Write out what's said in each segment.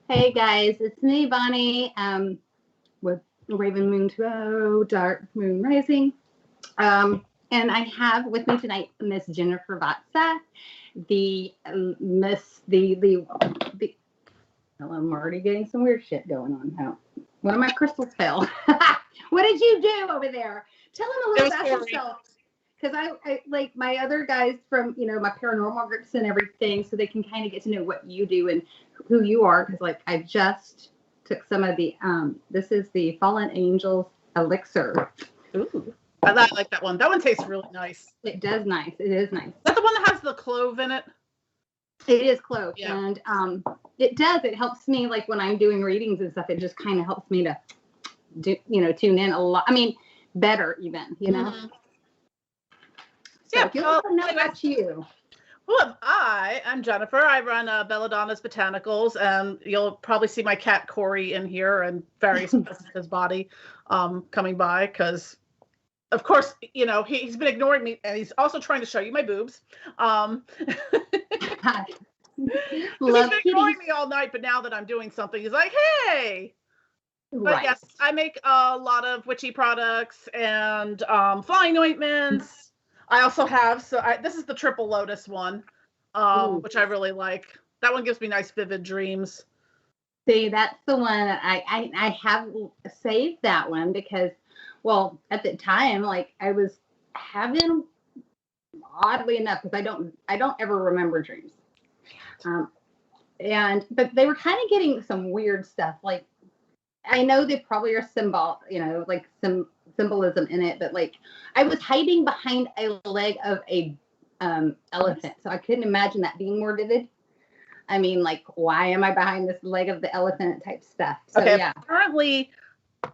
Hey guys, it's me, Bonnie, with Raven Moon Tarot, Dark Moon Rising. And I have with me tonight Miss Jennifer Vatsa, the Miss the. Well, I'm already getting some weird shit going on now. One of my crystals fell. What did you do over there? Tell them a little about yourself. Because I like my other guys from my paranormal groups and everything, so they can kind of get to know what you do and who you are. Because like I just took some of the this is the Fallen Angels elixir. Ooh, I like that one. That one tastes really nice. It does nice. It is nice. Is that the one that has the clove in it? It is clove, yeah. And it does. It helps me like when I'm doing readings and stuff. It just kind of helps me to do tune in a lot. I mean, better even. Mm-hmm. So yeah, if you want to know about you. Well, I'm Jennifer. I run Belladonna's Botanicals, and you'll probably see my cat Corey in here and various parts of his body coming by because, of course, he's been ignoring me, and he's also trying to show you my boobs. He's been ignoring me all night, but now that I'm doing something, he's like, hey! But right. Yes, I make a lot of witchy products and flying ointments. I also have, this is the Triple Lotus one, which I really like. That one gives me nice vivid dreams. See, that's the one that I have saved that one because, well, at the time, like I was having, oddly enough, because I don't ever remember dreams. But they were kind of getting some weird stuff. Like, I know they probably are like some symbolism in it, but like I was hiding behind a leg of a elephant, so I couldn't imagine that being more vivid. I mean, like, why am I behind this leg of the elephant type stuff? So okay, yeah. Currently,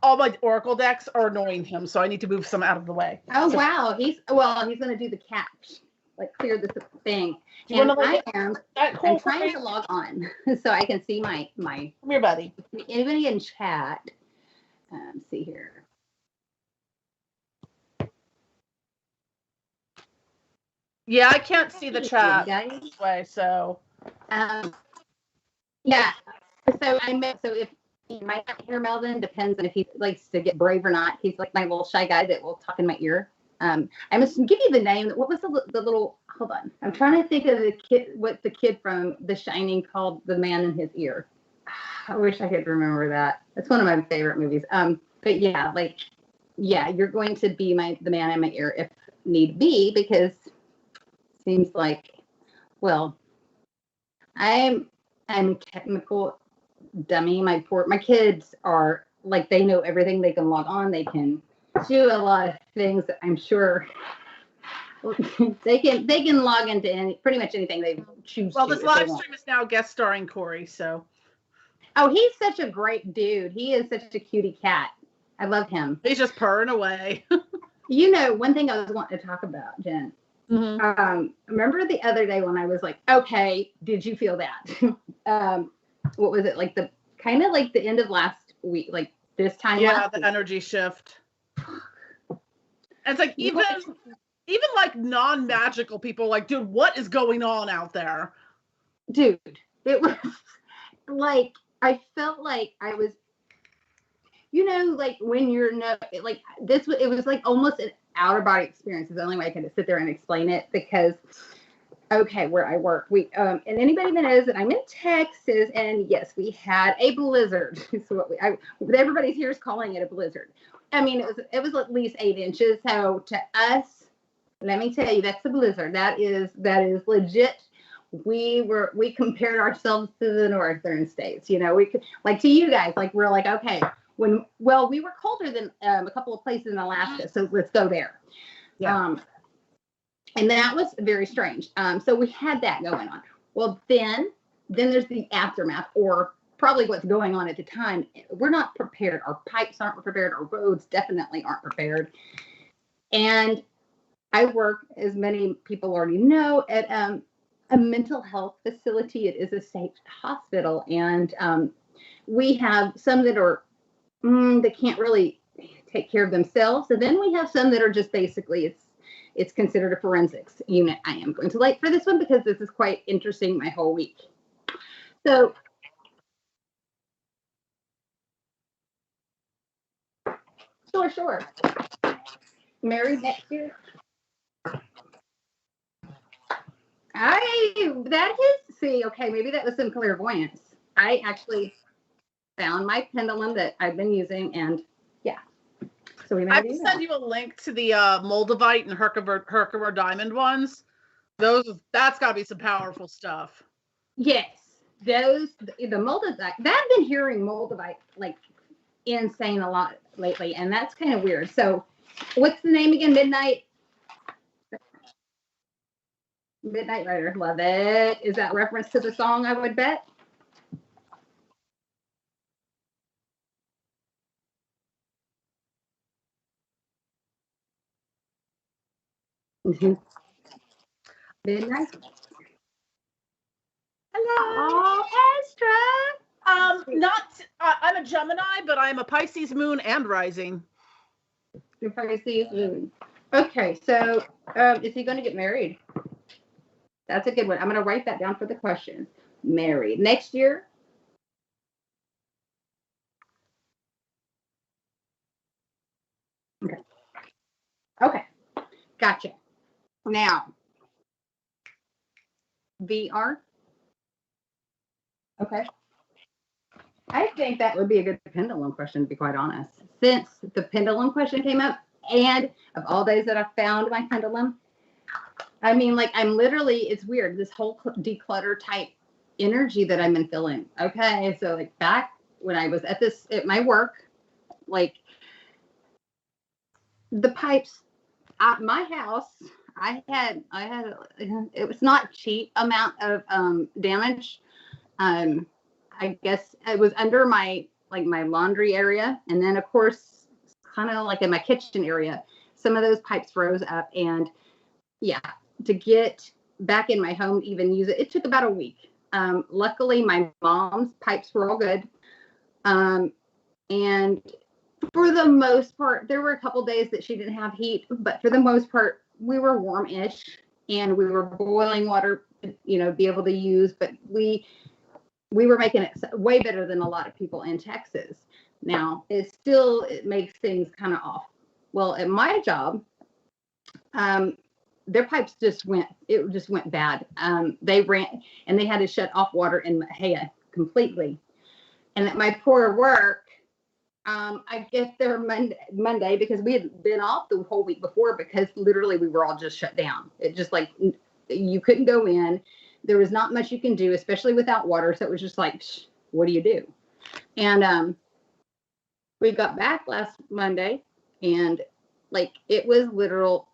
all my oracle decks are annoying him, so I need to move some out of the way. Oh wow, he's gonna do the catch, like clear this thing. And I'm trying to log on so I can see my. Come here, buddy. Anybody in chat? See here. Yeah, I can't see the chat this way, so. Yeah. So if you might not hear Melvin, depends on if he likes to get brave or not. He's like my little shy guy that will talk in my ear. I must give you the name. What was the little? Hold on. I'm trying to think of the kid. What's the kid from The Shining called? The Man in His Ear. I wish I could remember that. That's one of my favorite movies. But yeah, you're going to be the man in my ear if need be, because it seems like, well, I'm a technical dummy. My kids are like, they know everything. They can log on. They can do a lot of things that I'm sure they can log into pretty much anything they choose. Well, this live stream is now guest starring Corey, so. Oh, he's such a great dude. He is such a cutie cat. I love him. He's just purring away. One thing I was wanting to talk about, Jen. Mm-hmm. Remember the other day when I was like, okay, did you feel that? What was it, like the kind of like the end of last week, like this time? Yeah, the energy shift. And it's like even like non-magical people like, dude, what is going on out there? Dude, it was like, I felt like I was, like when you're like this, it was like almost an outer body experience is the only way I can sit there and explain it, because where I work, and anybody that knows that I'm in Texas, and yes, we had a blizzard. So everybody's here is calling it a blizzard. I mean, it was at least 8 inches. So to us, let me tell you, that's a blizzard. That is legit. We compared ourselves to the northern states. We could, like, to you guys, like, we're like, okay, we were colder than a couple of places in Alaska, so let's go there. Yeah. And that was very strange. So we had that going on. Well, then there's the aftermath, or probably what's going on at the time. We're not prepared. Our pipes aren't prepared. Our roads definitely aren't prepared. And I work, as many people already know, at a mental health facility. It is a state hospital. And we have some that are, they can't really take care of themselves. And then we have some that are just basically, it's considered a forensics unit. I am going to late for this one because this is quite interesting my whole week. So Sure. Married next year. Okay, maybe that was some clairvoyance. I actually found my pendulum that I've been using, and yeah. So we I will send you a link to the Moldavite and Herkimer diamond ones. That's got to be some powerful stuff. Yes, the Moldavite. I've been hearing Moldavite like insane a lot lately, and that's kind of weird. So, what's the name again? Midnight Rider. Love it. Is that reference to the song? I would bet. Mm-hmm. Midnight. Hello, Astra. I'm a Gemini, but I'm a Pisces moon and rising. You're Pisces moon. Okay, so is he going to get married? That's a good one. I'm going to write that down for the question. Married next year. Okay. Gotcha. Now, VR. Okay. I think that would be a good pendulum question, to be quite honest. Since the pendulum question came up, and of all days that I've found my pendulum, I mean, like, I'm literally, it's weird, this whole declutter type energy that I've been feeling. Okay, so like back when I was at my work, like the pipes at my house, I had it was not cheap amount of damage. I guess it was under my laundry area, and then of course kind of like in my kitchen area, some of those pipes froze up, and yeah, to get back in my home, even use it took about a week. Luckily my mom's pipes were all good, and for the most part, there were a couple days that she didn't have heat, but for the most part, we were warm-ish, and we were boiling water, be able to use, but we were making it way better than a lot of people in Texas. Now, it makes things kind of off. Well, at my job, their pipes just went bad. They ran, and they had to shut off water in Mahia completely. And at my poor work, I get there Monday because we had been off the whole week before because literally we were all just shut down. It just like you couldn't go in. There was not much you can do, especially without water. So it was just like, what do you do? And we got back last Monday, and like it was literal.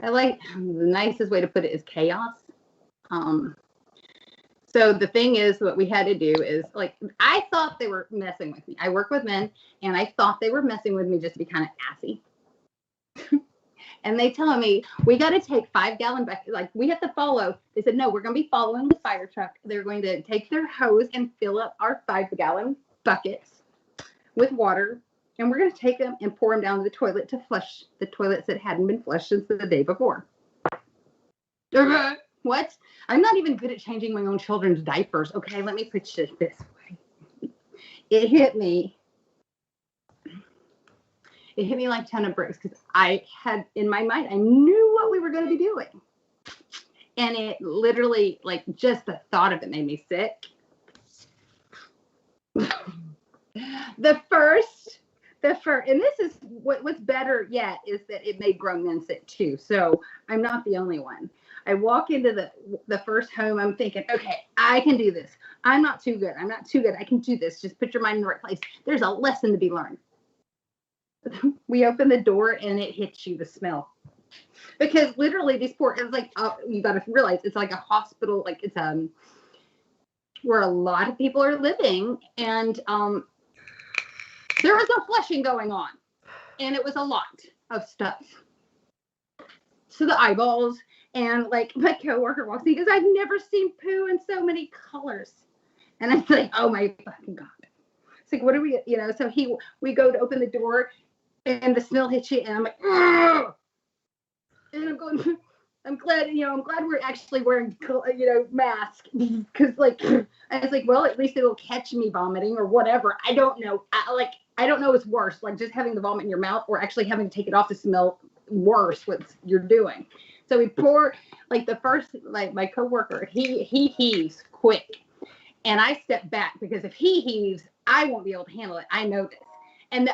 I like the nicest way to put it is chaos. So the thing is, what we had to do is like, I thought they were messing with me. I work with men, and I thought they were messing with me just to be kind of assy. And they tell me, we got to take 5-gallon buckets. Like, we have to follow. They said, no, we're going to be following the fire truck. They're going to take their hose and fill up our 5-gallon buckets with water. And we're going to take them and pour them down the toilet to flush the toilets that hadn't been flushed since the day before. What? I'm not even good at changing my own children's diapers. Okay, let me put it this way. It hit me like a ton of bricks because I had in my mind, I knew what we were going to be doing. And it literally, like, just the thought of it made me sick. The first, and this is what's better yet is that it made grown men sick too. So I'm not the only one. I walk into the first home. I'm thinking, okay, I can do this. I'm not too good. I can do this. Just put your mind in the right place. There's a lesson to be learned. We open the door and it hits you, the smell. Because literally it's like, you got to realize it's like a hospital. Like it's where a lot of people are living, and there was no flushing going on, and it was a lot of stuff to the eyeballs. And like my coworker walks in because I've never seen poo in so many colors, and I'm like, oh my fucking God. It's like, what are we, so we go to open the door and the smell hits you, and I'm like, ugh! And I'm going, I'm glad we're actually wearing, masks, because like, I was like, well, at least it'll catch me vomiting or whatever. I don't know. I don't know what's worse, like just having the vomit in your mouth or actually having to take it off to smell worse what you're doing. So we pour, like the first, like my coworker, he heaves quick. And I step back because if he heaves, I won't be able to handle it. I know this. And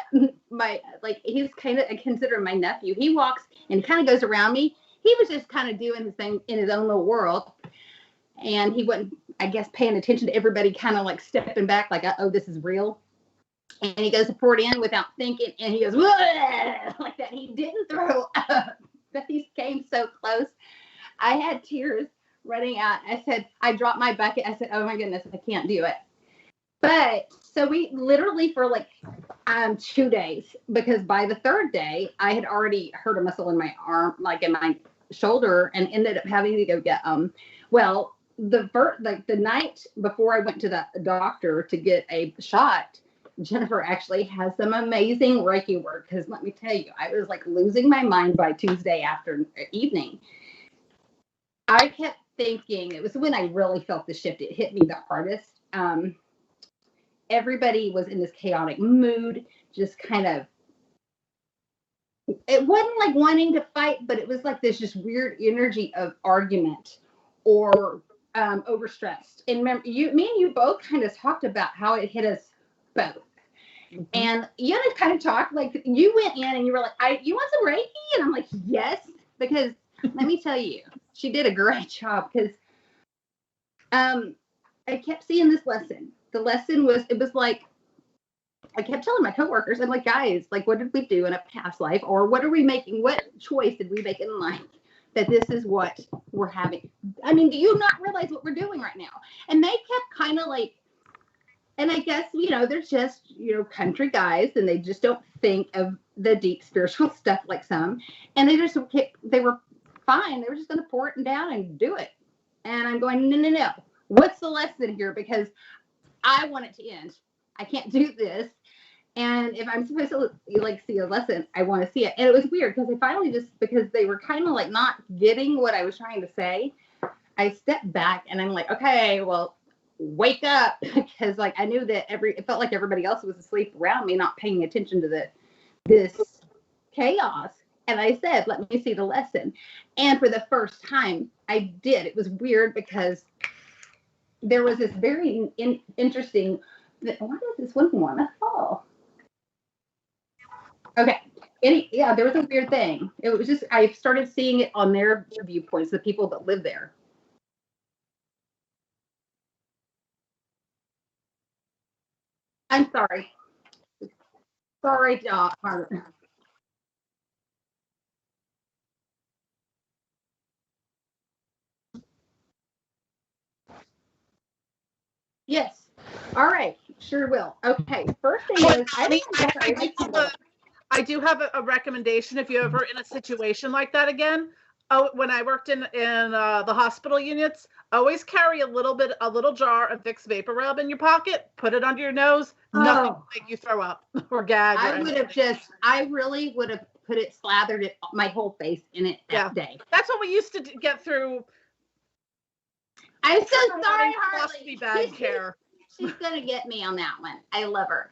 he's kind of, I consider him my nephew. He walks and he kind of goes around me. He was just kind of doing his thing in his own little world. And he wasn't, I guess, paying attention to everybody kind of like stepping back, like, oh, this is real. And he goes to pour it in without thinking. And he goes, like that. He didn't throw up, but he came so close. I had tears running out. I said, I dropped my bucket. I said, oh my goodness, I can't do it. But so we literally for like 2 days, because by the third day, I had already hurt a muscle in my arm, like in my shoulder, and ended up having to go get the night before I went to the doctor to get a shot, Jennifer actually has some amazing Reiki work, because let me tell you, I was like losing my mind by Tuesday evening. I kept thinking, it was when I really felt the shift. It hit me the hardest. Everybody was in this chaotic mood, just kind of, it wasn't like wanting to fight, but it was like this just weird energy of argument or overstressed. And remember, me and you both kind of talked about how it hit us both. Mm-hmm. And you know, kind of talked, like you went in and you were like, you want some Reiki? And I'm like, yes, because let me tell you, she did a great job, because I kept seeing this lesson. The lesson was, it was like, I kept telling my coworkers, I'm like, guys, like, what did we do in a past life? Or what are we making? What choice did we make in life that this is what we're having? I mean, do you not realize what we're doing right now? And they kept kind of like, and I guess, you know, they're just, you know, country guys, and they just don't think of the deep spiritual stuff like some. And they were fine. They were just going to pour it down and do it. And I'm going, no. What's the lesson here? Because I want it to end. I can't do this. And if I'm supposed to like see a lesson, I want to see it. And it was weird because I finally because they were kind of like not getting what I was trying to say, I stepped back and I'm like, okay, well, wake up. Because like I knew that it felt like everybody else was asleep around me, not paying attention to this chaos. And I said, let me see the lesson. And for the first time, I did. It was weird because there was this very interesting, what is this one? Oh. Okay. There was a weird thing. It was just, I started seeing it on their viewpoints, the people that live there. I'm sorry. Sorry, Margaret. Yes. All right. Sure will. Okay. First thing is, I do have a recommendation if you're ever in a situation like that again. Oh, when I worked in the hospital units, always carry a little jar of Vicks Vapor Rub in your pocket. Put it under your nose. Nothing will make you throw up or gag. I really would have slathered my whole face in it that day. That's what we used to get through. I'm so sorry, Harley. Bad care. She's gonna get me on that one. I love her.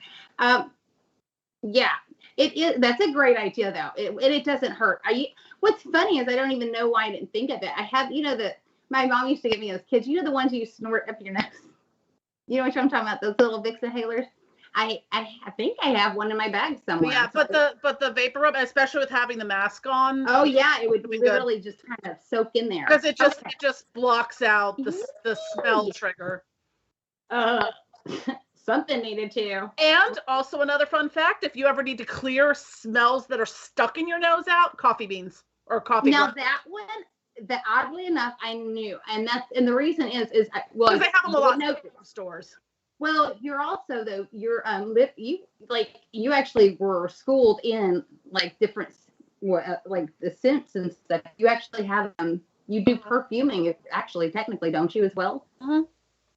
Yeah, it is. That's a great idea, though. It doesn't hurt. What's funny is I don't even know why I didn't think of it. I have, my mom used to give me those kids. You know the ones you snort up your nose. You know what I'm talking about? Those little Vicks inhalers. I think I have one in my bag somewhere. Yeah, but the Vapor Rub, especially with having the mask on. Oh yeah, it would literally just kind of soak in there. Because it just blocks out the smell trigger. Something needed to. And also another fun fact: if you ever need to clear smells that are stuck in your nose out, coffee beans or coffee. Now that one, that oddly enough, I knew, and the reason is because they have them a lot in stores. Well, you're also though you actually were schooled in like different like the scents and stuff. You actually have you do perfuming actually technically, don't you as well? Mm-hmm.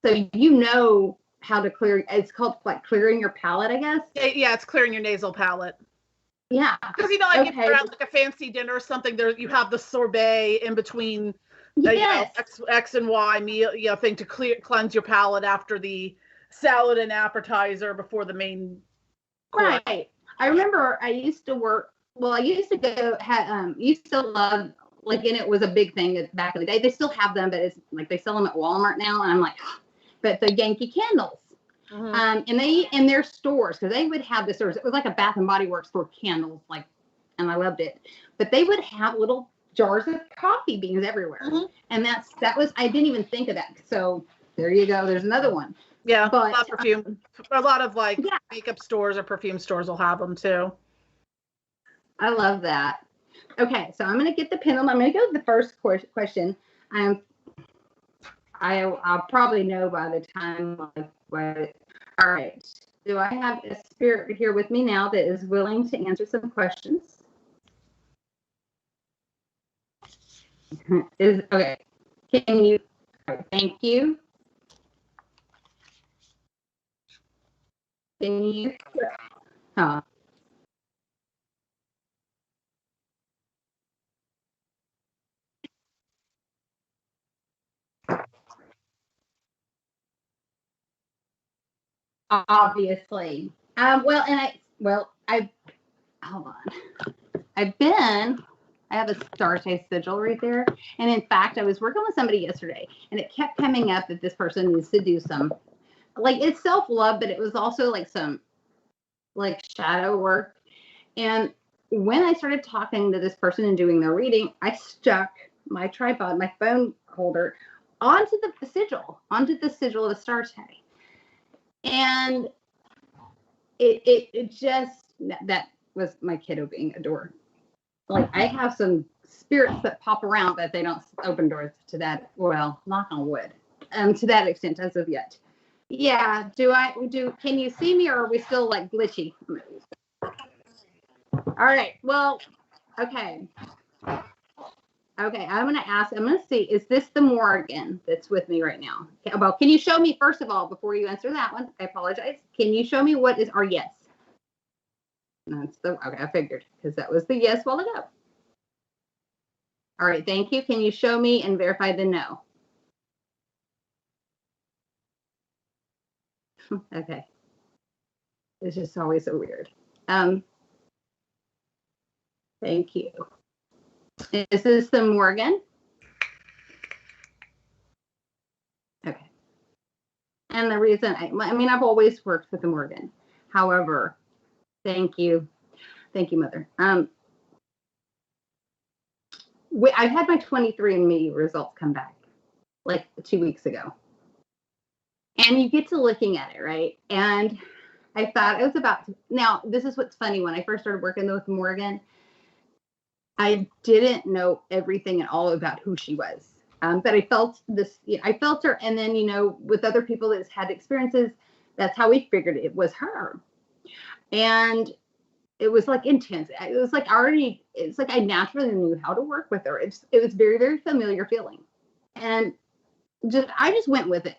So you know how to clear. It's called like clearing your palate, I guess. Yeah, it's clearing your nasal palate. Yeah, because like if you're at like a fancy dinner or something, there you have the sorbet in between. Yes. X and Y meal, thing to cleanse your palate after the salad and appetizer before the main course. Right. I remember I used to work. Well, I used to go. Used to love like, and it was a big thing back in the day. They still have them, but it's like they sell them at Walmart now, and I'm like, but the Yankee candles. And they in their stores, because they would have the stores. It was like a Bath and Body Works for candles, like, and I loved it. But they would have little jars of coffee beans everywhere, and that was I didn't even think of that. So there you go. There's another one. Yeah, but a lot of perfume. A lot of like makeup stores or perfume stores will have them too. I love that. Okay, so I'm gonna get the pendulum. I'm gonna go with the first question. I'll probably know by the time like what. All right. Do I have a spirit here with me now that is willing to answer some questions? Okay. Can you? Thank you. Can you? Huh. Obviously. I hold on. I have a Star-Chase sigil right there. And in fact, I was working with somebody yesterday, and it kept coming up that this person needs to do some, like, it's self-love, but it was also like some, like, shadow work. And when I started talking to this person and doing their reading, I stuck my tripod, my phone holder, onto the sigil of the Star-Chase. And it just, that was my kiddo being adored. Like, I have some spirits that pop around, but they don't open doors to that. Well, knock on wood, to that extent as of yet. Yeah. Can you see me, or are we still like glitchy? All right. Well, okay. Okay. I'm going to see, is this the Morgan that's with me right now? Okay, well, can you show me, first of all, before you answer that one? I apologize. Can you show me what is our yes? Okay, I figured, because that was the yes while ago. All right, thank you. Can you show me and verify the no? Okay. It's just always so weird. Thank you. Is this the Morgan? Okay. And the reason, I've always worked with the Morgan. However, thank you. Thank you, Mother. I had my 23andMe results come back like 2 weeks ago. And you get to looking at it, right? And I thought it was now, this is what's funny. When I first started working with Morgan, I didn't know everything at all about who she was. But I felt I felt her. And then, with other people that had experiences, that's how we figured it was her. And it was like intense. It was like it's like I naturally knew how to work with her. It was very, very familiar feeling. And I just went with it.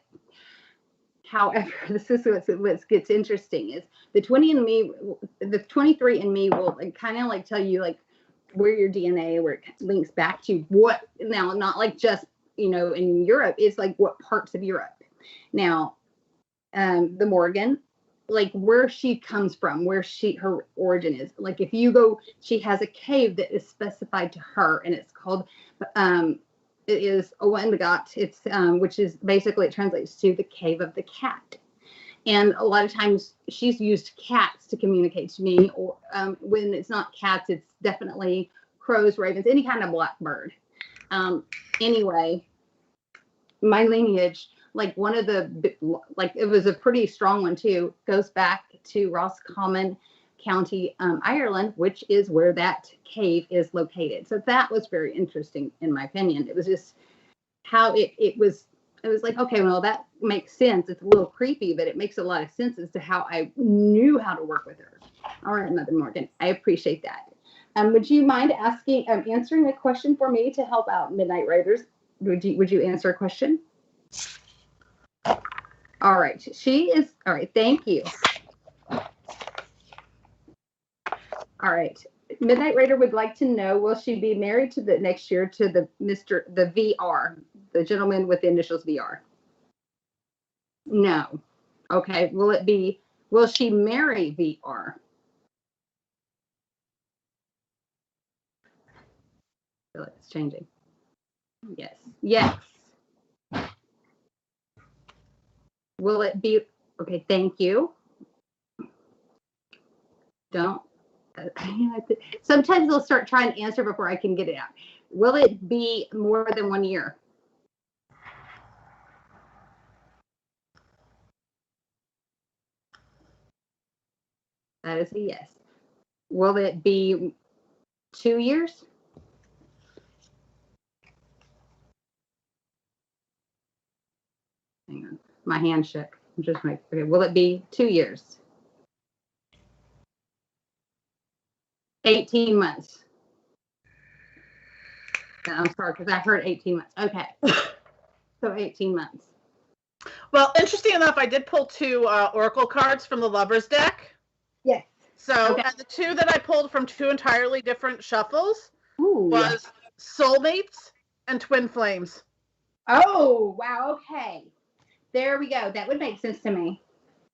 However, this is what gets interesting is the 23andMe will kind of like tell you like where your DNA, where it links back to what, now, not like just, in Europe, it's like what parts of Europe. Now, the Morgan, like where she comes from, her origin is. Like if you go, she has a cave that is specified to her, and it's called, it is Owendagat. It's which is basically, it translates to the cave of the cat. And a lot of times she's used cats to communicate to me, or when it's not cats, it's definitely crows, ravens, any kind of black bird. Anyway, my lineage, like one of the, like it was a pretty strong one too, goes back to Roscommon County, Ireland, which is where that cave is located. So that was very interesting, in my opinion. It was just how it was like, okay, well, that makes sense. It's a little creepy, but it makes a lot of sense as to how I knew how to work with her. All right, Mother Morgan, I appreciate that. Would you mind answering a question for me to help out Midnight Riders? Would you answer a question? All right, all right, thank you. All right. Midnight Raider would like to know, will she be married to next year to the VR, the gentleman with the initials VR? No. Okay. Will it be Will she marry VR? I feel like it's changing. Yes. Yes. Will it be okay? Thank you. Don't. Sometimes they'll start trying to answer before I can get it out. Will it be more than 1 year? That is a yes. Will it be 2 years? Hang on. My hand shook. Just make okay. Will it be 2 years? 18 months. I'm sorry, because I heard 18 months. Okay. So 18 months. Well, interesting enough, I did pull 2 Oracle cards from the Lovers deck. Yes. So, and the 2 that I pulled from 2 entirely different shuffles was Soulmates and Twin Flames. Oh, wow. Okay. There we go. That would make sense to me.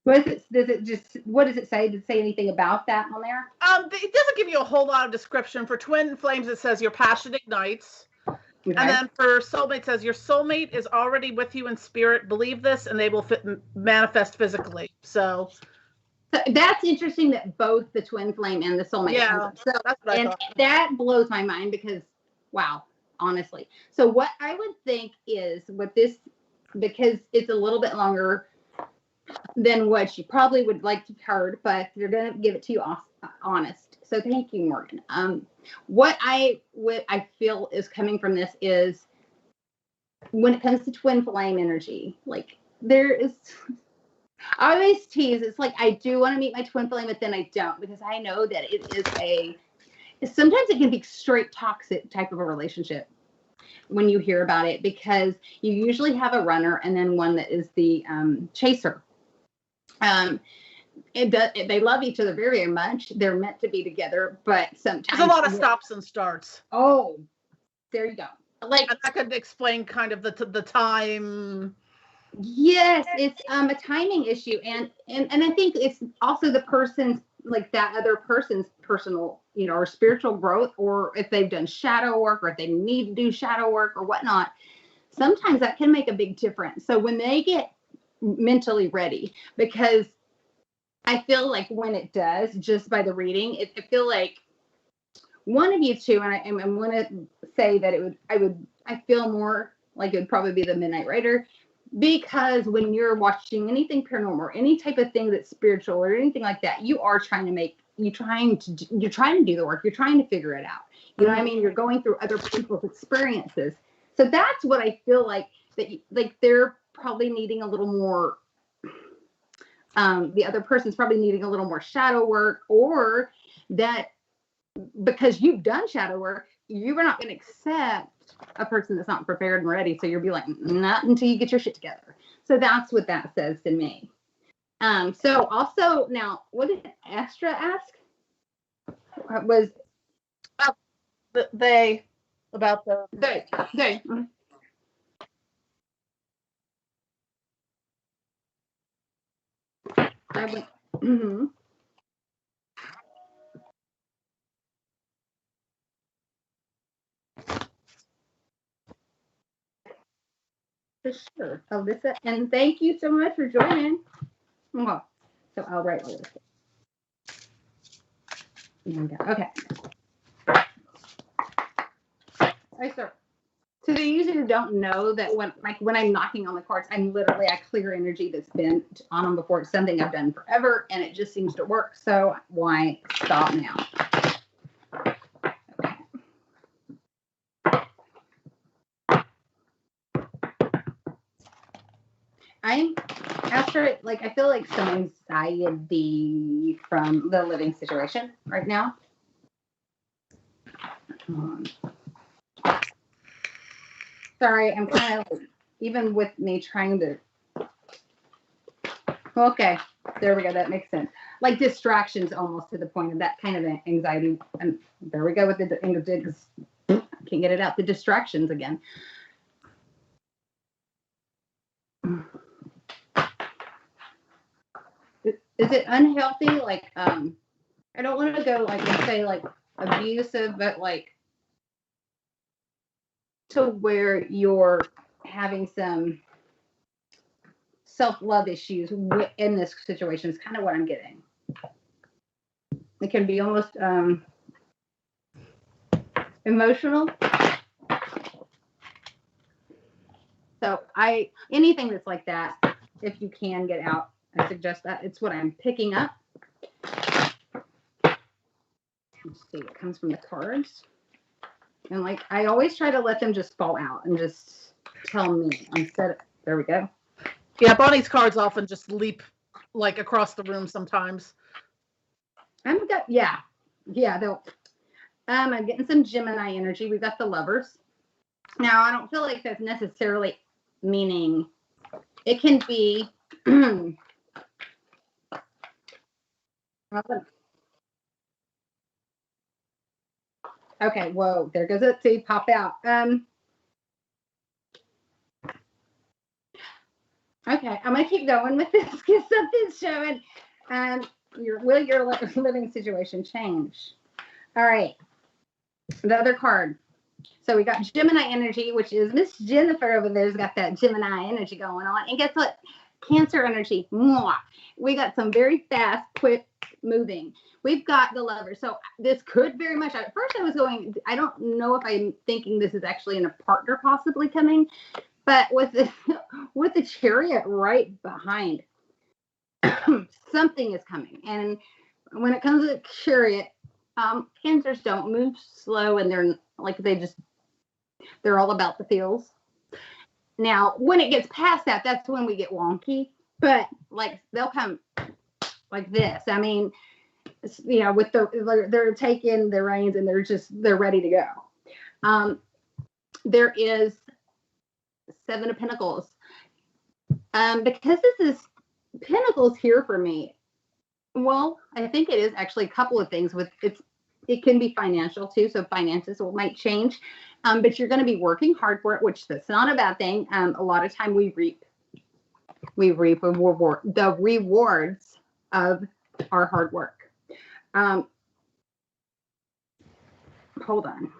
What does it say? Did it say anything about that on there? It doesn't give you a whole lot of description. For Twin Flames, it says your passion ignites. Okay. And then for Soulmate, it says your soulmate is already with you in spirit. Believe this, and they will manifest physically. So that's interesting that both the Twin Flame and the Soulmate. Yeah, so, that's what I thought. That blows my mind because, wow, honestly. So what I would think is with this, because it's a little bit longer than what you probably would like to have heard, but they're going to give it to you honest. So thank you, Morgan. What I feel is coming from this is when it comes to Twin Flame energy, like there is, I always tease, it's like I do want to meet my Twin Flame, but then I don't, because I know that it is sometimes it can be straight toxic type of a relationship when you hear about it, because you usually have a runner and then one that is the chaser. They love each other very, very much. They're meant to be together, but sometimes there's a lot of stops and starts. Oh, there you go. Like that could explain kind of the time. Yes, it's a timing issue, and I think it's also the person's, like that other person's personal, or spiritual growth, or if they've done shadow work, or if they need to do shadow work or whatnot. Sometimes that can make a big difference. So when they get mentally ready, because I feel like when it does, just by the reading, I feel like one of you two, and I'm going to say that I feel more like it would probably be the Midnight Rider, because when you're watching anything paranormal or any type of thing that's spiritual or anything like that, you're trying to do the work. You're trying to figure it out. You know what I mean? You're going through other people's experiences. So that's what I feel like, that like they're probably needing a little more. The other person's probably needing a little more shadow work, or that because you've done shadow work, you are not going to accept a person that's not prepared and ready. So you'll be like, not until you get your shit together. So that's what that says to me. So also now, what did Astra ask? Was they. I went, mm-hmm. For sure. Alyssa, and thank you so much for joining. So I'll write Alyssa. Okay. Right, sir. So the users who don't know that when I'm knocking on the cards, I clear energy that's been on them before. It's something I've done forever, and it just seems to work. So why stop now? I feel like some anxiety from the living situation right now. Sorry, I'm kind of, even with me trying to. Okay, there we go. That makes sense. Like distractions, almost to the point of that kind of anxiety. And there we go with the I can't get it out. The distractions again. is it unhealthy? Like, I don't want to go like and say like abusive, but like to where you're having some self-love issues in this situation is kind of what I'm getting. It can be almost emotional. So anything that's like that, if you can get out, I suggest that. It's what I'm picking up. Let's see, it comes from the cards. And like, I always try to let them just fall out and just tell me instead. There we go. Yeah, Bonnie's cards often just leap like across the room sometimes. Yeah, they'll. I'm getting some Gemini energy. We've got the Lovers. Now, I don't feel like that's necessarily meaning. It can be. Okay, whoa, there goes it. See, pop out. Okay, I'm gonna keep going with this because something's showing. Will your living situation change? All right. The other card. So we got Gemini energy, which is Miss Jennifer over there's got that Gemini energy going on. And guess what? Cancer energy. Mwah. We got some very fast, quick moving. We've got the Lover. So this could very much, at first I was going, I don't know if I'm thinking this is actually in a partner possibly coming, but with the Chariot right behind, something is coming. And when it comes to the Chariot, Cancers don't move slow, and they're like, they're all about the feels. Now, when it gets past that, that's when we get wonky. But like, they'll come like this. I mean, you know, with they're taking the reins and they're ready to go. There is Seven of Pentacles. Because this is Pentacles here for me. Well, I think it is actually a couple of things with it can be financial too. So finances might change, but you're going to be working hard for it, which that's not a bad thing. A lot of time we reap the rewards of our hard work. Hold on.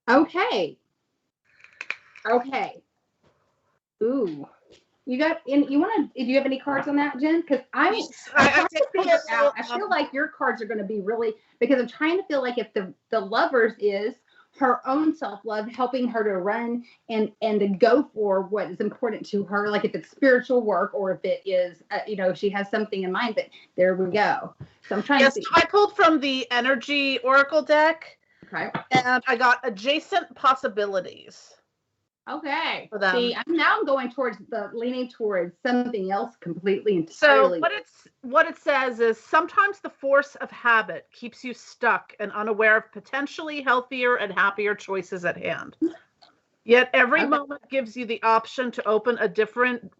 Okay. Ooh. You want to, do you have any cards on that, Jen? Because I feel like your cards are going to be really, because I'm trying to feel like if the Lovers is her own self-love, helping her to run and to go for what is important to her, like if it's spiritual work or if it is, she has something in mind, but there we go. So I'm trying to see. I pulled from the Energy Oracle deck. Okay. And I got Adjacent Possibilities. Okay. See, I'm going leaning towards something else completely entirely. So what it says is sometimes the force of habit keeps you stuck and unaware of potentially healthier and happier choices at hand. Yet every moment gives you the option to open a different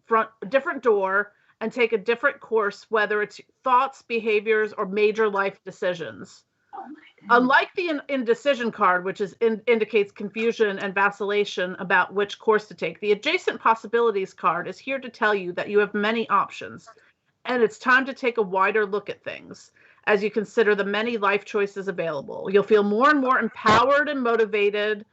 door and take a different course, whether it's thoughts, behaviors, or major life decisions. Unlike the indecision card, which indicates confusion and vacillation about which course to take, the Adjacent Possibilities card is here to tell you that you have many options, and it's time to take a wider look at things as you consider the many life choices available. You'll feel more and more empowered and motivated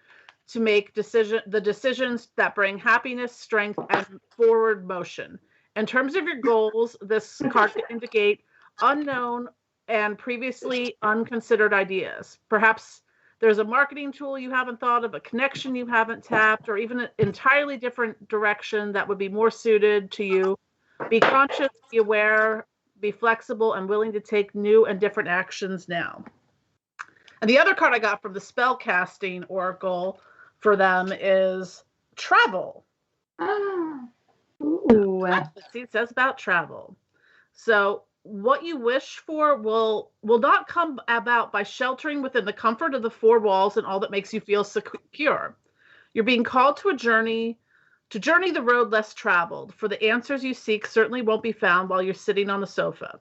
to make the decisions that bring happiness, strength, and forward motion. In terms of your goals, this card can indicate unknown and previously unconsidered ideas. Perhaps there's a marketing tool you haven't thought of, a connection you haven't tapped, or even an entirely different direction that would be more suited to you. Be conscious, be aware, be flexible, and willing to take new and different actions now. And the other card I got from the Spellcasting Oracle for them is Travel. Ooh. See, it says about travel. So what you wish for will not come about by sheltering within the comfort of the four walls and all that makes you feel secure. You're being called to journey the road less traveled, for the answers you seek certainly won't be found while you're sitting on the sofa.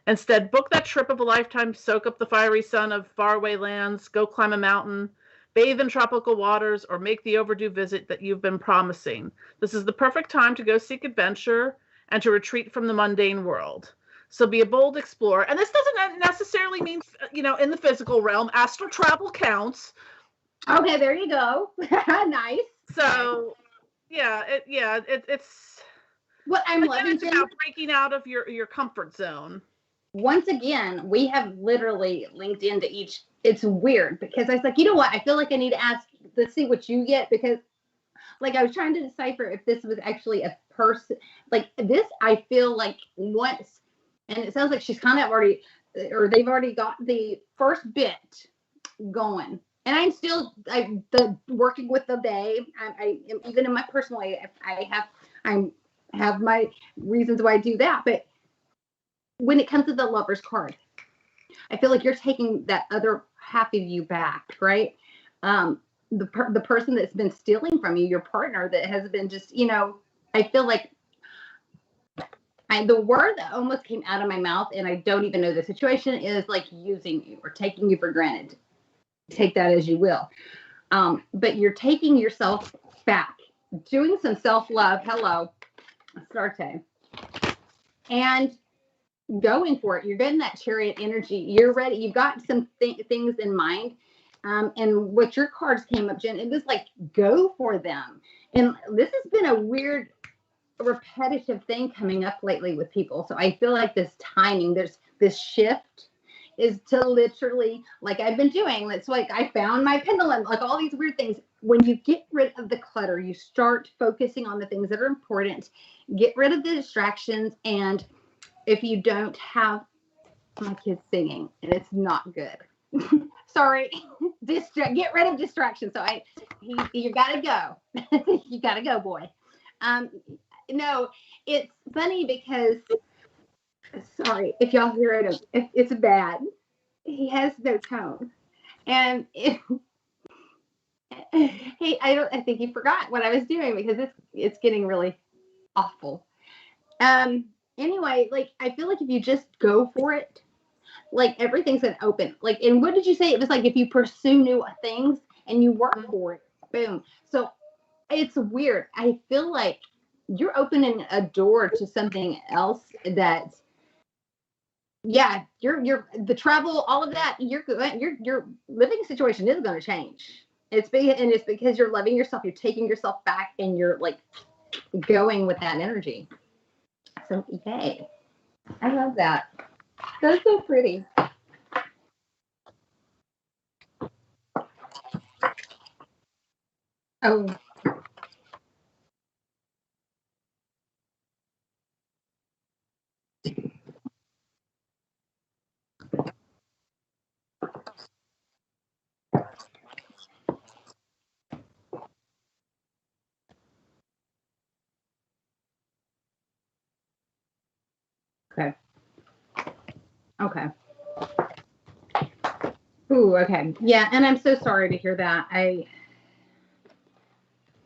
Instead, book that trip of a lifetime, soak up the fiery sun of faraway lands, go climb a mountain, bathe in tropical waters, or make the overdue visit that you've been promising. This is the perfect time to go seek adventure and to retreat from the mundane world. So be a bold explorer. And this doesn't necessarily mean, in the physical realm. Astral travel counts. Okay, there you go. Nice. So, it's what I'm loving. It's about breaking out of your comfort zone. Once again, we have literally linked into each. It's weird because I was like, you know what? I feel like I need to ask to see what you get, because like I was trying to decipher if this was actually a person like this. I feel like once, and it sounds like she's kind of already, or they've already got the first bit going. And I'm still working with the they. I am, even in my personal life, I have my reasons why I do that. But when it comes to the Lover's card, I feel like you're taking that other half of you back, right? The person that's been stealing from you, your partner that has been just, I feel like the word that almost came out of my mouth, and I don't even know the situation, is like using you or taking you for granted. Take that as you will. But you're taking yourself back, doing some self-love. Hello, Astarte. And going for it. You're getting that Chariot energy. You're ready. You've got some things in mind. And what your cards came up, Jen, it was like, go for them. And this has been a weird, repetitive thing coming up lately with people. So I feel like this timing, there's this shift is to literally, like I've been doing, it's like I found my pendulum, like all these weird things. When you get rid of the clutter, you start focusing on the things that are important, get rid of the distractions. And if you don't have, my kid's singing and it's not good. Sorry, get rid of distractions. So you gotta go. You gotta go, boy. No, it's funny because, sorry if y'all hear it, it's bad. He has no tone, and I think he forgot what I was doing because it's getting really awful. Anyway, like I feel like if you just go for it, like everything's gonna open. Like, and what did you say? It was like if you pursue new things and you work for it, boom. So it's weird. I feel like you're opening a door to something else that, yeah, you're the travel, all of that. Your living situation is going to change. It's because you're loving yourself. You're taking yourself back, and you're like going with that energy. So yay! I love that. That's so pretty. Oh. Okay. Okay. Ooh, okay. Yeah, and I'm so sorry to hear that.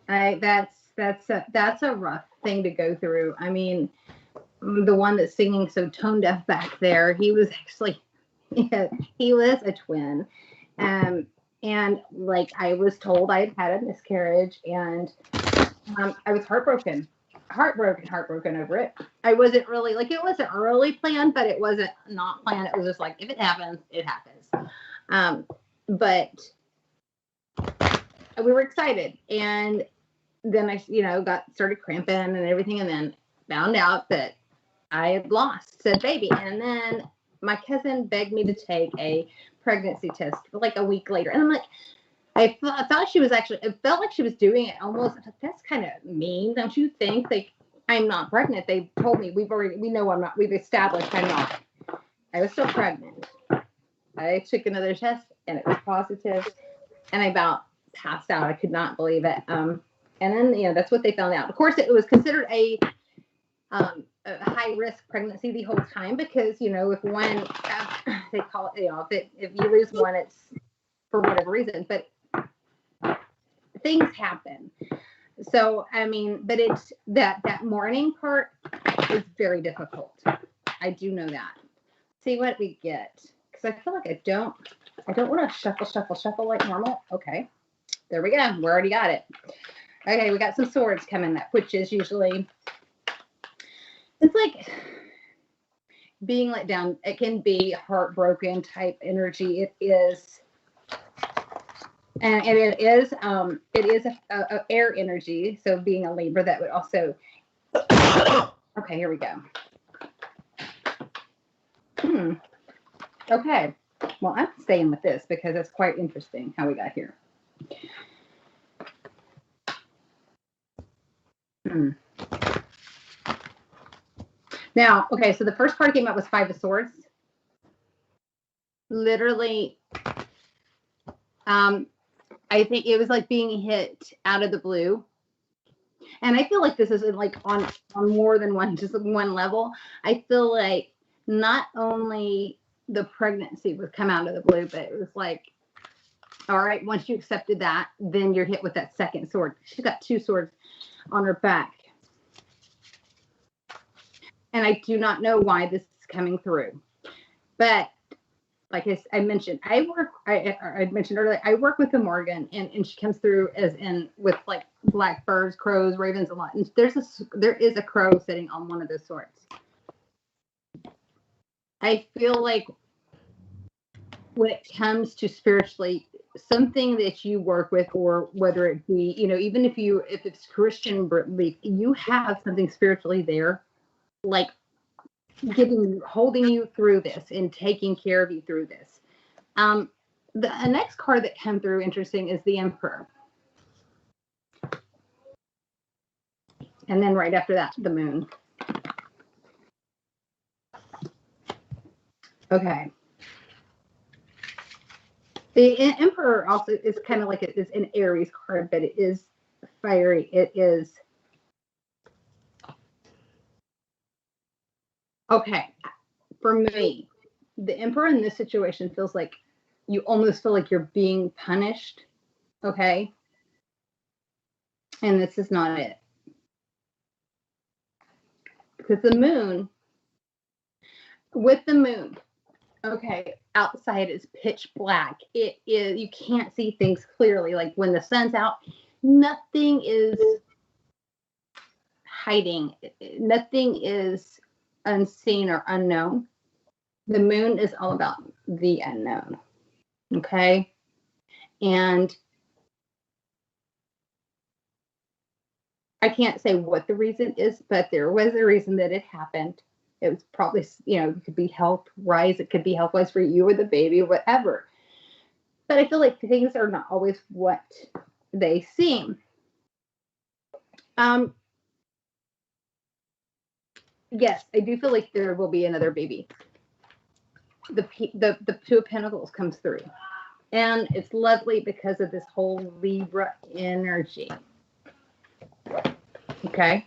That's a rough thing to go through. I mean, the one that's singing so tone deaf back there, he was actually, he was a twin. And like I was told I had a miscarriage, and I was heartbroken over it. I wasn't really, like, it wasn't really planned, but it wasn't not planned. It was just like, if it happens, it happens. But we were excited, and then I, started cramping and everything, and then found out that I had lost said baby. And then my cousin begged me to take a pregnancy test like a week later, and I'm like, I thought she was actually, it felt like she was doing it almost, that's kind of mean, don't you think? Like, I'm not pregnant. They told me, we know I'm not, we've established I'm not. I was still pregnant. I took another test and it was positive, and I about passed out. I could not believe it. And then, that's what they found out. Of course, it was considered a high risk pregnancy the whole time, because, if one, they call it, if you lose one, it's for whatever reason, but things happen. So, I mean, but it's that morning part is very difficult. I do know that. See what we get. Because I feel like I don't want to shuffle like normal. Okay. There we go. We already got it. Okay, we got some swords coming up, which is usually, it's like being let down. It can be heartbroken type energy. It is, and it is a air energy. So being a Libra, that would also. Okay, here we go. Okay, well, I'm staying with this because it's quite interesting how we got here. Now, okay, so the first card came up was Five of Swords. Literally, I think it was like being hit out of the blue. And I feel like this is like on more than one, just one level. I feel like not only the pregnancy would come out of the blue, but it was like, all right, once you accepted that, then you're hit with that second sword. She's got two swords on her back. And I do not know why this is coming through. But like I mentioned, I mentioned earlier, I work with the Morgan, and she comes through as in with like blackbirds, crows, ravens, a lot. And there is a crow sitting on one of those swords. I feel like when it comes to spiritually, something that you work with, or whether it be, even if it's Christian belief, you have something spiritually there, like holding you through this and taking care of you through this. The next card that came through interesting is the Emperor. And then right after that, the Moon. Okay. The Emperor also is kind of like it's an Aries card, but it is fiery. It is. Okay. For me, the Emperor in this situation feels like you almost feel like you're being punished. Okay. And this is not it. Because the Moon, with the Moon, okay, outside is pitch black. It is, you can't see things clearly. Like when the sun's out, nothing is hiding. Nothing is unseen or unknown. The Moon is all about the unknown. Okay. And I can't say what the reason is, but there was a reason that it happened. It was probably, it could be health-wise. It could be health-wise for you or the baby, or whatever. But I feel like things are not always what they seem. Yes, I do feel like there will be another baby. The Two of Pentacles comes through. And it's lovely because of this whole Libra energy. Okay.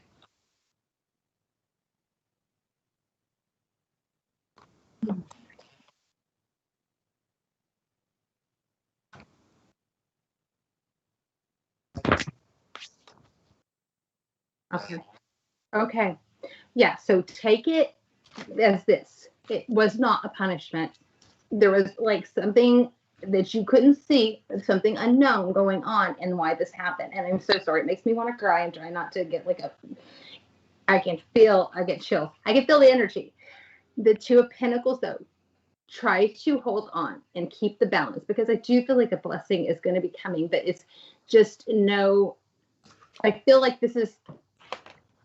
Okay. Okay. Yeah. So take it as this. It was not a punishment. There was like something that you couldn't see, something unknown going on, and why this happened. And I'm so sorry. It makes me want to cry. I'm trying not to get I get chills. I can feel the energy. The Two of Pentacles, though, try to hold on and keep the balance, because I do feel like a blessing is going to be coming, but it's just I feel like this is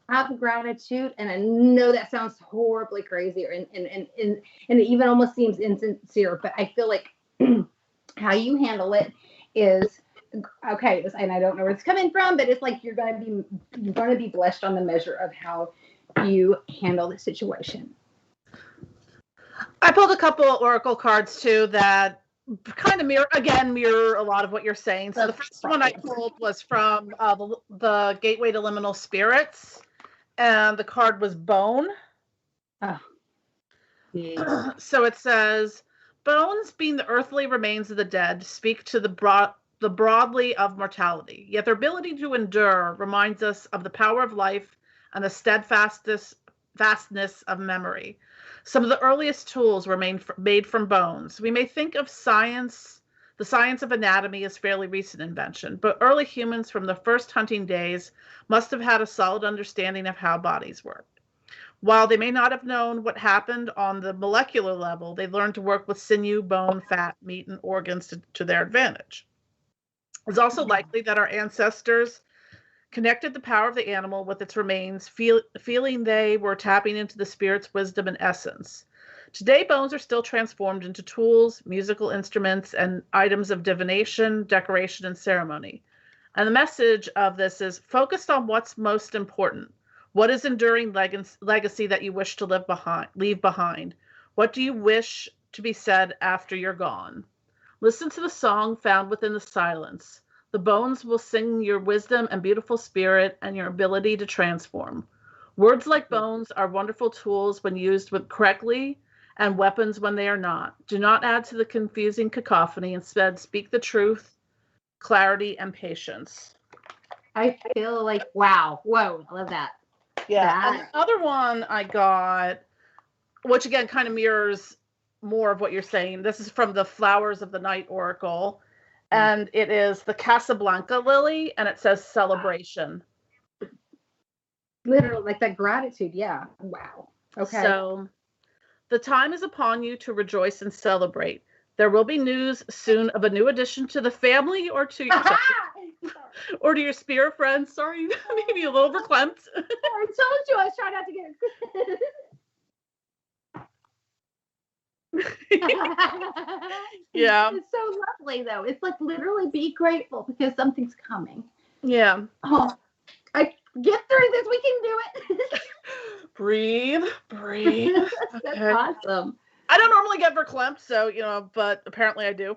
have gratitude, and I know that sounds horribly crazy, and it even almost seems insincere, but I feel like how you handle it is okay, and I don't know where it's coming from, but it's like you're going to be blessed on the measure of how you handle the situation. I pulled a couple of oracle cards too that kind of mirror a lot of what you're saying. So the first one I pulled was from the Gateway to Liminal Spirits, and the card was Bone. Oh. Yeah. So it says, bones, being the earthly remains of the dead, speak to the broadly of mortality. Yet their ability to endure reminds us of the power of life and the steadfastness of memory. Some of the earliest tools were made from bones. We may think of science The science of anatomy is fairly recent invention, but early humans from the first hunting days must have had a solid understanding of how bodies work. While they may not have known what happened on the molecular level, they learned to work with sinew, bone, fat, meat, and organs to their advantage. It's also likely that our ancestors connected the power of the animal with its remains, feeling they were tapping into the spirit's wisdom and essence. Today, bones are still transformed into tools, musical instruments, and items of divination, decoration, and ceremony. And the message of this is focused on what's most important. What is enduring legacy that you wish to leave behind? What do you wish to be said after you're gone? Listen to the song found within the silence. The bones will sing your wisdom and beautiful spirit and your ability to transform. Words like bones are wonderful tools when used correctly and weapons when they are not. Do not add to the confusing cacophony. Instead, speak the truth, clarity, and I feel like, wow. Whoa, I love that. Yeah. And the other one I got, which again kind of mirrors more of what you're saying. This is from the Flowers of the Night Oracle. And it is the Casablanca lily, and it says celebration. Literally, like that gratitude. Yeah. Wow. Okay. So, the time is upon you to rejoice and celebrate. There will be news soon of a new addition to the family or to yourself. Or to your spirit friends. Sorry, maybe a little verklempt. I told you I was trying not to get Yeah. It's so lovely though. It's like literally be grateful because something's coming. Yeah. Oh, I get through this. We can do it. Breathe. That's awesome. I don't normally get verklempt, so but apparently I do.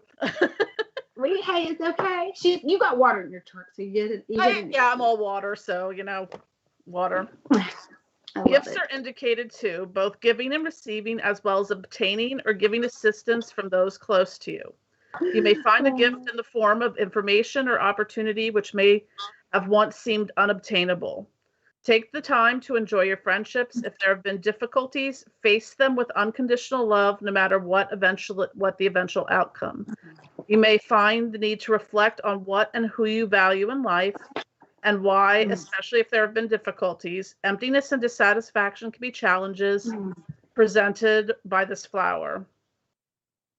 Hey, it's okay. You got water in your trunk, so you get it. Yeah, I'm all water, so water. Gifts are indicated too, both giving and receiving, as well as obtaining or giving assistance from those close to you. You may find a gift in the form of information or opportunity which may have once seemed unobtainable. Take the time to enjoy your friendships. If there have been difficulties, face them with unconditional love, no matter what the eventual outcome. You may find the need to reflect on what and who you value in life and why, especially if there have been difficulties. Emptiness and dissatisfaction can be challenges presented by this flower.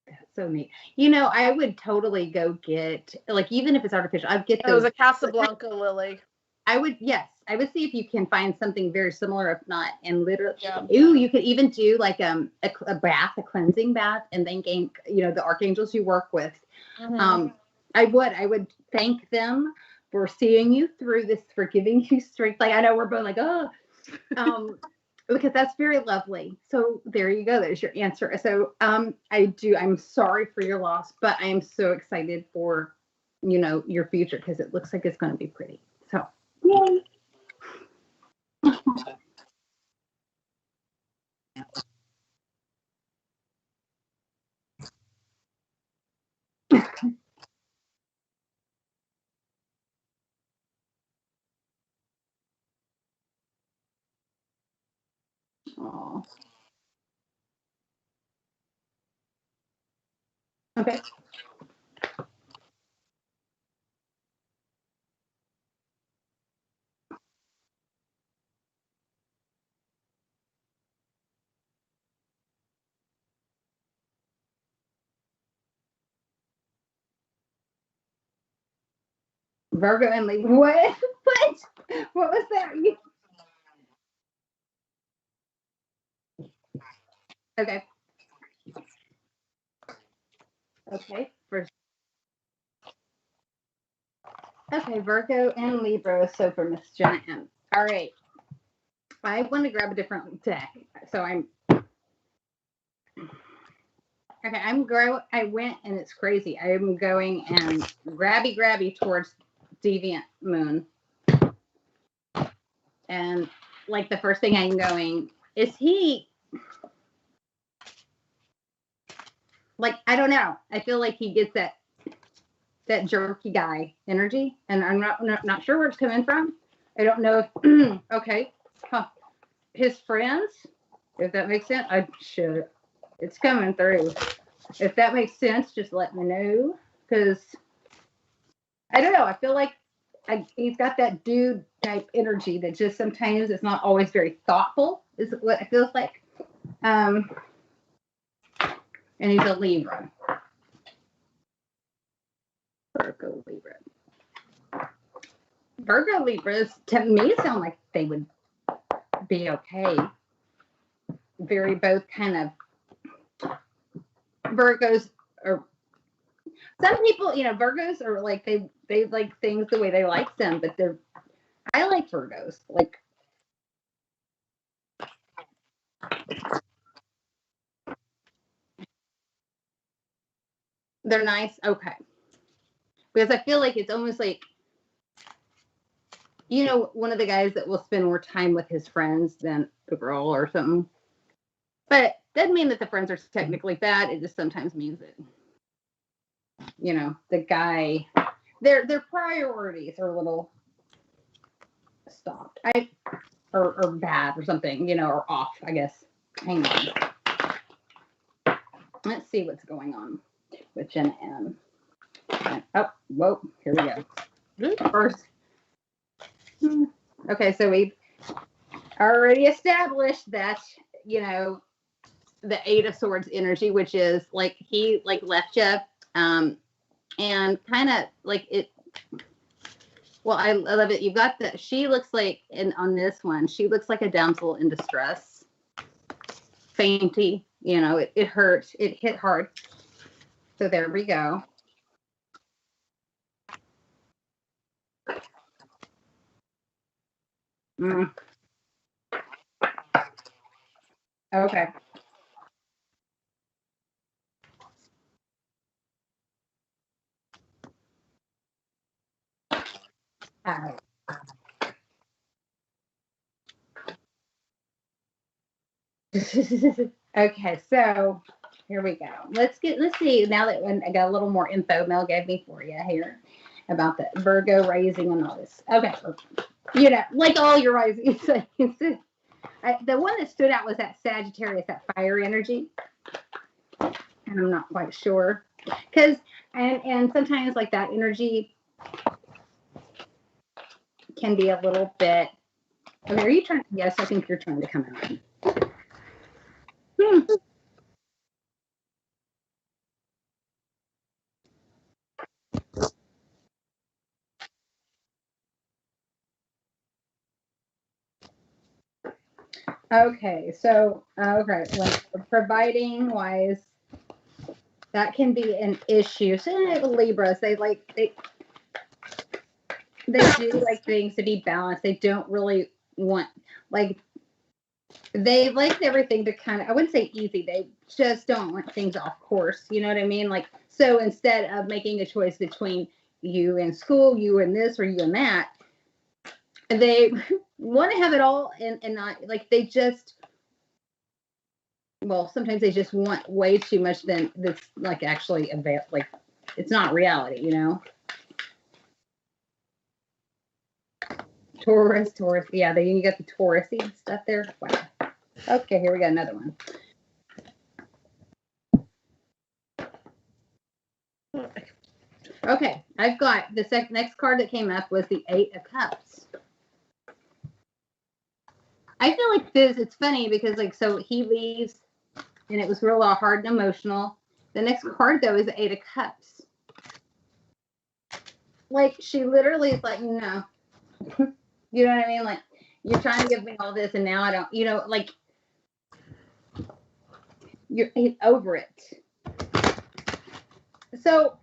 That's so neat. I would totally go get, like, even if it's artificial, I'd get those. It was a Casablanca lily. I would see if you can find something very similar, if not, and literally, you could even do like a bath, a cleansing bath, and then gain, the archangels you work with. Mm-hmm. I would thank them for seeing you through this, for giving you strength. Like, I know we're both like, because that's very lovely. So there you go. There's your answer. So I'm sorry for your loss, but I am so excited for, your future, because it looks like it's going to be pretty. So. Yay. Oh. Okay. Virgo and Libra. What? What was that? Okay. Okay. Okay, Virgo and Libra. So for Miss Jenna M. All right. I want to grab a different deck. So I went, and it's crazy. I am going and grabby towards Deviant Moon. And like the first thing I'm going, is he, like, I don't know. I feel like he gets that jerky guy energy, and I'm not sure where it's coming from. I don't know if, okay. Huh. His friends, if that makes sense, it's coming through. If that makes sense, just let me know. because I don't know. I feel like he's got that dude type energy that just sometimes it's not always very thoughtful, is what it feels like. And he's a Libra. Virgo Libra. Virgo Libras, to me, sound like they would be okay. Very both kind of Virgos are. Some people, Virgos are like they like things the way they like them, but I like Virgos. Like they're nice, okay. Because I feel like it's almost like one of the guys that will spend more time with his friends than the girl or something. But doesn't mean that the friends are technically bad. It just sometimes means that the guy, their priorities are a little stopped. Or bad or something, or off, I guess. Hang on. Let's see what's going on with Jenna M. Oh, whoa, here we go. First. Okay, so we've already established that, the Eight of Swords energy, which is like he like left you, and kind of like it. Well, I love it. You got that. She looks like, on this one, she looks like a damsel in distress, fainty. It hurt. It hit hard. So there we go. Mm. Okay. Okay, so here we go. Let's see, now that I got a little more info Mel gave me for you here about the Virgo rising and all this. Okay, like all your rising signs. The one that stood out was that Sagittarius, that fire energy. And I'm not quite sure. Because, and sometimes like that energy can be a little bit. Okay, are you trying? Yes, I think you're trying to come out. Okay, so when providing wise, that can be an issue. So Libras, they do like things to be balanced. They don't really want they like everything to kind of, I wouldn't say easy. They just don't want things off course. You know what I mean? Like, so instead of making a choice between you and school, you and this, or you and that, they want to have it all and not like they just, well, sometimes they just want way too much than that's like actually like it's not reality, Taurus, yeah, then you got the Taurusy stuff there. Wow. Okay, here we got another one. Okay, I've got the next card that came up was the Eight of Cups. I feel like it's funny because so he leaves and it was real hard and emotional. The next card though is the Eight of Cups. Like she literally is like, no. You know what I mean? Like you're trying to give me all this and now I don't, like you're over it. So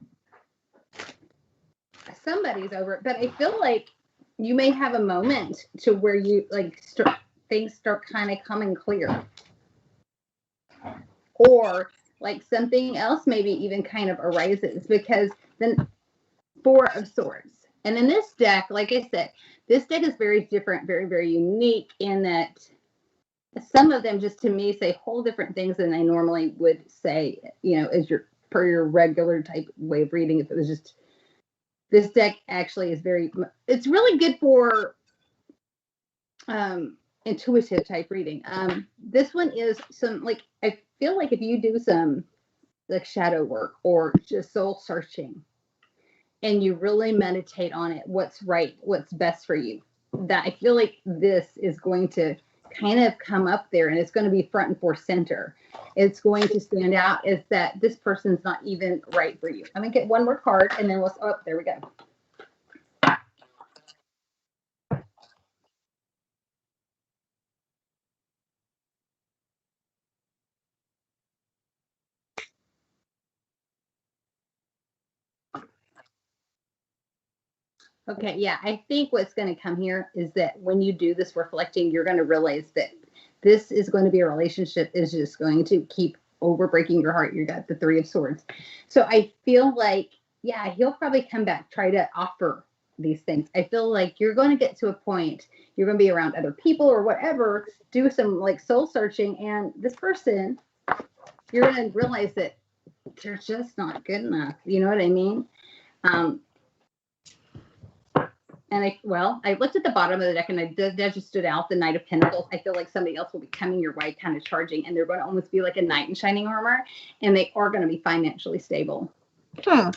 somebody's over it, but I feel like you may have a moment to where you things start kind of coming clear, or like something else maybe even kind of arises because then Four of Swords. And in this deck, like I said, this deck is very different, very, very unique in that some of them just to me say whole different things than they normally would say, as your regular type way of reading. If it was just this deck actually is it's really good for intuitive type reading. This one is I feel like if you do some like shadow work or just soul searching, and you really meditate on it, what's right, what's best for you, that I feel like this is going to kind of come up there, and it's going to be front and forth center. It's going to stand out as that this person's not even right for you. I'm going to get one more card, and then we'll, oh, there we go. Okay, yeah, I think what's going to come here is that when you do this reflecting, you're going to realize that this is going to be a relationship is just going to keep over breaking your heart. You got the Three of Swords. So I feel like, yeah, he'll probably come back, try to offer these things. I feel like you're going to get to a point, you're going to be around other people or whatever, do some like soul searching, and this person, you're going to realize that they're just not good enough. You know what I mean? And I looked at the bottom of the deck, and that just stood out, the Knight of Pentacles. I feel like somebody else will be coming your way, kind of charging, and they're going to almost be like a knight in shining armor, and they are going to be financially stable. Okay.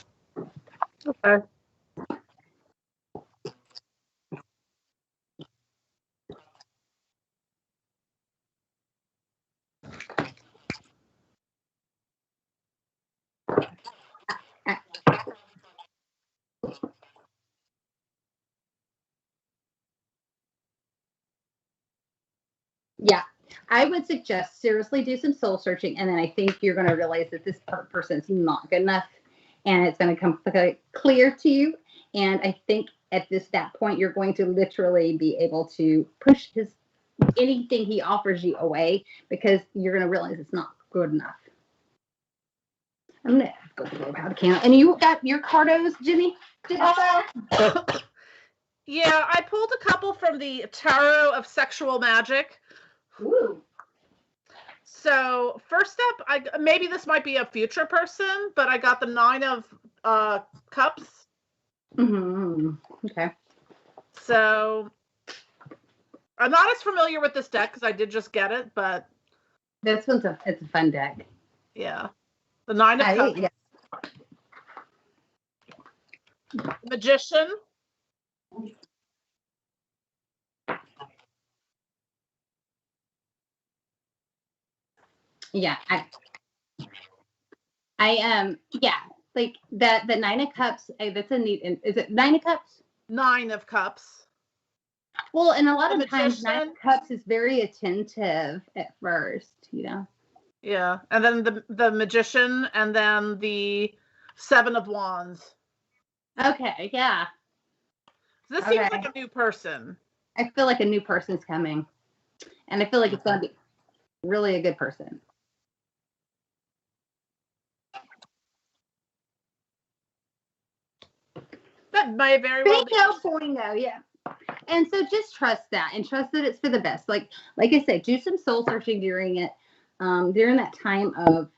Yeah, I would suggest seriously do some soul searching, and then I think you're going to realize that this person's not good enough, and it's going to come clear to you. And I think at that point, you're going to literally be able to push anything he offers you away, because you're going to realize it's not good enough. I'm going to go blow out a candle. And you got your cardos, Jimmy? Yeah, I pulled a couple from the Tarot of Sexual Magic. Ooh. So first up, maybe this might be a future person, but I got the Nine of Cups. Mm-hmm. Okay. So I'm not as familiar with this deck because I did just get it, but this one's it's a fun deck. Yeah, the Nine of Cups. Yeah. Magician. Yeah, yeah, like that, the Nine of Cups, that's a neat, is it Nine of Cups? Nine of Cups. Well, and a lot of times Nine of Cups is very attentive at first, you know? Yeah, and then the Magician, and then the Seven of Wands. Okay, yeah. This seems like a new person. I feel like a new person's coming, and I feel like it's going to be really a good person. That may very well be. Bingo, yeah. And so just trust that, and trust that it's for the best. Like I said, do some soul searching during that time of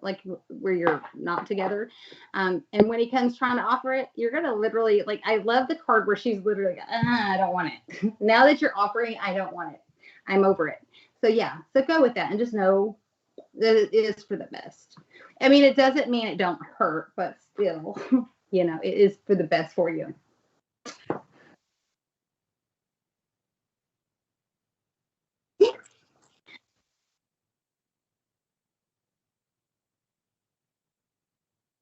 like where you're not together. And when he comes trying to offer it, you're going to literally, like, I love the card where she's literally like, I don't want it. Now that you're offering, I don't want it. I'm over it. So yeah, so go with that and just know that it is for the best. I mean, it doesn't mean it don't hurt, but still, you know, it is for the best for you.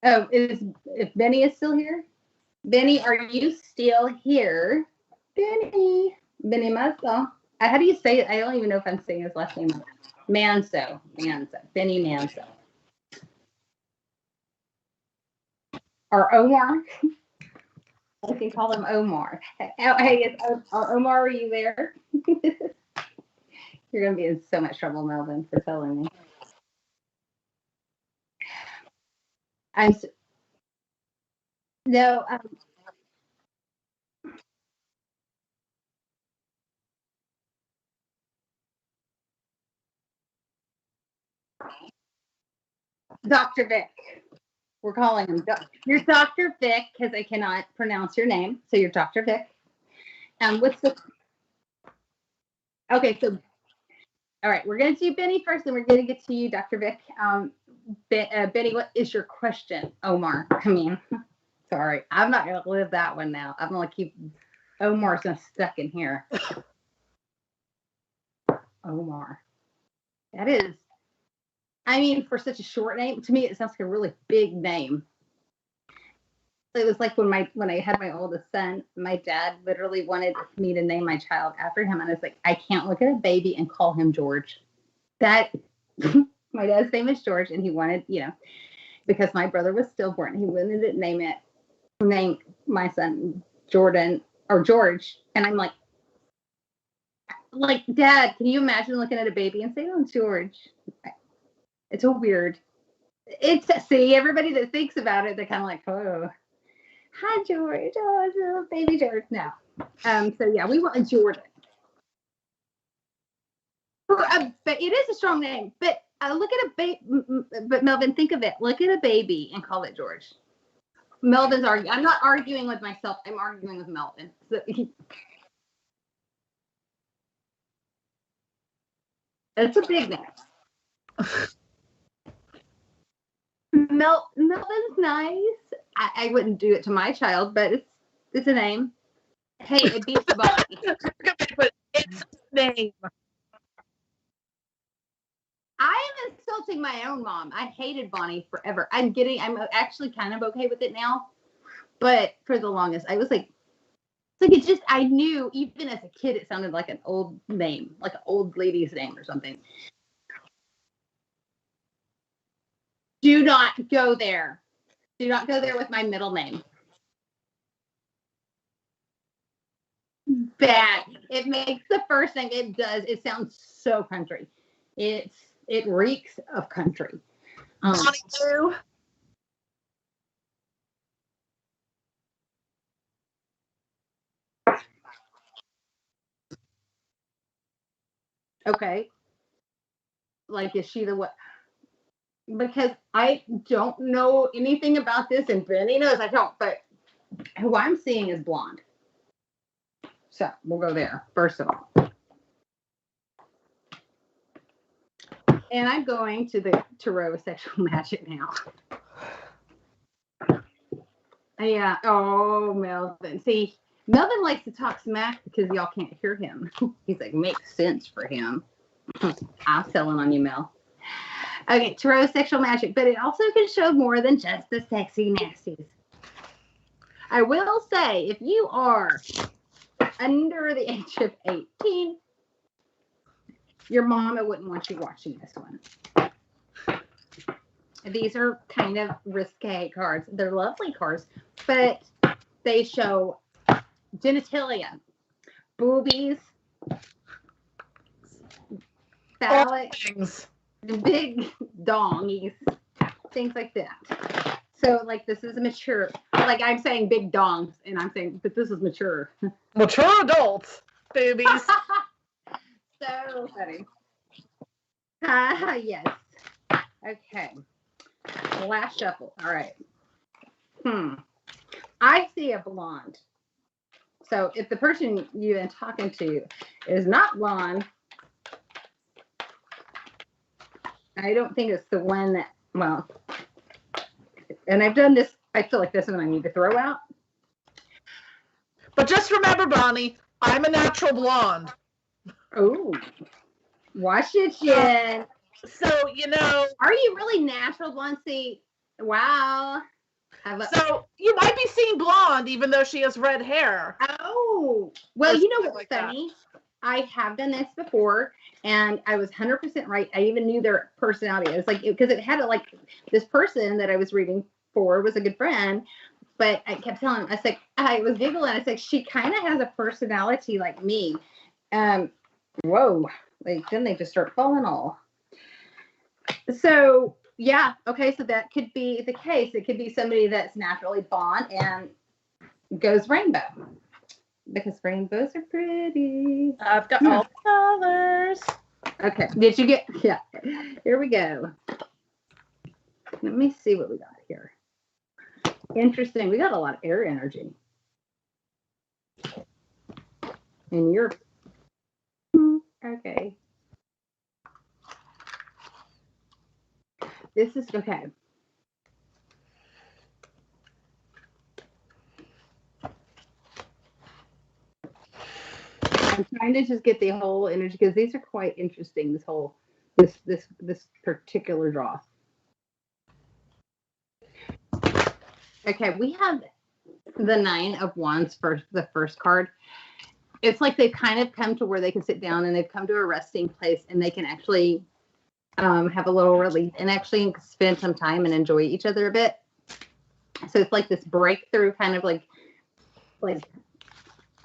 Oh, if Benny is still here? Benny, are you still here? Benny Manso. How do you say it? I don't even know if I'm saying his last name. Manso. Benny Manso. Or Omar. I can call him Omar. Hey, Omar, are you there? You're going to be in so much trouble, Melvin, for telling me. No. Dr. Vic. We're calling him. You're Dr. Vic because I cannot pronounce your name. So you're Dr. Vic. What's the... Okay, so... All right, we're going to do Benny first, and we're going to get to you, Dr. Vic. Benny, what is your question, Omar? I mean... Sorry, I'm not gonna live that one now. I'm gonna keep Omar's stuck in here. Omar. That is. I mean, for such a short name, to me, it sounds like a really big name. It was like when I had my oldest son, my dad literally wanted me to name my child after him, and I was like, I can't look at a baby and call him George. That my dad's name is George, and he wanted, because my brother was stillborn, he wanted to name my son Jordan or George, and I'm like, Dad, can you imagine looking at a baby and saying, "Oh, George"? It's a weird. See, everybody that thinks about it, they're kind of like, "Oh, hi George, oh, baby George." No, so yeah, we want a Jordan. But it is a strong name. But look at a baby. But Melvin, think of it. Look at a baby and call it George. Melvin's arguing. I'm not arguing with myself. I'm arguing with Melvin. So it's a big name. Melvin's nice. I wouldn't do it to my child, but it's a name. Hey, it beats Bonnie. But it's a name. I am insulting my own mom. I hated Bonnie forever. I'm actually kind of okay with it now, but for the longest, I was like, I knew even as a kid, it sounded like an old name, like an old lady's name or something. Do not go there. Do not go there with my middle name. Bad. It makes the first thing it does. It sounds so country. It reeks of country. Okay. Like, is she the what? Because I don't know anything about this, and Benny knows I don't, but who I'm seeing is blonde. So we'll go there, first of all. And I'm going to the Tarot Sexual Magic now. Yeah. Oh, Melvin. See, Melvin likes to talk smack because y'all can't hear him. He's like, makes sense for him. I'm selling on you, Mel. Okay, Tarot Sexual Magic, but it also can show more than just the sexy nasties. I will say, if you are under the age of 18, your mama wouldn't want you watching this one. These are kind of risque cards. They're lovely cards, but they show genitalia, boobies, phallic, big dongies, things like that. So, like, this is mature. Like, I'm saying big dongs, and I'm saying, but this is mature. Mature adults, boobies. So funny. Yes. Okay. Last shuffle. All right. I see a blonde. So if the person you've been talking to is not blonde, I don't think it's the one that, well, and I've done this, I feel like this one I need to throw out. But just remember, Bonnie, I'm a natural blonde. Oh, wash it, Jen. So, are you really natural blonde? See, wow. So you might be seeing blonde even though she has red hair. Oh, well, you know what's funny? I have done this before, and I was 100% right. I even knew their personality. It was like, because it had this person that I was reading for was a good friend, but I kept telling him, I was like, I was giggling. I was like, she kind of has a personality like me. Whoa, like then they just start falling off. So yeah, okay, so that could be the case. It could be somebody that's naturally blonde and goes rainbow. Because rainbows are pretty. I've got all the colors. Okay. Did you get? Yeah. Here we go. Let me see what we got here. Interesting. We got a lot of air energy. And you're okay. This is okay. I'm trying to just get the whole energy because these are quite interesting. This particular draw. Okay, we have the 9 of Wands for the first card. It's like they've kind of come to where they can sit down and they've come to a resting place and they can actually have a little relief and actually spend some time and enjoy each other a bit. So it's like this breakthrough kind of like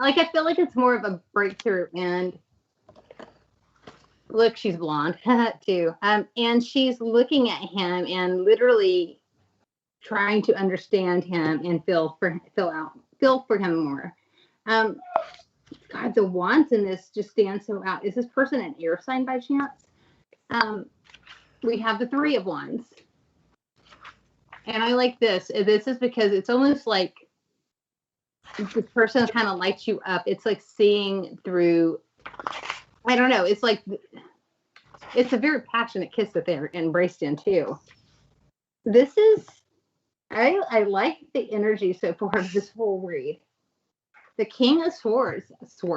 I feel like it's more of a breakthrough. And look, she's blonde too. And she's looking at him and literally trying to understand him and feel for him more. God, the wands in this just stand so out. Is this person an air sign by chance? We have the 3 of Wands. And I like this. This is because it's almost like this person kind of lights you up. It's like seeing through, I don't know. It's like, it's a very passionate kiss that they're embraced in too. This is, I like the energy so far of this whole read. The King of Swords. I said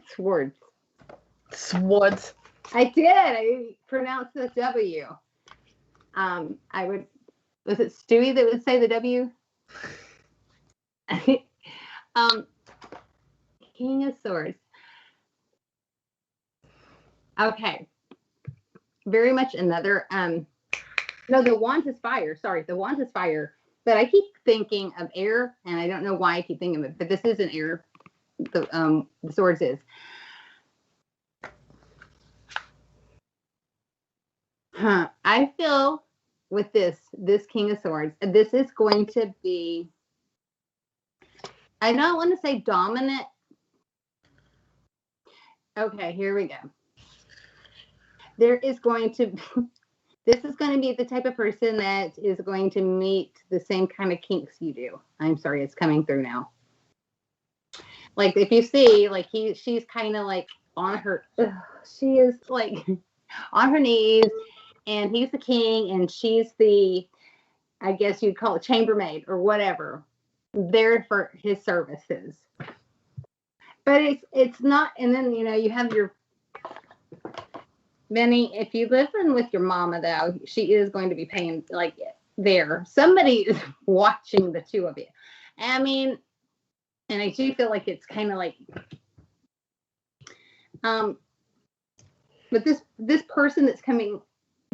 swords. Swords. I did. I pronounced the W. Was it Stewie that would say the W? King of Swords. Okay. Very much another, no, the Wand is fire. Sorry, the Wand is fire. But I keep thinking of air, and I don't know why I keep thinking of it, but this isn't air. The Swords is. I feel with this King of Swords, this is going to be, I don't want to say dominant. Okay, here we go. This is going to be the type of person that is going to meet the same kind of kinks you do. I'm sorry, it's coming through now. Like if you see, like she's kind of like on her, she is like on her knees, and he's the king, and she's the, I guess you'd call it chambermaid or whatever, there for his services. But it's not, and then you have your Benny, if you live in with your mama, though, she is going to be paying, like, there. Somebody is watching the two of you. I mean, and I do feel like it's kind of like, but this person that's coming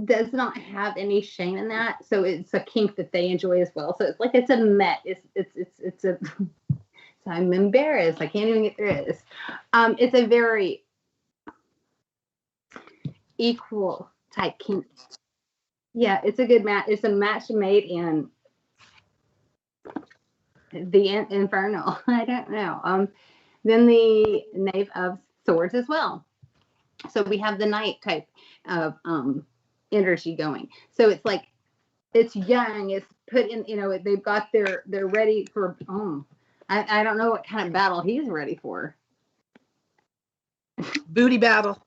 does not have any shame in that. So it's a kink that they enjoy as well. So it's like, it's a met. It's a, so I'm embarrassed. I can't even get through this. It's a very equal type kink. Yeah, it's a good match. It's a match made in the Infernal. I don't know. Then the Knave of Swords as well. So we have the Knight type of energy going. So it's like, it's young. It's put in. They've got they're ready for. I don't know what kind of battle he's ready for. Booty battle.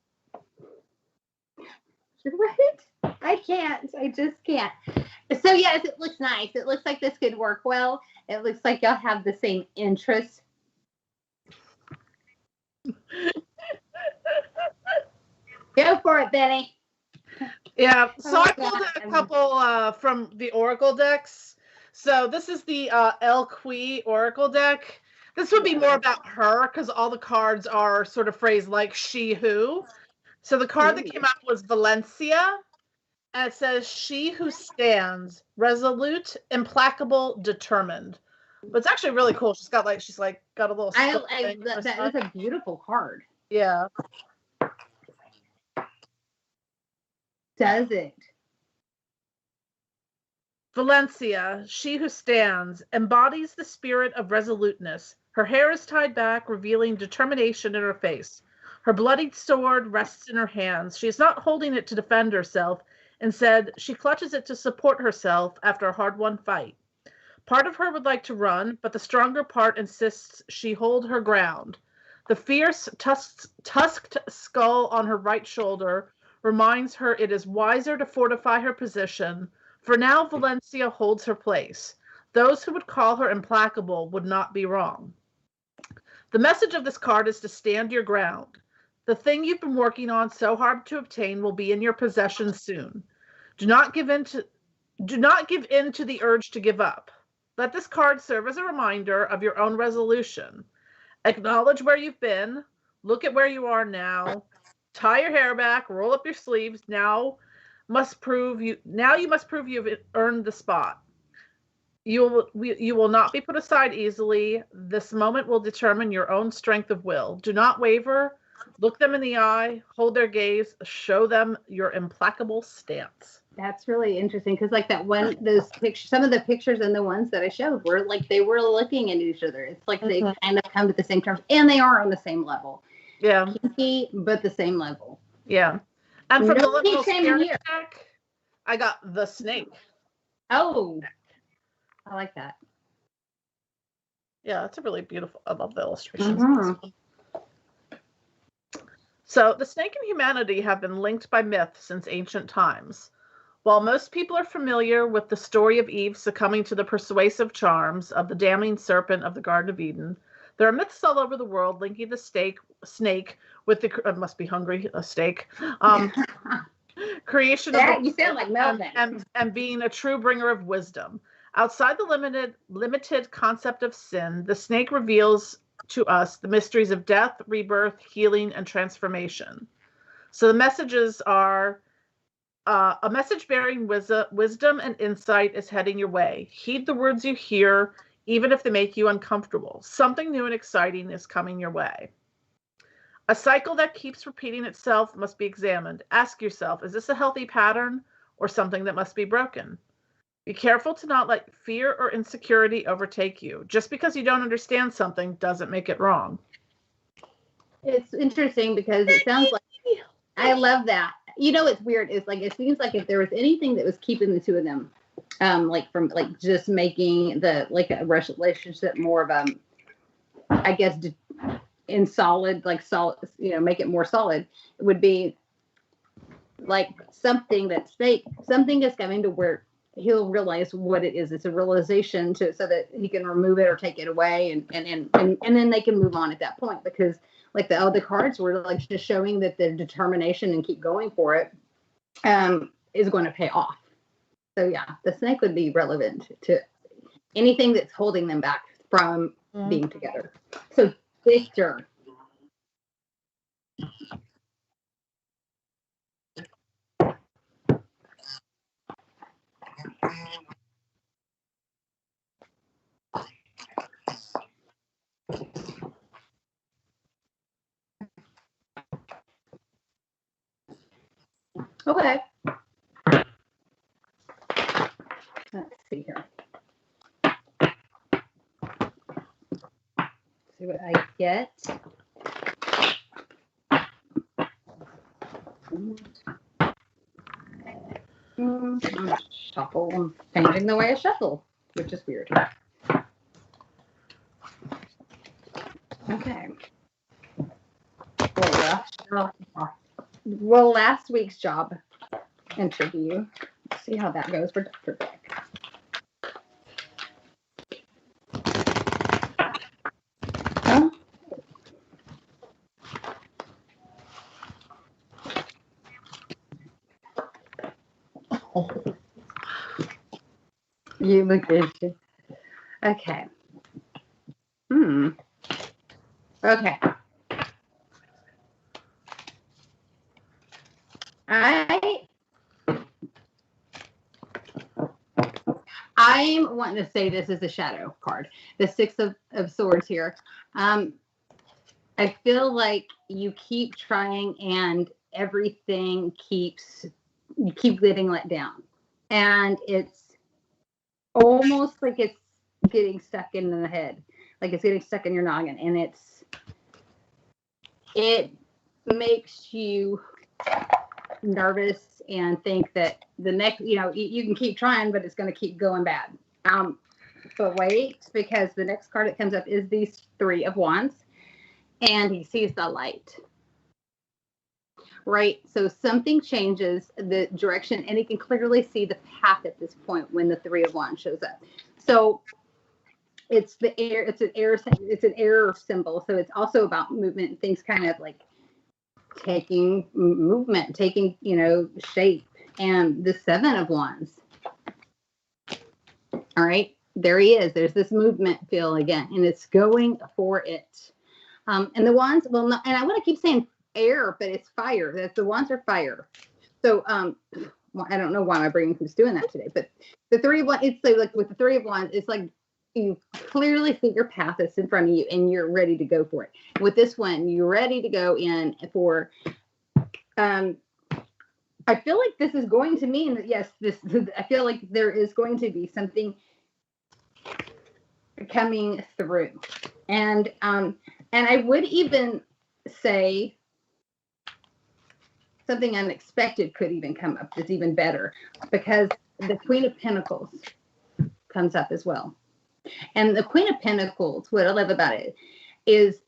Right? I can't. I just can't. So yes, it looks nice. It looks like this could work well. It looks like y'all have the same interests. Go for it, Benny. Yeah. So I pulled a couple from the Oracle decks. So this is the Elqui Oracle deck. This would be more about her because all the cards are sort of phrased like she who. So the card that came out was Valencia, and it says, she who stands, resolute, implacable, determined. But it's actually really cool. She's got got a little. That is a beautiful card. Yeah. Does it? Valencia, she who stands, embodies the spirit of resoluteness. Her hair is tied back, revealing determination in her face. Her bloodied sword rests in her hands. She is not holding it to defend herself. Instead, she clutches it to support herself after a hard-won fight. Part of her would like to run, but the stronger part insists she hold her ground. The fierce, tusked skull on her right shoulder reminds her it is wiser to fortify her position. For now, Valencia holds her place. Those who would call her implacable would not be wrong. The message of this card is to stand your ground. The thing you've been working on so hard to obtain will be in your possession soon. Do not give in to the urge to give up. Let this card serve as a reminder of your own resolution. Acknowledge where you've been. Look at where you are now. Tie your hair back. Roll up your sleeves. Now you must prove you've earned the spot. You will not be put aside easily. This moment will determine your own strength of will. Do not waver. Look them in the eye. Hold their gaze. Show them your implacable stance. That's really interesting because, like those pictures, some of the pictures and the ones that I showed were like they were looking at each other. It's like they kind of come to the same terms, and they are on the same level. Yeah, kinky, but the same level. Yeah, and from the little spirit deck, I got the snake. Oh, I like that. Yeah, it's a really beautiful. I love the illustrations. So, the snake and humanity have been linked by myth since ancient times. While most people are familiar with the story of Eve succumbing to the persuasive charms of the damning serpent of the Garden of Eden, there are myths all over the world linking the snake with the must be hungry a steak creation of you sound like Melvin. and being a true bringer of wisdom. Outside the limited concept of sin, the snake reveals to us the mysteries of death, rebirth, healing, and transformation. So the messages are a message bearing wisdom and insight is heading your way. Heed the words you hear, even if they make you uncomfortable. Something new and exciting is coming your way. A cycle that keeps repeating itself must be examined. Ask yourself, is this a healthy pattern or something that must be broken? Be careful to not let fear or insecurity overtake you. Just because you don't understand something doesn't make it wrong. It's interesting because it sounds like, I love that. You know, it's weird. It's like, it seems like if there was anything that was keeping the two of them, like from like just making the, like a relationship more of I guess in solid, like solid, you know, make it more solid, it would be like something that's fake, something is coming to where he'll realize what it is. It's a realization so that he can remove it or take it away, and then they can move on at that point, because like the other cards were like just showing that the determination and keep going for it is going to pay off. So yeah, the snake would be relevant to anything that's holding them back from being together. So Victor. Okay. Let's see here. See what I get. Shuffle. I'm changing the way I shuffle, which is weird. Okay. Well, last week's job interview. Let's see how that goes for Dr. Beck. Huh? You look good. Okay. Okay. I'm wanting to say this is a shadow card. The Six of Swords here. I feel like you keep trying and everything you keep getting let down. And it's almost like it's getting stuck in the head. Like it's getting stuck in your noggin. And it makes you nervous and think that the next, you can keep trying, but it's going to keep going bad. But wait, because the next card that comes up is these Three of Wands, and he sees the light. Right? So something changes the direction, and he can clearly see the path at this point when the Three of Wands shows up. So it's the air. It's an air symbol. So it's also about movement and things kind of like taking movement, taking, shape. And the 7 of Wands. All right, there he is. There's this movement feel again, and it's going for it. And the Wands, and I want to keep saying air, but it's fire. The Wands are fire. So I don't know why my brain keeps doing that today, but the 3 of Wands, it's like with the 3 of Wands, it's like you clearly see your path that's in front of you and you're ready to go for it. With this one, you're ready to go in for, I feel like this is going to mean that, yes, I feel like there is going to be something coming through. And I would even say something unexpected could even come up that's even better, because the Queen of Pentacles comes up as well. And the Queen of Pentacles, what I love about it is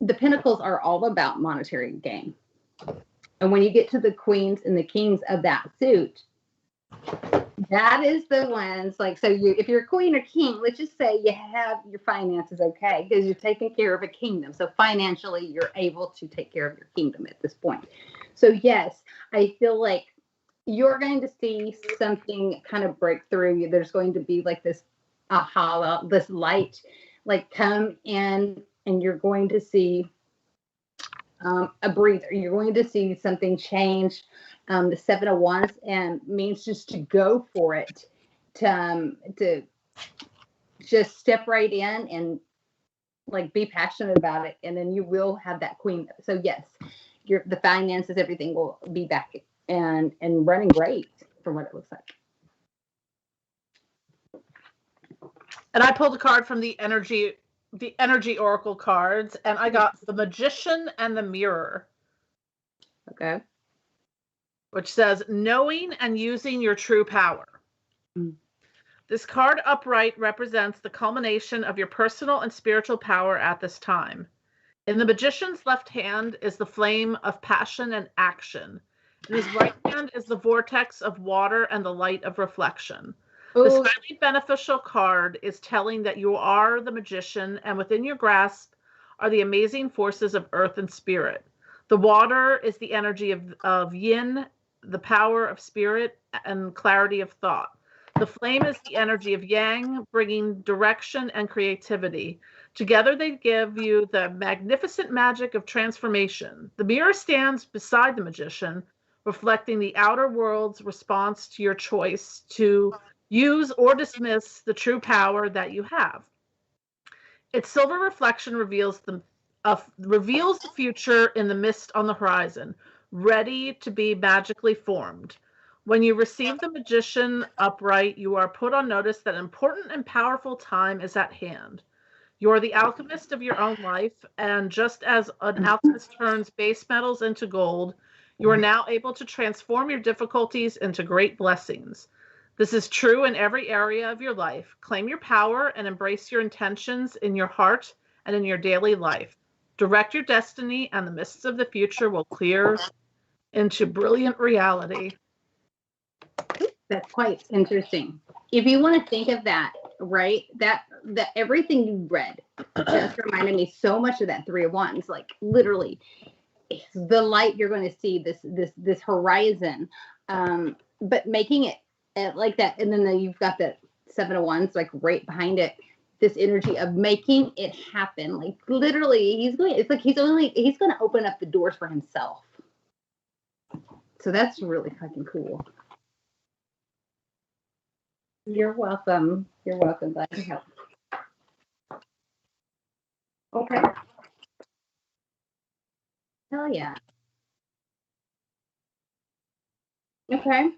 the Pentacles are all about monetary gain. And when you get to the Queens and the Kings of that suit, that is the ones, like, so if you're a queen or king, let's just say you have your finances okay, because you're taking care of a kingdom. So financially, you're able to take care of your kingdom at this point. So yes, I feel like you're going to see something kind of break through. There's going to be like this aha, this light, like come in, and you're going to see a breather. You're going to see something change. The 7 of Wands means just to go for it, to just step right in and like be passionate about it, and then you will have that queen. So yes, the finances, everything will be back and running great from what it looks like. And I pulled a card from the energy oracle cards, and I got the Magician and the Mirror. Okay. Which says, knowing and using your true power. Mm. This card upright represents the culmination of your personal and spiritual power at this time. In the Magician's left hand is the flame of passion and action. In his right hand is the vortex of water and the light of reflection. Ooh. This highly beneficial card is telling that you are the magician, and within your grasp are the amazing forces of earth and spirit. The water is the energy of yin, the power of spirit and clarity of thought. The flame is the energy of yang, bringing direction and creativity. Together they give you the magnificent magic of transformation. The mirror stands beside the magician, reflecting the outer world's response to your choice to use or dismiss the true power that you have. Its silver reflection reveals the future in the mist on the horizon, ready to be magically formed. When you receive the Magician upright, you are put on notice that an important and powerful time is at hand. You are the alchemist of your own life, and just as an alchemist turns base metals into gold, you are now able to transform your difficulties into great blessings. This is true in every area of your life. Claim your power and embrace your intentions in your heart and in your daily life. Direct your destiny, and the mists of the future will clear into brilliant reality. That's quite interesting. If you want to think of that, right, that everything you read just reminded me so much of that 3 of Wands. Like literally, the light you're going to see, this horizon, but making it like that, and then you've got that 7 of Wands like right behind it. This energy of making it happen. Like literally, it's like he's going to open up the doors for himself. So that's really fucking cool. You're welcome. You're welcome. Glad to help. Okay. Hell yeah. Okay.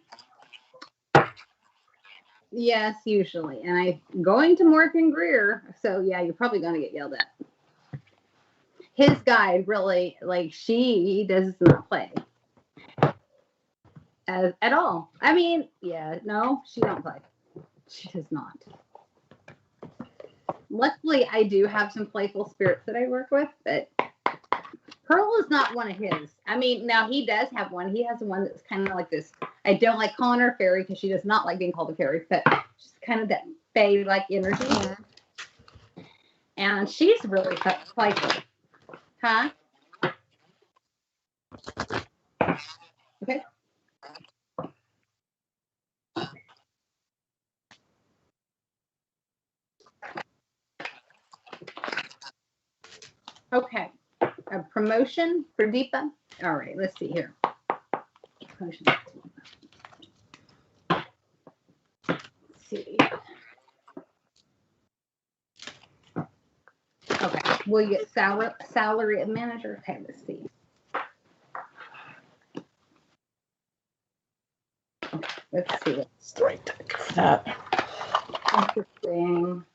Yes, usually. And I'm going to Morgan Greer. So yeah, you're probably going to get yelled at. His guide really, like, she does not play at all. I mean, yeah, no, she don't play. She does not. Luckily, I do have some playful spirits that I work with, but Pearl is not one of his. I mean, now he does have one. He has one that's kind of like this. I don't like calling her fairy because she does not like being called a fairy, but she's kind of that fae-like energy. And she's really playful. Huh? Okay. Okay. A promotion for Deepa. All right, let's see here. Promotion. Let's see. Okay, will you get salary of manager? Okay, let's see. Let's see. It's the right deck for that. Interesting.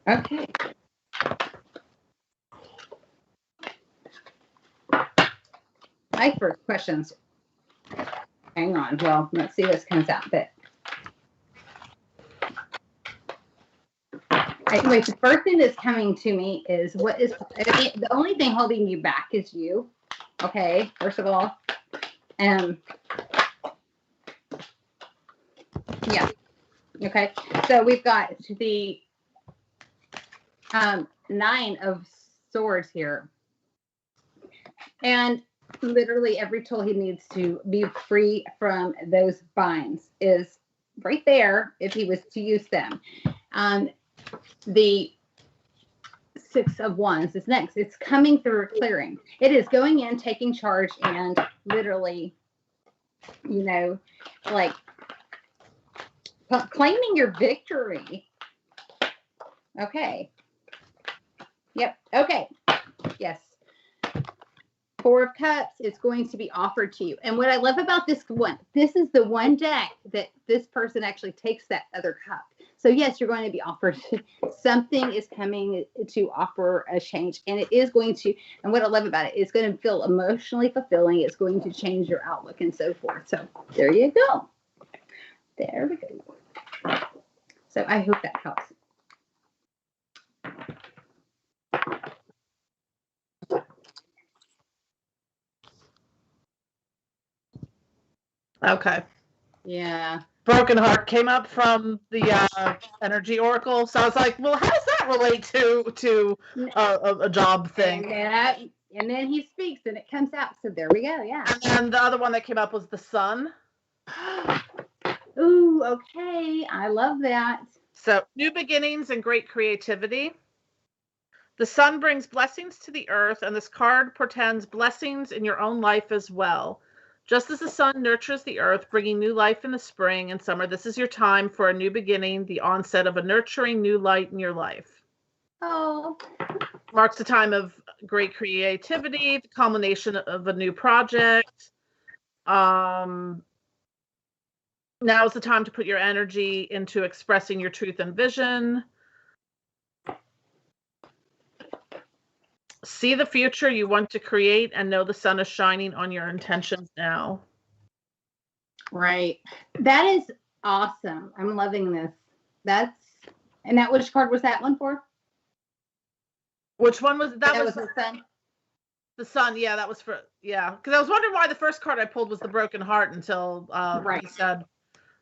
Okay. My first questions. Hang on. Well, let's see what comes out. But anyway, the first thing that's coming to me is the only thing holding you back is you. Okay, first of all. Yeah. Okay. So we've got the 9 of Swords here. And literally every tool he needs to be free from those binds is right there if he was to use them. The 6 of Wands is next. It's coming through clearing. It is going in, taking charge, and literally, you know, like claiming your victory. Okay. Yep. Okay. Yes. 4 of Cups is going to be offered to you. And what I love about this is the one deck that this person actually takes that other cup. So yes, you're going to be offered something is coming to offer a change, and it is going to, and what I love about it, it's going to feel emotionally fulfilling. It's going to change your outlook and so forth. So there you go. There we go. So I hope that helps. Okay. Yeah. Broken Heart came up from the Energy Oracle, so I was like, well, how does that relate to a job thing? And then he speaks, and it comes out. So there we go. Yeah. And then the other one that came up was the Sun. Ooh, okay. I love that. So new beginnings and great creativity. The Sun brings blessings to the earth, and this card portends blessings in your own life as well. Just as the sun nurtures the earth, bringing new life in the spring and summer, this is your time for a new beginning, the onset of a nurturing new light in your life. Oh. Marks a time of great creativity, the culmination of a new project. Now is the time to put your energy into expressing your truth and vision. See the future you want to create and know the sun is shining on your intentions now. Right. That is awesome. I'm loving this. And that which card was that one for? Which one was that? That was the Sun. The Sun, yeah, that was for, yeah. Because I was wondering why the first card I pulled was the Broken Heart until right. he said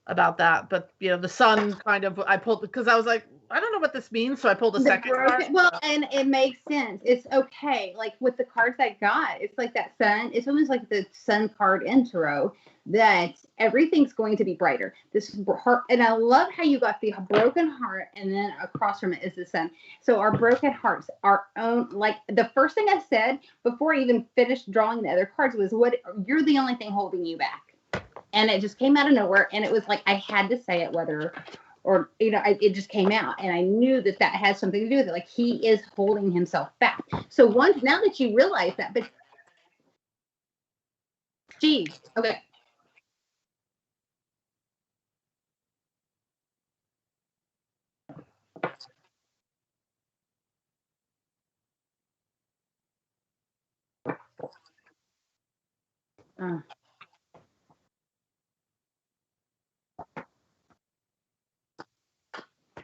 about that. But, you know, the Sun kind of, I pulled, because I was like, I don't know what this means, so I pulled a second card. Well, and it makes sense. It's okay. Like with the cards I got, it's like that sun. It's almost like the Sun card intro that everything's going to be brighter. This heart, and I love how you got the Broken Heart, and then across from it is the Sun. So our broken hearts, our own. Like the first thing I said before I even finished drawing the other cards was, "What? You're the only thing holding you back." And it just came out of nowhere, and it was like I had to say it, whether. Or, you know, it just came out, and I knew that has something to do with it. Like he is holding himself back. So now that you realize that, but geez, okay.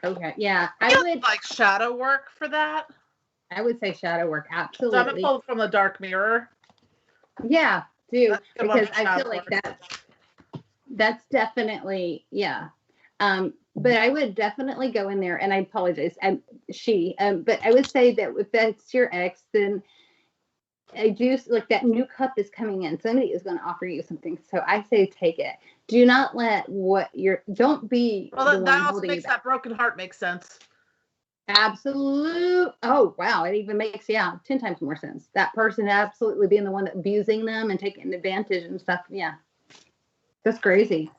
Okay, yeah, I would like shadow work for that. I would say shadow work, So I'm absolutely. gonna pull from the Dark Mirror. Yeah, do, because I shadow feel like work. that's definitely, yeah. But I would definitely go in there, and I apologize, but I would say that if that's your ex, then I do like that new cup is coming in. Somebody is going to offer you something, so I say take it. Do not let don't be Well, the that one also holding makes you back. that broken heart make sense. Absolute. Oh wow, it even makes 10 times more sense. That person absolutely being the one that abusing them and taking advantage and stuff. Yeah, that's crazy.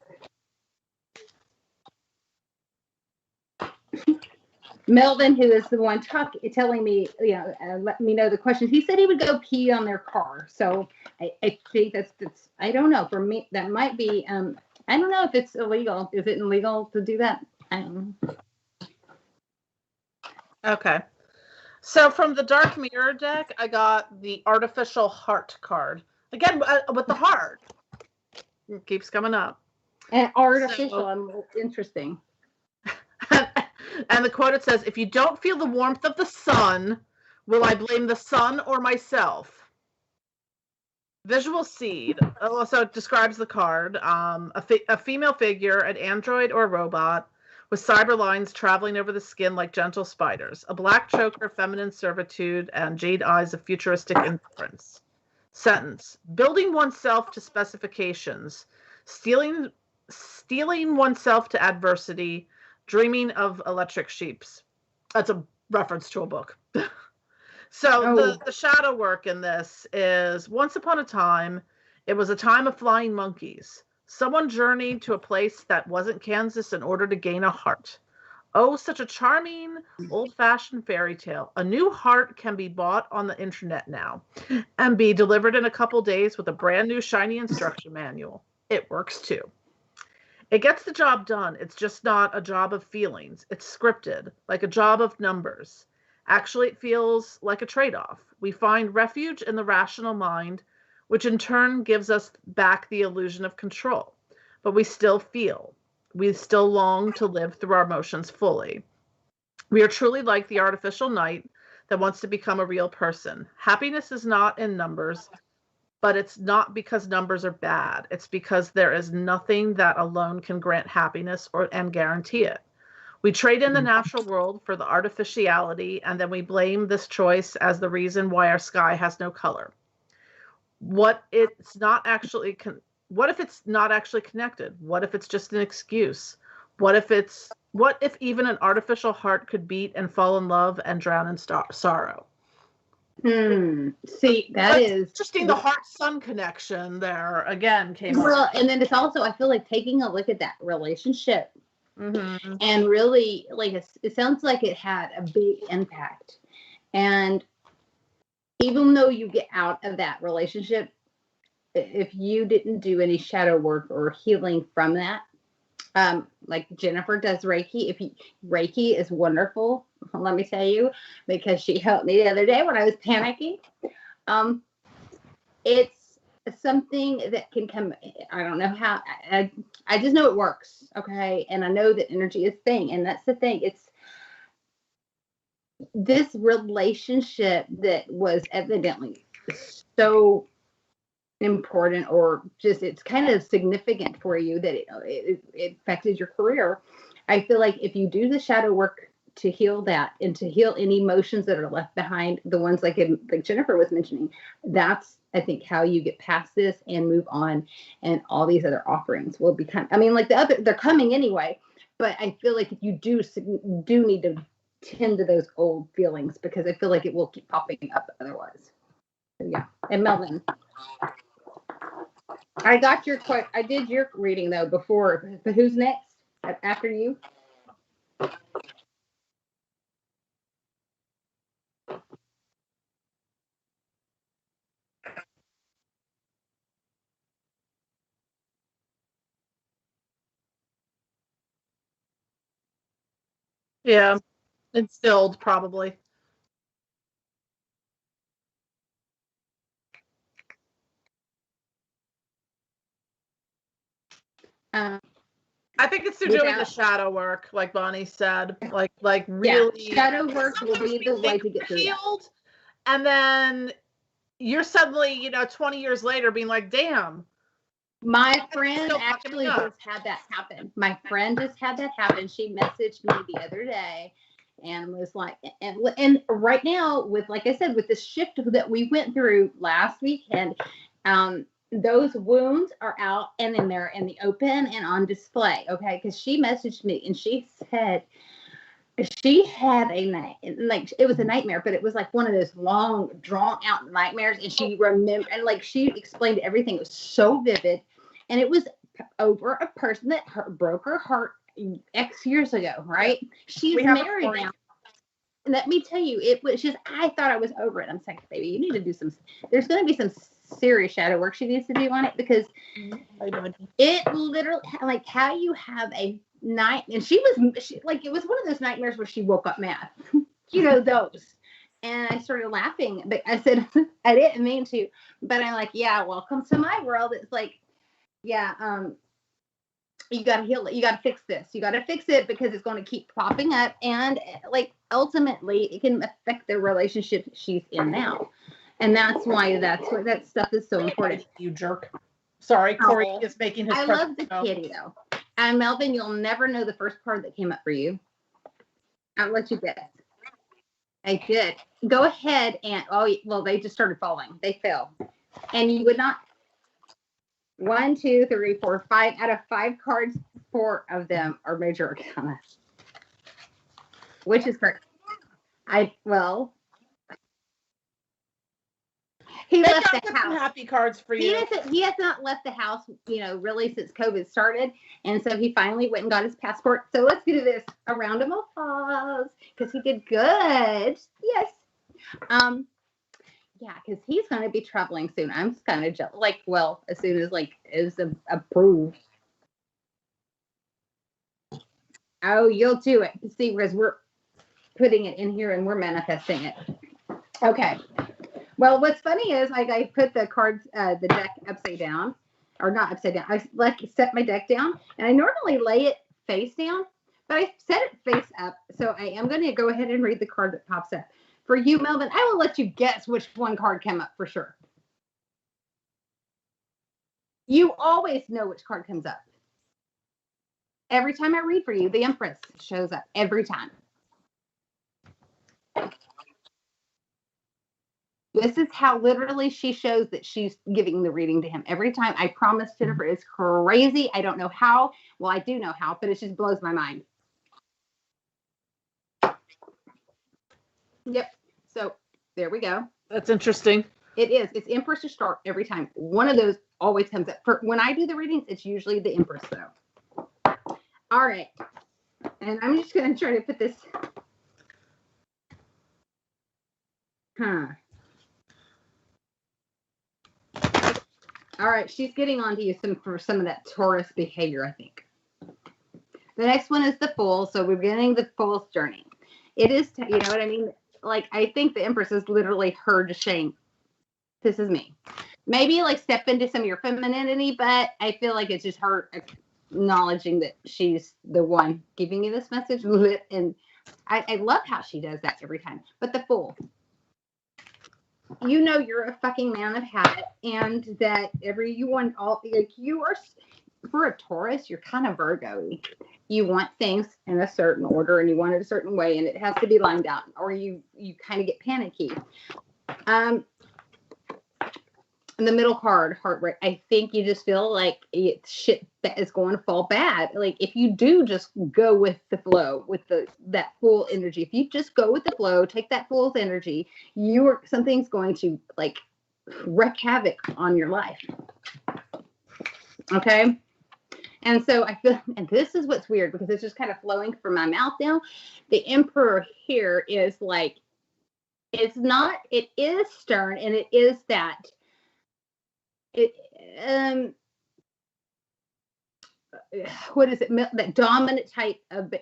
Melvin, who is the one telling me, let me know the questions. He said he would go pee on their car. So I think that's. I don't know. For me, that might be. I don't know if it's illegal. Is it illegal to do that? I don't know. Okay. So from the Dark Mirror deck, I got the Artificial Heart card. Again, with the heart. It keeps coming up. And artificial, interesting. And the quote, it says, if you don't feel the warmth of the sun, will I blame the sun or myself? Visual Seed also describes the card, a female figure, an android or robot, with cyber lines traveling over the skin like gentle spiders, a black choker, feminine servitude, and jade eyes of futuristic indifference. Sentence, building oneself to specifications, stealing oneself to adversity, dreaming of electric sheeps. That's a reference to a book. So the shadow work in this is, once upon a time, it was a time of flying monkeys. Someone journeyed to a place that wasn't Kansas in order to gain a heart. Oh, such a charming, old-fashioned fairy tale. A new heart can be bought on the internet now and be delivered in a couple days with a brand new shiny instruction manual. It works too. It gets the job done. It's just not a job of feelings. It's scripted, like a job of numbers. Actually, it feels like a trade-off. We find refuge in the rational mind, which in turn gives us back the illusion of control. But we still feel. We still long to live through our emotions fully. We are truly like the artificial knight that wants to become a real person. Happiness is not in numbers, but it's not because numbers are bad. It's because there is nothing that alone can grant happiness and guarantee it. We trade in the natural world for the artificiality, and then we blame this choice as the reason why our sky has no color. What if it's not actually connected? What if it's just an excuse? What if even an artificial heart could beat and fall in love and drown in sorrow? See, that is interesting. The heart-sun connection there again came up. Well, and then it's also, I feel like, taking a look at that relationship, and really, like, it sounds like it had a big impact. And even though you get out of that relationship, if you didn't do any shadow work or healing from that, like Jennifer does Reiki. Reiki is wonderful, let me tell you, because she helped me the other day when I was panicking. It's something that can come. I don't know how. I just know it works. Okay, and I know that energy is a thing, and that's the thing. It's this relationship that was evidently so important, or just it's kind of significant for you that it affected your career. I feel like if you do the shadow work to heal that and to heal any emotions that are left behind, the ones like Jennifer was mentioning, that's, I think, how you get past this and move on, and all these other offerings will become, I mean, like they're coming anyway, but I feel like if you do need to tend to those old feelings, because I feel like it will keep popping up otherwise. So, yeah. And Melvin, I did your reading though before, but who's next after you? Yeah, instilled probably. I think it's through doing the shadow work, like Bonnie said. Like really. Yeah, shadow work will be the way to get through that. And then you're suddenly, 20 years later being like, damn. My friend actually just had that happen. She messaged me the other day and was like, and right now with, like I said, with the shift that we went through last weekend, those wounds are out and then they're in the open and on display. Okay. Cause she messaged me and she said she had a night, like it was a nightmare, but it was like one of those long drawn out nightmares. And she remembered, and like she explained everything. It was so vivid. And it was over a person that broke her heart X years ago. Right. She's married now. Let me tell you, it was just, I thought I was over it. I'm saying, baby, you need to do there's going to be some serious shadow work she needs to do on it, because it literally, like how you have a night, and she like, it was one of those nightmares where she woke up mad, those. And I started laughing, but I said, I didn't mean to, but I'm like, yeah, welcome to my world. It's like, yeah, you got to heal it. You got to fix this. You got to fix it because it's going to keep popping up. And like, ultimately it can affect the relationship she's in now. And that's why that stuff is so important. You jerk. Sorry, Corey is making his. I love the kitty though. And Melvin, you'll never know the first card that came up for you. I'll let you guess. I did. Go ahead and, they just started falling. They fell. And you would not. 1, 2, 3, 4, 5 out of 5 cards, 4 of them are major arcana. Which is correct. He left the house. Happy cards for you. He has not left the house, really since COVID started. And so he finally went and got his passport. So let's do this. A round of applause. Because he did good. Yes. Yeah, because he's going to be traveling soon. I'm just kind of jealous. Like, well, as soon as, is approved. Oh, you'll do it. See, because we're putting it in here and we're manifesting it. Okay. Well, what's funny is I put the cards, the deck upside down. Or not upside down. I set my deck down. And I normally lay it face down. But I set it face up. So I am going to go ahead and read the card that pops up. For you, Melvin, I will let you guess which one card came up for sure. You always know which card comes up. Every time I read for you, the Empress shows up. Every time. This is how literally she shows that she's giving the reading to him. Every time. I promise, Jennifer, it's crazy. I don't know how. Well, I do know how, but it just blows my mind. Yep. So there we go. That's interesting. It is. It's Empress to start every time. One of those always comes up. When I do the readings, it's usually the Empress, though. All right. And I'm just going to try to put this. All right. She's getting onto you for some of that Taurus behavior, I think. The next one is the Fool. So we're beginning the Fool's journey. It is, you know what I mean? Like, I think the Empress is literally her just saying, this is me. Maybe step into some of your femininity, but I feel like it's just her acknowledging that she's the one giving you this message. And I love how she does that every time. But the Fool. You're a fucking man of habit, and that you are, for a Taurus, you're kind of Virgo-y. You want things in a certain order and you want it a certain way and it has to be lined out, or you kind of get panicky. The middle card, Heartbreak, I think you just feel like it's shit that is going to fall bad. Like, if you do just go with the flow, with that Fool energy, if you just go with the flow, take that Fool's energy, something's going to wreak havoc on your life. Okay? And so I feel, and this is what's weird because it's just kind of flowing from my mouth now. The Emperor here is it is stern, and it is that, what is it? That dominant type of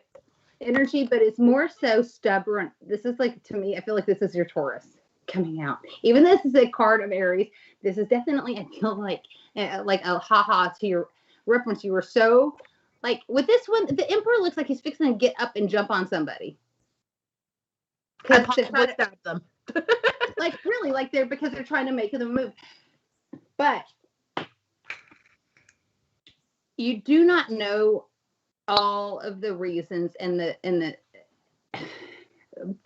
energy, but it's more so stubborn. This is to me, I feel like this is your Taurus coming out. Even though this is a card of Aries, this is definitely, I feel like a haha to your reference. You were so Like with this one, the Emperor looks like he's fixing to get up and jump on somebody. Because to try to stab them. Like really, like because they're trying to make them move. But you do not know all of the reasons and the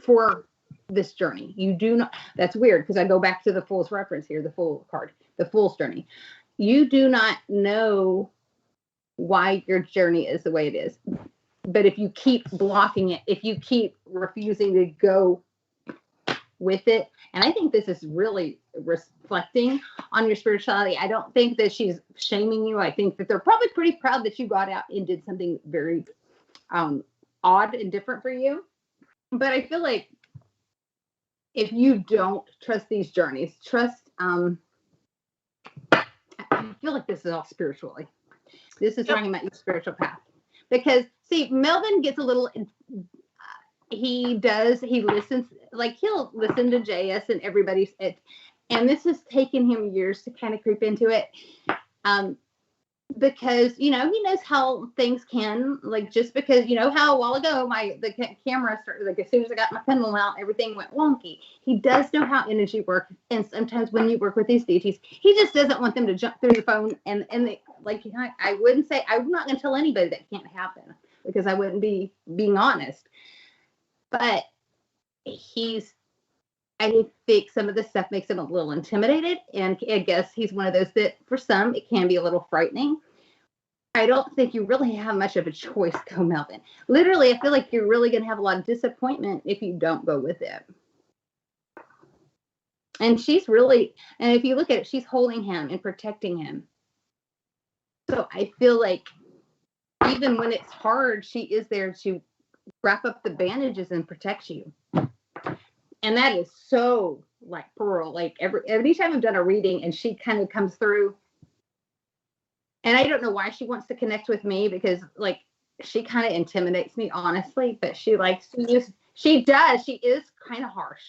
for this journey. You do not. That's weird because I go back to the Fool's reference here, the Fool card, the Fool's journey. You do not know why your journey is the way it is. But if you keep blocking it, if you keep refusing to go with it, and I think this is really reflecting on your spirituality. I don't think that she's shaming you. I think that they're probably pretty proud that you got out and did something very odd and different for you. But I feel like if you don't trust these journeys, I feel like this is all spiritually. This is talking about your spiritual path. Because, see, Melvin gets a little, he listens, like he'll listen to JS and everybody's, and this has taken him years to kind of creep into it. Because, he knows how things can, like, just because, how a while ago the camera started, like, as soon as I got my pendulum out, everything went wonky. He does know how energy works, and sometimes when you work with these deities, he just doesn't want them to jump through the phone, and they, like, I wouldn't say, I'm not going to tell anybody that can't happen, because I wouldn't be being honest. But I think some of this stuff makes him a little intimidated, and I guess he's one of those that, for some, it can be a little frightening. I don't think you really have much of a choice, though, Melvin. Literally, I feel like you're really going to have a lot of disappointment if you don't go with it. And she's really, and if you look at it, she's holding him and protecting him. So I feel like even when it's hard, she is there to wrap up the bandages and protect you. And that is so like Pearl. Like every time I've done a reading and she kind of comes through, and I don't know why she wants to connect with me, because like she kind of intimidates me, honestly, but she likes to use, she does. She is kind of harsh.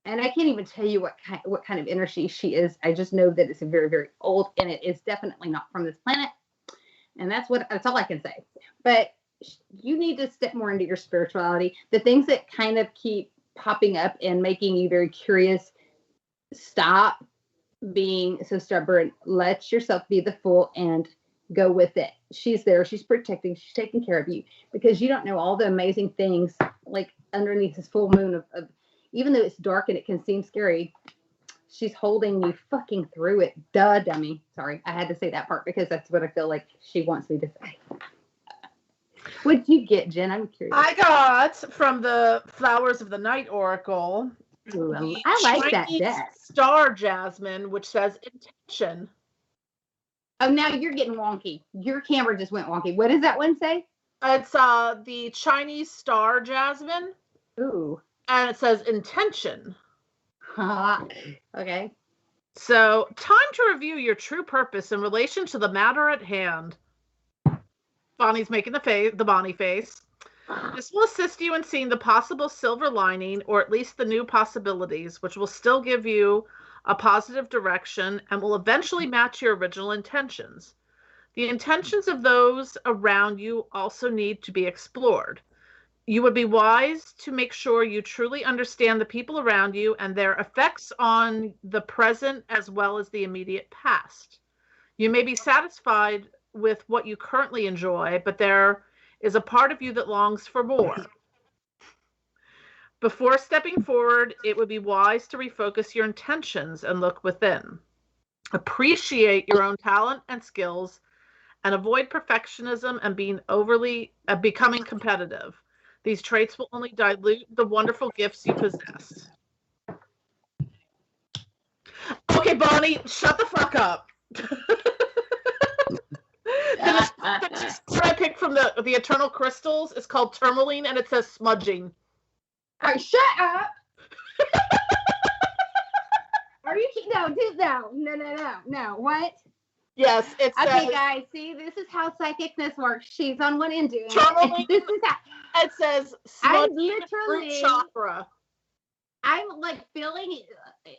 And I can't even tell you what kind of energy she is. I just know that it's very, very old, and it is definitely not from this planet. And that's all I can say. But you need to step more into your spirituality. The things that kind of keep popping up and making you very curious, stop being so stubborn. Let yourself be the Fool and go with it. She's there. She's protecting. She's taking care of you, because you don't know all the amazing things like underneath this full moon of even though it's dark and it can seem scary, she's holding you fucking through it. Duh, dummy. Sorry, I had to say that part because that's what I feel like she wants me to say. What'd you get, Jen? I'm curious. I got from the Flowers of the Night Oracle. Ooh, I like that deck. Star Jasmine, which says intention. Oh, now you're getting wonky. Your camera just went wonky. What does that one say? It's the Chinese Star Jasmine. Ooh. And it says intention. Okay. So, time to review your true purpose in relation to the matter at hand. Bonnie's making the Bonnie face. This will assist you in seeing the possible silver lining, or at least the new possibilities, which will still give you a positive direction and will eventually match your original intentions. The intentions of those around you also need to be explored. You would be wise to make sure you truly understand the people around you and their effects on the present as well as the immediate past. You may be satisfied with what you currently enjoy, but there is a part of you that longs for more. Before stepping forward, it would be wise to refocus your intentions and look within. Appreciate your own talent and skills and avoid perfectionism and becoming competitive. These traits will only dilute the wonderful gifts you possess. Okay, Bonnie, shut the fuck up. What I picked from the Eternal Crystals is called Tourmaline, and it says smudging. All right, shut up. Are you no, what? Yes, it's okay, guys. See, this is how psychicness works. She's on one end doing it. This is how it says. I'm literally chakra. I'm like feeling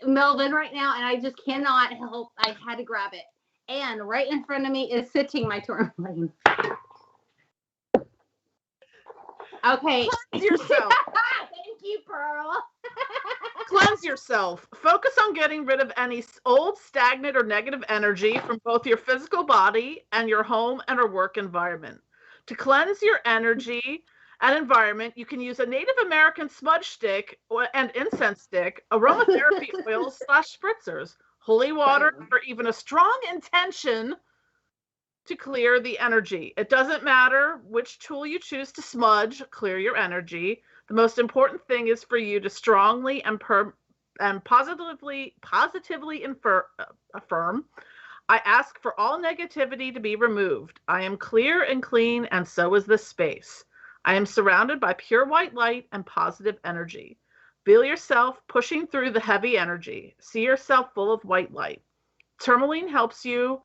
Melvin right now, and I just cannot help. I had to grab it. and right in front of me is sitting my tourmaline. Okay. Cleanse yourself. Thank you, Pearl. Cleanse yourself. Focus on getting rid of any old, stagnant, or negative energy from both your physical body and your home and or work environment. To cleanse your energy and environment, you can use a Native American smudge stick and incense stick, aromatherapy oils / spritzers, holy water, or even a strong intention to clear the energy. It doesn't matter which tool you choose to smudge, clear your energy. The most important thing is for you to strongly and positively affirm, I ask for all negativity to be removed. I am clear and clean, and so is this space. I am surrounded by pure white light and positive energy. Feel yourself pushing through the heavy energy. See yourself full of white light. Tourmaline helps you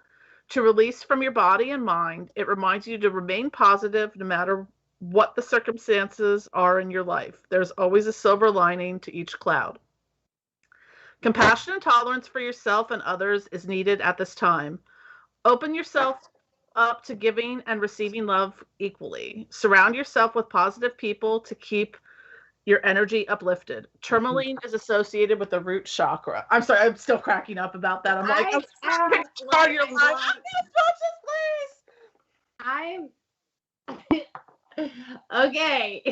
to release from your body and mind. It reminds you to remain positive no matter what the circumstances are in your life. There's always a silver lining to each cloud. Compassion and tolerance for yourself and others is needed at this time. Open yourself up to giving and receiving love equally. Surround yourself with positive people to keep your energy uplifted. Tourmaline is associated with the root chakra. I'm sorry, I'm still cracking up about that. I'm like, I'm your life. I'm okay.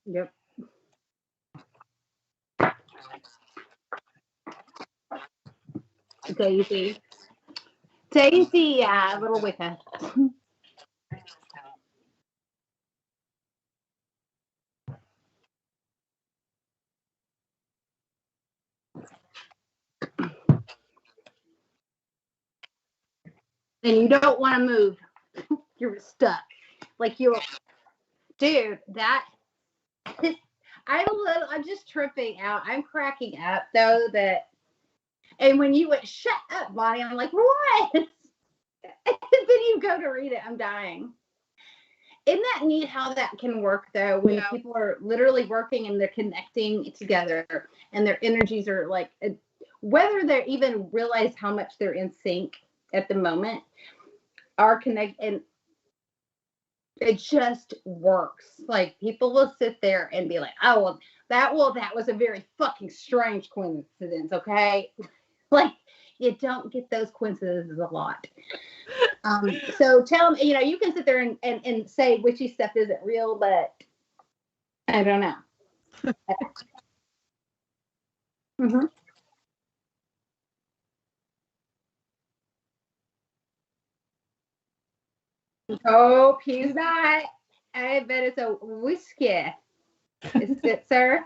Yep. Daisy. Daisy, little Wicca. And you don't want to move. You're stuck. Like you're, dude, that I'm just tripping out. I'm cracking up though that, and when you went, shut up, Bonnie, I'm like, what? And then you go to read it, I'm dying. Isn't that neat how that can work though, when people are literally working and they're connecting together and their energies are like, whether they even realize how much they're in sync at the moment, are connect, and it just works. Like people will sit there and be like, oh, well, that was a very fucking strange coincidence, okay? Like you don't get those coincidences a lot. So tell them, you can sit there and say witchy stuff isn't real, but I don't know. Mm-hmm. Oh, he's not. I bet it's a whiskey. Is it, sir?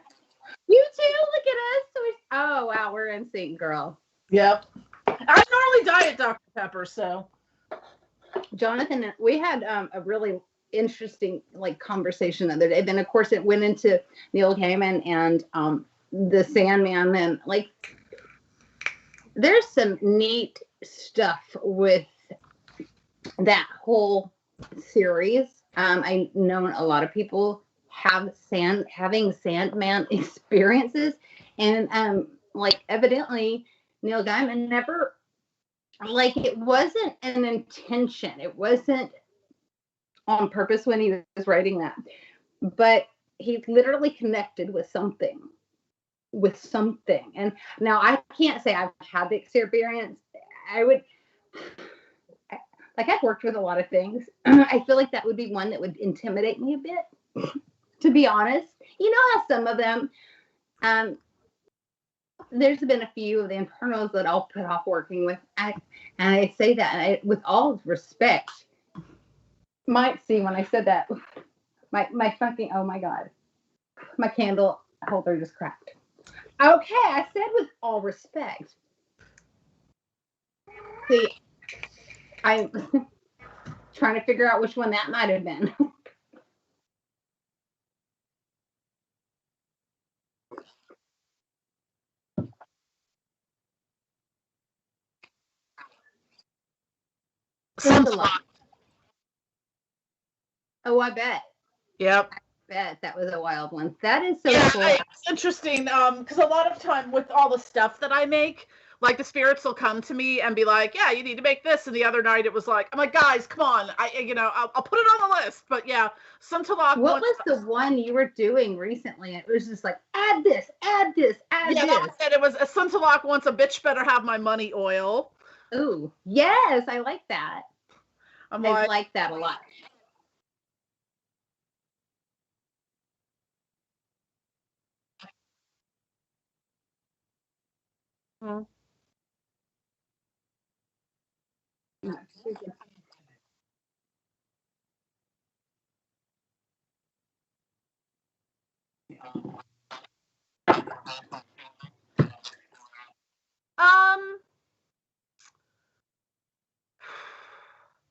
You too. Look at us. Oh wow, we're in sync, girl. Yep. I normally diet Dr. Pepper, so. Jonathan, we had a really interesting conversation the other day. Then of course it went into Neil Gaiman and the Sandman, and there's some neat stuff with that whole series. I know a lot of people having Sandman experiences, and evidently Neil Gaiman never, it wasn't an intention. It wasn't on purpose when he was writing that, but he literally connected with something. And now I can't say I've had the experience. I've worked with a lot of things. I feel like that would be one that would intimidate me a bit, to be honest. You know how some of them, there's been a few of the Infernals that I'll put off working with. And I say that with all respect. Might see when I said that, my fucking, oh my God, my candle holder just cracked. Okay, I said with all respect. See, trying to figure out which one that might have been. Suntalok. Oh, I bet. Yep. I bet that was a wild one. That is so cool. It's interesting because a lot of time with all the stuff that I make, like the spirits will come to me and be like, yeah, you need to make this. And the other night it was like, I'm like, guys, come on. I'll put it on the list. But yeah, Suntalok. What was the one you were doing recently? It was just like, add this, add this, add this. And it was a Suntalok wants a bitch better have my money oil. Ooh, yes, I like that. I like that a lot. Hmm.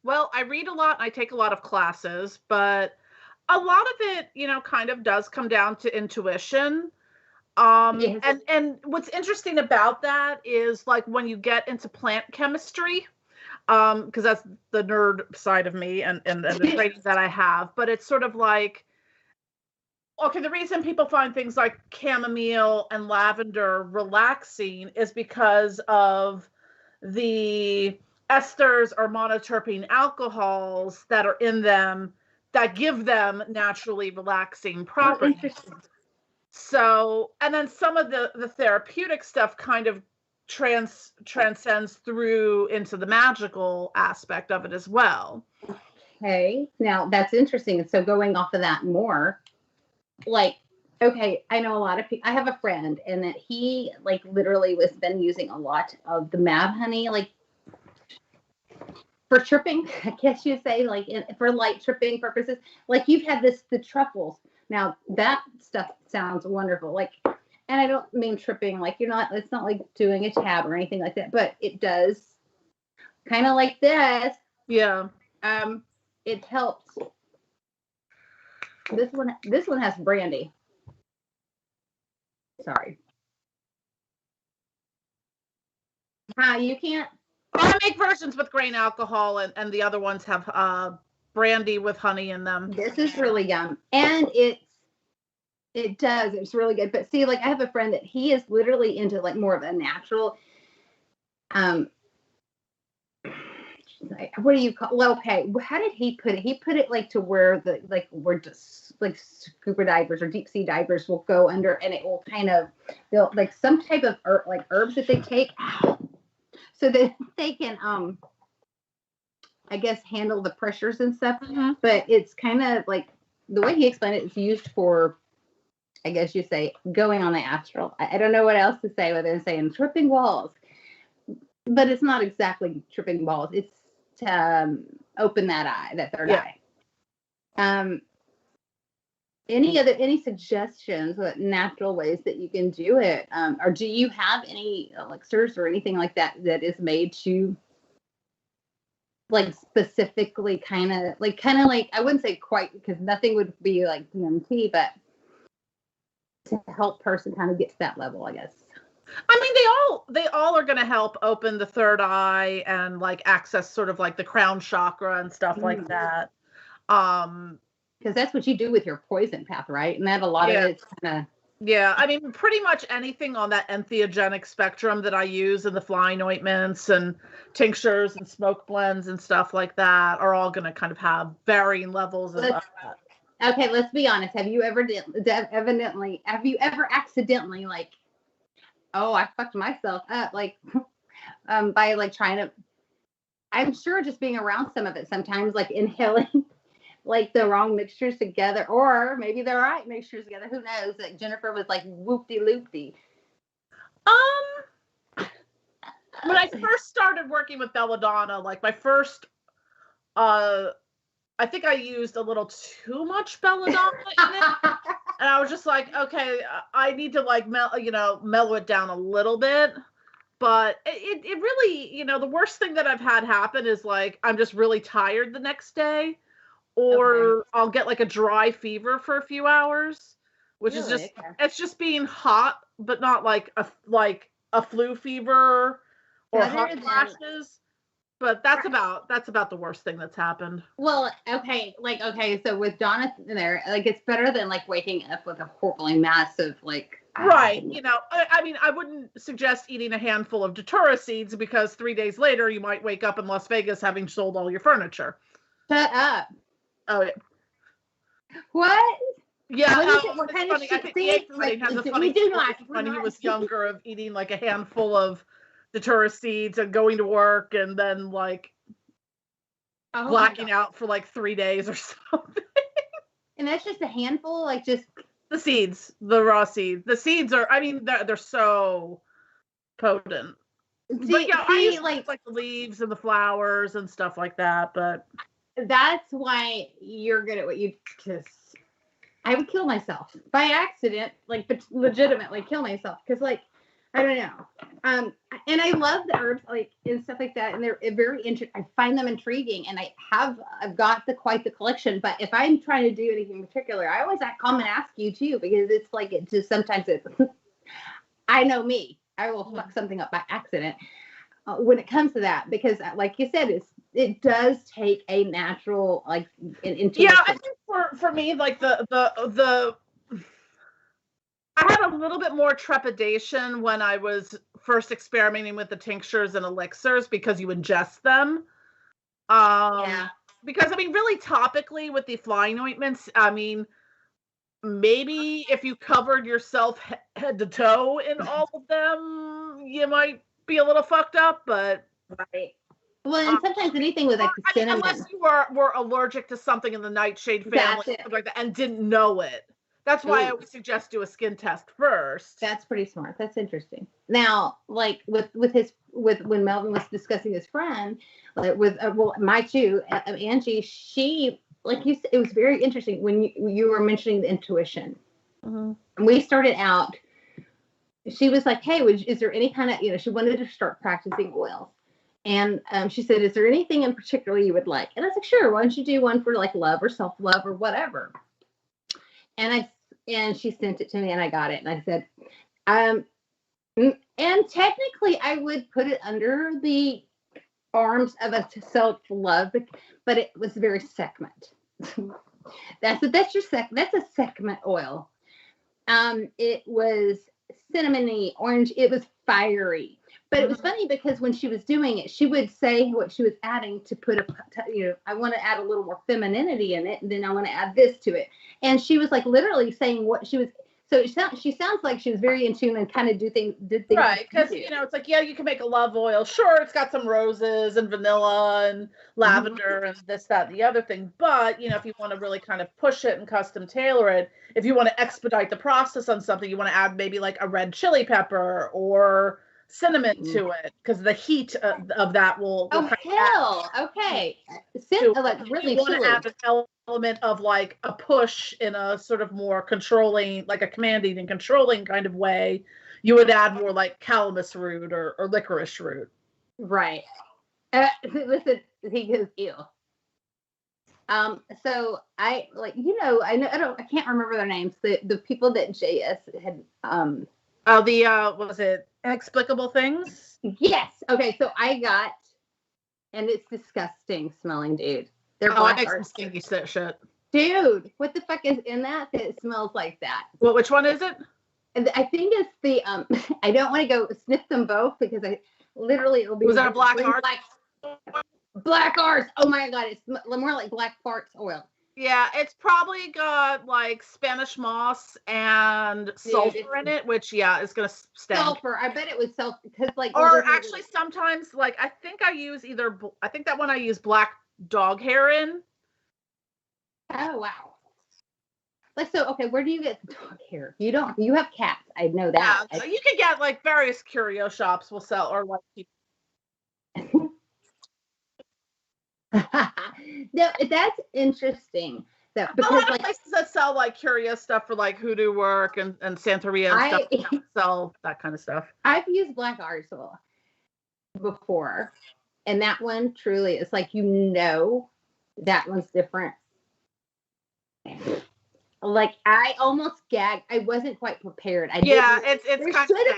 Well, I read a lot and I take a lot of classes, but a lot of it, kind of does come down to intuition. Yes. And what's interesting about that is like when you get into plant chemistry, because that's the nerd side of me and the training that I have, but it's sort of like, okay, the reason people find things like chamomile and lavender relaxing is because of the esters or monoterpene alcohols that are in them that give them naturally relaxing properties. So, and then some of the therapeutic stuff kind of transcends through into the magical aspect of it as well. Okay, now that's interesting. So going off of that more, like, okay, I know a lot of people. I have a friend, and that he like literally was been using a lot of the Mab honey, like for tripping. I guess you say like for light tripping purposes. Like you've had the truffles. Now that stuff sounds wonderful. Like, and I don't mean tripping like it's not like doing a tab or anything like that, but it does kind of like this. Yeah. It helps. This one has brandy. Sorry. You can't. I make versions with grain alcohol, and the other ones have brandy with honey in them. This is really yum, and it's really good. But see, like I have a friend that he is literally into like more of a natural. What do you call? Well, okay, how did he put it? He put it like to where we're just like scuba divers or deep sea divers will go under, and it will they'll like some type of herbs that they take, so that they can I guess handle the pressures and stuff. Mm-hmm. But it's kind of like the way he explained it. It's used for, I guess you say, going on the astral. I don't know what else to say other than saying tripping balls, but it's not exactly tripping balls. It's to open that third eye. Any suggestions, what natural ways that you can do it, or do you have any elixirs or anything like that is made to like specifically kind of like I wouldn't say quite, because nothing would be like DMT, but to help person kind of get to that level, I guess. I mean, they all are going to help open the third eye and like access sort of like the crown chakra and stuff like that. Because that's what you do with your poison path, right? And that a lot of it's kind of. Yeah, I mean, pretty much anything on that entheogenic spectrum that I use in the flying ointments and tinctures and smoke blends and stuff like that are all going to kind of have varying levels of that. Okay, let's be honest. Have you ever accidentally like, oh, I fucked myself up, like, by like trying to, I'm sure just being around some of it sometimes, like inhaling like the wrong mixtures together, or maybe the right mixtures together. Who knows? Like Jennifer was like whoop-de-loop-de. When I first started working with belladonna, like my first, I think I used a little too much belladonna in it. And I was just like, okay, I need to like mellow it down a little bit. But it really, you know, the worst thing that I've had happen is like I'm just really tired the next day, or I'll get like a dry fever for a few hours, which is just it's just being hot, but not like a flu fever or hot flashes. But that's about the worst thing that's happened. Well, okay, so with Jonathan there, like it's better than like waking up with a horribly massive like. Right, you know, I mean, I wouldn't suggest eating a handful of Datura seeds because 3 days later you might wake up in Las Vegas having sold all your furniture. Shut up. Oh yeah. What? Yeah, what kind of shit? I think the has a funny story when he was younger of eating like a handful of Datura seeds and going to work and then like blacking out for like 3 days or something. And that's just a handful, like just the seeds, the raw seeds. The seeds are, I mean, they're so potent. But yeah, I use like the leaves and the flowers and stuff like that. But that's why you're good at what you. Because I would kill myself by accident, like, but legitimately kill myself because, like, I don't know. And I love the herbs, like, and stuff like that, and they're very interesting. I find them intriguing, and I've got quite the collection. But if I'm trying to do anything in particular, I always come and ask you too, because it's like it just sometimes it's. I know me. I will fuck something up by accident when it comes to that, because, like you said, it does take a natural like intuition. Yeah, I think for me, like the. I had a little bit more trepidation when I was first experimenting with the tinctures and elixirs because you ingest them. Because, I mean, really topically with the flying ointments, I mean, maybe if you covered yourself head to toe in all of them, you might be a little fucked up, but... Right. Well, and sometimes anything with like the cinnamon. Unless you were allergic to something in the nightshade family, something like that, and didn't know it. That's why I would suggest do a skin test first. That's pretty smart. That's interesting. Now, like with when Melvin was discussing his friend, like with my two, Angie, she, like you said, it was very interesting when you were mentioning the intuition. Mm-hmm. And we started out. She was like, "Hey, is there any kind of, you know?" She wanted to start practicing oils, and she said, "Is there anything in particular you would like?" And I was like, "Sure. Why don't you do one for like love or self-love or whatever?" And she sent it to me, and I got it, and I said, and technically I would put it under the arms of a self-love, but it was very segment. That's a segment oil. It was cinnamony, orange. It was fiery. But it was funny because when she was doing it, she would say what she was adding to put I want to add a little more femininity in it, and then I want to add this to it. And she was like literally saying what she was. So she sounds like she was very in tune and kind of did things. Right, because, you know, it's like, yeah, you can make a love oil. Sure, it's got some roses and vanilla and lavender and this, that, and the other thing. But, you know, if you want to really kind of push it and custom tailor it, if you want to expedite the process on something, you want to add maybe like a red chili pepper or cinnamon to it, because the heat of that will okay. Like really you want to add an element of like a push in a sort of more controlling, like a commanding and controlling kind of way, you would add more like calamus root or licorice root. Right. Listen, he goes, ew. So I can't remember their names. The people that JS had was it Inexplicable Things? Yes. Okay, so I got, and it's disgusting smelling, dude. They're black art. Some stinky shit. Dude, what the fuck is in that smells like that? Well, which one is it? And I think it's the I don't want to go sniff them both because it'll be. Was that a black art? Black art. Oh my god, it's more like black farts oil. Yeah, it's probably got like Spanish moss and sulfur in it, which is gonna stink. Sulfur. I bet it was sulfur because like. Or actually, sometimes like I think I use that one I use black dog hair in. Oh wow. Like, so okay, where do you get the dog hair? You have cats. I know that. Yeah, so you can get like various curio shops will sell, or like No, that's interesting. Because a lot of places that sell like curious stuff for like hoodoo work and Santeria and stuff sell that kind of stuff. I've used black art oil, before. And that one truly is like, that one's different. Like, I almost gagged. I wasn't quite prepared. It's kind of.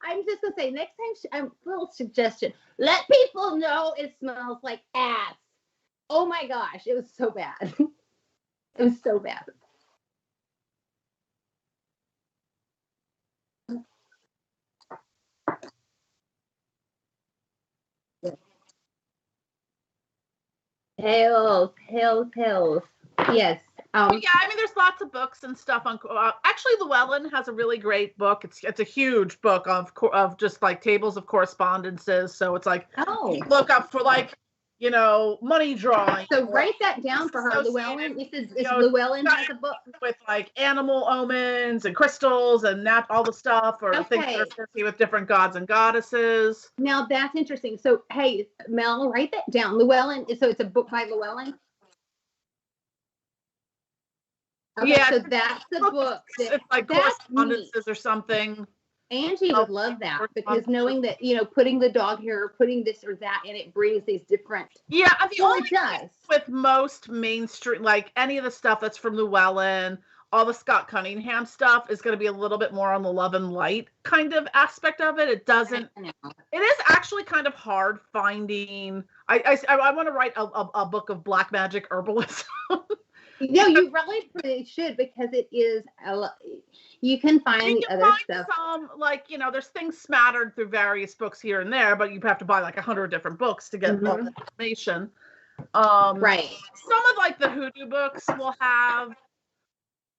I'm just gonna say, next time, a little suggestion: let people know it smells like ass. Oh my gosh, it was so bad. It was so bad. Pills. Yes. Yeah, I mean, there's lots of books and stuff on. Actually, Llewellyn has a really great book. It's a huge book of just like tables of correspondences. So it's like, look up for like, money drawing. So write that down for her. Llewellyn. Llewellyn has a book with like animal omens and crystals and all the stuff, or things that are associated with different gods and goddesses. Now that's interesting. So hey, Mel, write that down. Llewellyn. So it's a book by Llewellyn. Okay, yeah, so that's the book. It's like correspondences or something. Angie would love that, because knowing that, putting the dog hair, putting this or that, and it brings these different. Yeah, the only thing with most mainstream, like any of the stuff that's from Llewellyn, all the Scott Cunningham stuff is going to be a little bit more on the love and light kind of aspect of it. It doesn't. It is actually kind of hard finding. I want to write a book of black magic herbalism. No, you really should, because it is. You can find the other stuff. Some, like, there's things smattered through various books here and there, but you have to buy like 100 different books to get all the information. Right. Some of like the hoodoo books will have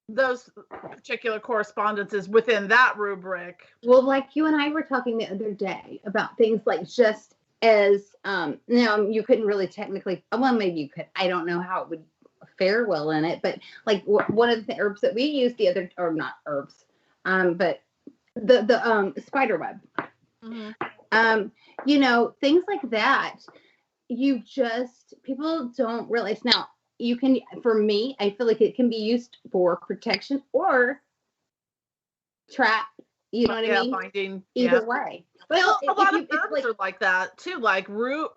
those particular correspondences within that rubric. Well, like you and I were talking the other day about things like just as you couldn't really technically. Well, maybe you could. I don't know how it would fare well in it, but like one of the herbs that we used the other, or not herbs, but the spider web, things like that, people don't realize. Now for me, I feel like it can be used for protection or trap, you know what I mean? Finding either way. Well, a lot of herbs are like that too, like rue.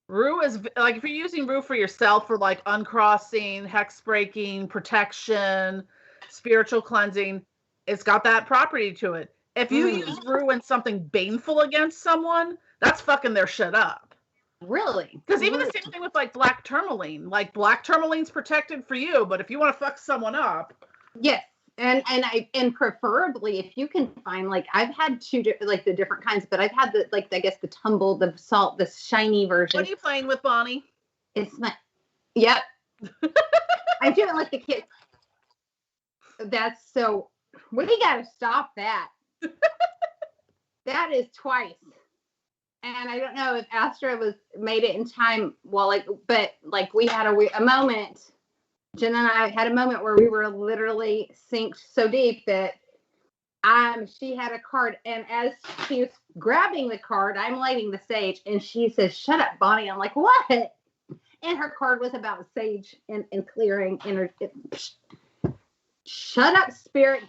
Rue is like, if you're using rue for yourself for like uncrossing, hex breaking, protection, spiritual cleansing, it's got that property to it. If you use rue in something baneful against someone, that's fucking their shit up. Really? Because even the same thing with like black tourmaline. Like, black tourmaline's protected for you, but if you want to fuck someone up. Yes. And preferably if you can find, like, I've had two like the different kinds, but I've had the, like, I guess the tumble, the salt, the shiny version. What are you playing with, Bonnie? It's my, yep. I'm doing like the kid. That's so, we gotta stop that. That is twice. And I don't know if Astra made it in time. Well, but we had a moment. Jen and I had a moment where we were literally synced so deep that she had a card, and as she was grabbing the card, I'm lighting the sage, and she says, "Shut up, Bonnie." I'm like, "What?" And her card was about sage and clearing. Shut up, spirits.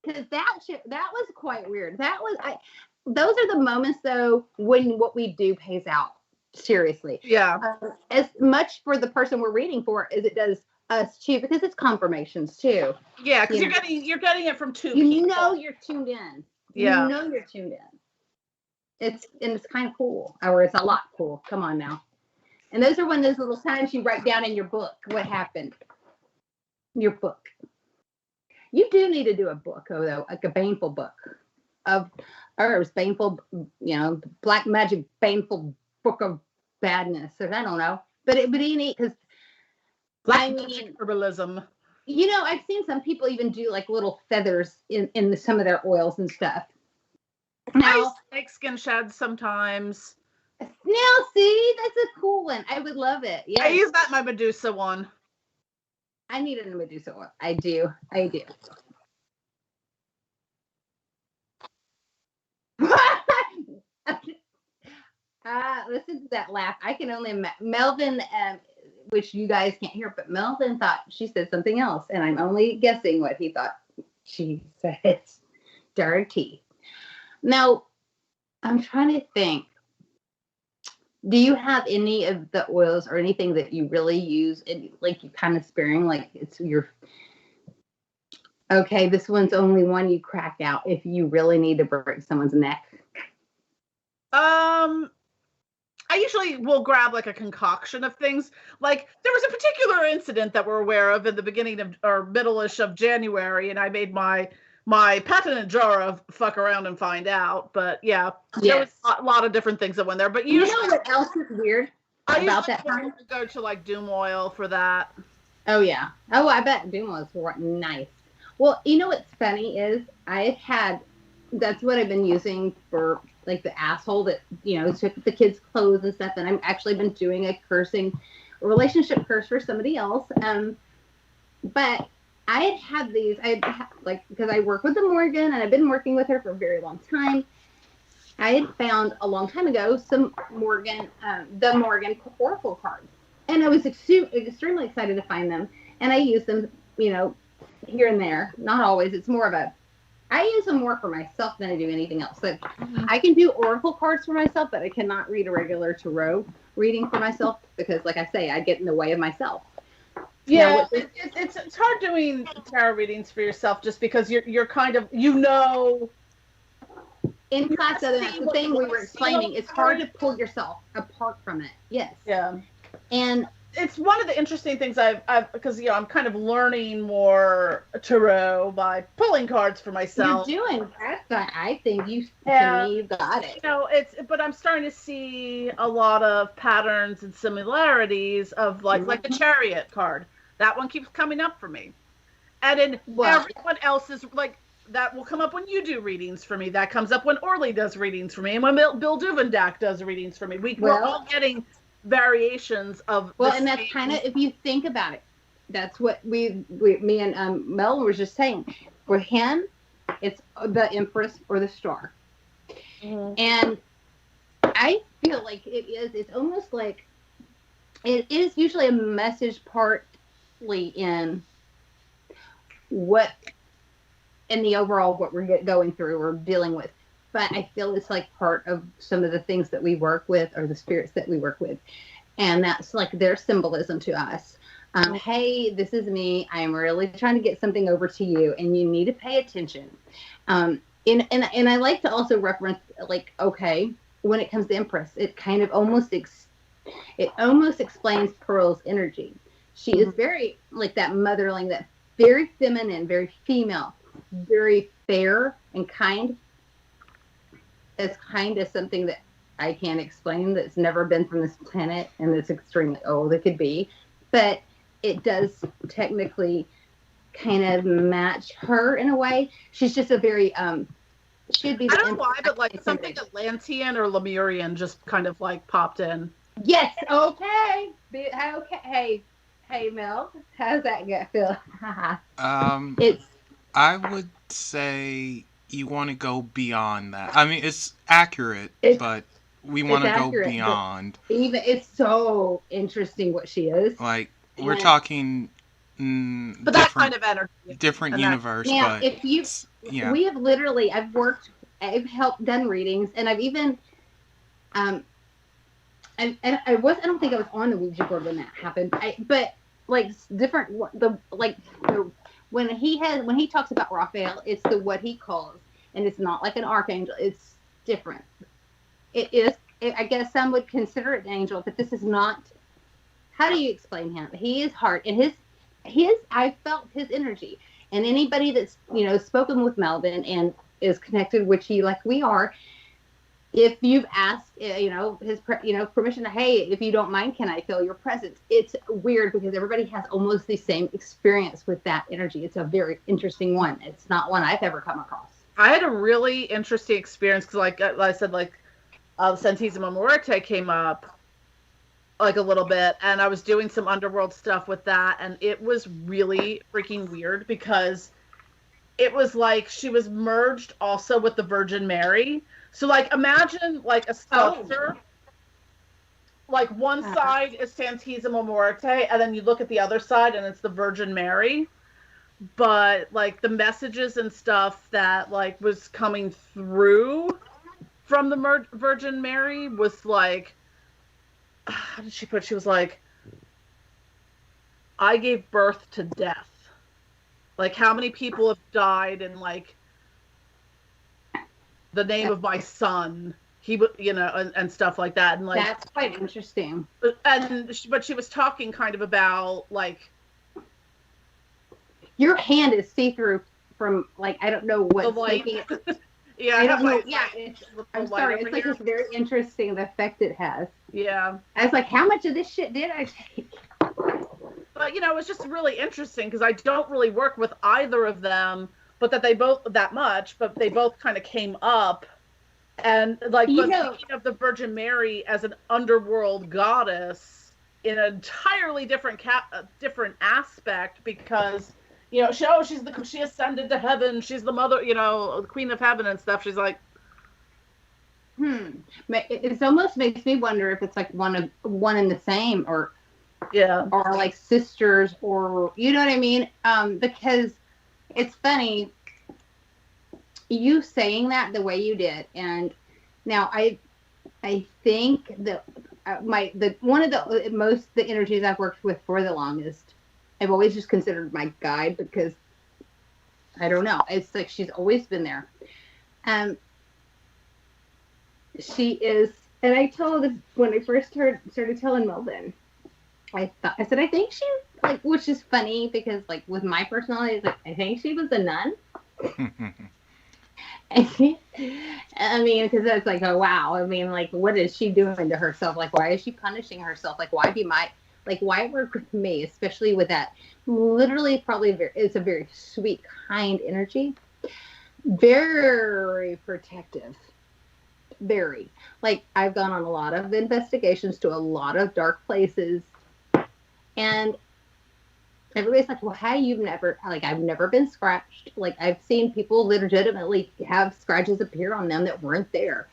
Because that was quite weird. Those are the moments, though, when what we do pays out. Seriously. Yeah. As much for the person we're reading for as it does us too, because it's confirmations too. Yeah, because you're getting it from two people. You're tuned in. Yeah. You're tuned in. It's kind of cool. Or it's a lot cool. Come on now. And those are one of those little times you write down in your book what happened. Your book. You do need to do a book, though, like a baneful book of herbs, baneful, black magic, baneful book of badness, or I don't know, but it'd be neat because herbalism. I've seen some people even do like little feathers in some of their oils and stuff. Now, snakeskin sheds sometimes. Now, see, that's a cool one. I would love it. Yeah, I use that in my Medusa one. I need a Medusa one. I do. Listen to that laugh. I can only Melvin, which you guys can't hear, but Melvin thought she said something else, and I'm only guessing what he thought she said. Dirty. Now, I'm trying to think. Do you have any of the oils or anything that you really use and like you kind of sparing, like it's your okay, this one's only one you crack out if you really need to break someone's neck? I usually will grab like a concoction of things. Like there was a particular incident that we're aware of in the beginning of or middle-ish of January, and I made my patented jar of fuck around and find out. But yeah, there was a lot of different things that went there. But usually, you know what else is weird about that time? I go to like Doom Oil for that. Oh yeah. Oh, I bet Doom Oils were nice. Well, you know what's funny is that's what I've been using for like the asshole that, you know, took the kids' clothes and stuff. And I've actually been doing a relationship curse for somebody else. But I had these, because I work with the Morgan and I've been working with her for a very long time. I had found a long time ago some the Morgan Oracle cards. And I was extremely excited to find them. And I use them, you know, here and there. Not always. It's more of I use them more for myself than I do anything else. Like, I can do oracle cards for myself, but I cannot read a regular tarot reading for myself because, like I say, I get in the way of myself. Yeah, it's hard doing tarot readings for yourself just because you're kind of, you know. In class, that's the thing we were explaining. It's hard to pull yourself apart from it. Yes. Yeah. And it's one of the interesting things I've because, you know, I'm kind of learning more tarot by pulling cards for myself. You're doing that. I think you've got it. You know, but I'm starting to see a lot of patterns and similarities of like the Chariot card. That one keeps coming up for me. And then everyone else's, like, that will come up when you do readings for me. That comes up when Orly does readings for me. And when Bill Duvendak does readings for me. We're all getting variations of and that's kind of, if you think about it, that's what me and Mel were just saying. For him, it's the Empress or the Star. And I feel like it's almost like it is usually a message partly in the overall what we're going through or dealing with. But I feel it's like part of some of the things that we work with or the spirits that we work with. And that's like their symbolism to us. Hey, this is me. I'm really trying to get something over to you and you need to pay attention. And I like to also reference, like, okay, when it comes to Empress, it kind of almost explains Pearl's energy. She is very like that motherling, that very feminine, very female, very fair and kind. As kind as something that I can't explain, that's never been from this planet and that's extremely old it could be, but it does technically kind of match her in a way. She's just a very she'd be. I don't know why, but like something Atlantean or Lemurian just kind of like popped in. Yes. Okay. Okay. Hey Mel, how's that feel? I would say you want to go beyond that. I mean, it's accurate, but we want to go beyond. Even it's so interesting what she is. Like, we're talking but that kind of energy. Different universe. Now, but if you, we have literally, I've helped done readings, and I've even, and I don't think I was on the Ouija board when that happened. But like when he talks about Raphael, it's what he calls, and it's not like an archangel. It's different. It is. I guess some would consider it an angel, but this is not. How do you explain him? He is hard, and I felt his energy. And anybody that's spoken with Melvin and is connected, which he like we are. If you've asked, his permission to, hey, if you don't mind, can I feel your presence? It's weird because everybody has almost the same experience with that energy. It's a very interesting one. It's not one I've ever come across. I had a really interesting experience because, like I said, Santísima Muerte came up like a little bit, and I was doing some underworld stuff with that, and it was really freaking weird because it was like she was merged also with the Virgin Mary. So, like, imagine, like, a sculpture. Like, one side is Santísima Muerte, and then you look at the other side, and it's the Virgin Mary. But, like, the messages and stuff that, like, was coming through from the Virgin Mary was like, how did she put it? She was like, I gave birth to death. Like, how many people have died in, like, the name of my son? He would, you know, and stuff like that. And, like, that's quite interesting. But she was talking kind of about, like, your hand is see-through from, like, I don't know what's making it. Yeah, I don't know. Yeah, I'm sorry. It's like, it's very interesting the effect it has. Yeah. I was like, how much of this shit did I take? But, you know, it's just really interesting because I don't really work with either of them, but that they both, that much, but they both kind of came up. And, like, but thinking of the Virgin Mary as an underworld goddess in an entirely different different aspect, because, you know, she ascended to heaven, she's the mother, you know, the queen of heaven and stuff. She's like, it almost makes me wonder if it's like one and the same, or like sisters, or, you know what I mean? Because it's funny you saying that the way you did, and now I think that one of the energies I've worked with for the longest, I've always just considered my guide, because I don't know, it's like she's always been there. She is, and I told this when I first started telling Melvin, I said I think she, like, which is funny because, like, with my personality, it's like, I think she was a nun. I mean, because it's like, oh wow, I mean, like, what is she doing to herself? Like, why is she punishing herself? Like, why work with me, especially with that literally probably it's a very sweet, kind energy, very protective, very, like, I've gone on a lot of investigations to a lot of dark places, and everybody's like, well, how you've never, like, I've never been scratched. Like, I've seen people legitimately have scratches appear on them that weren't there.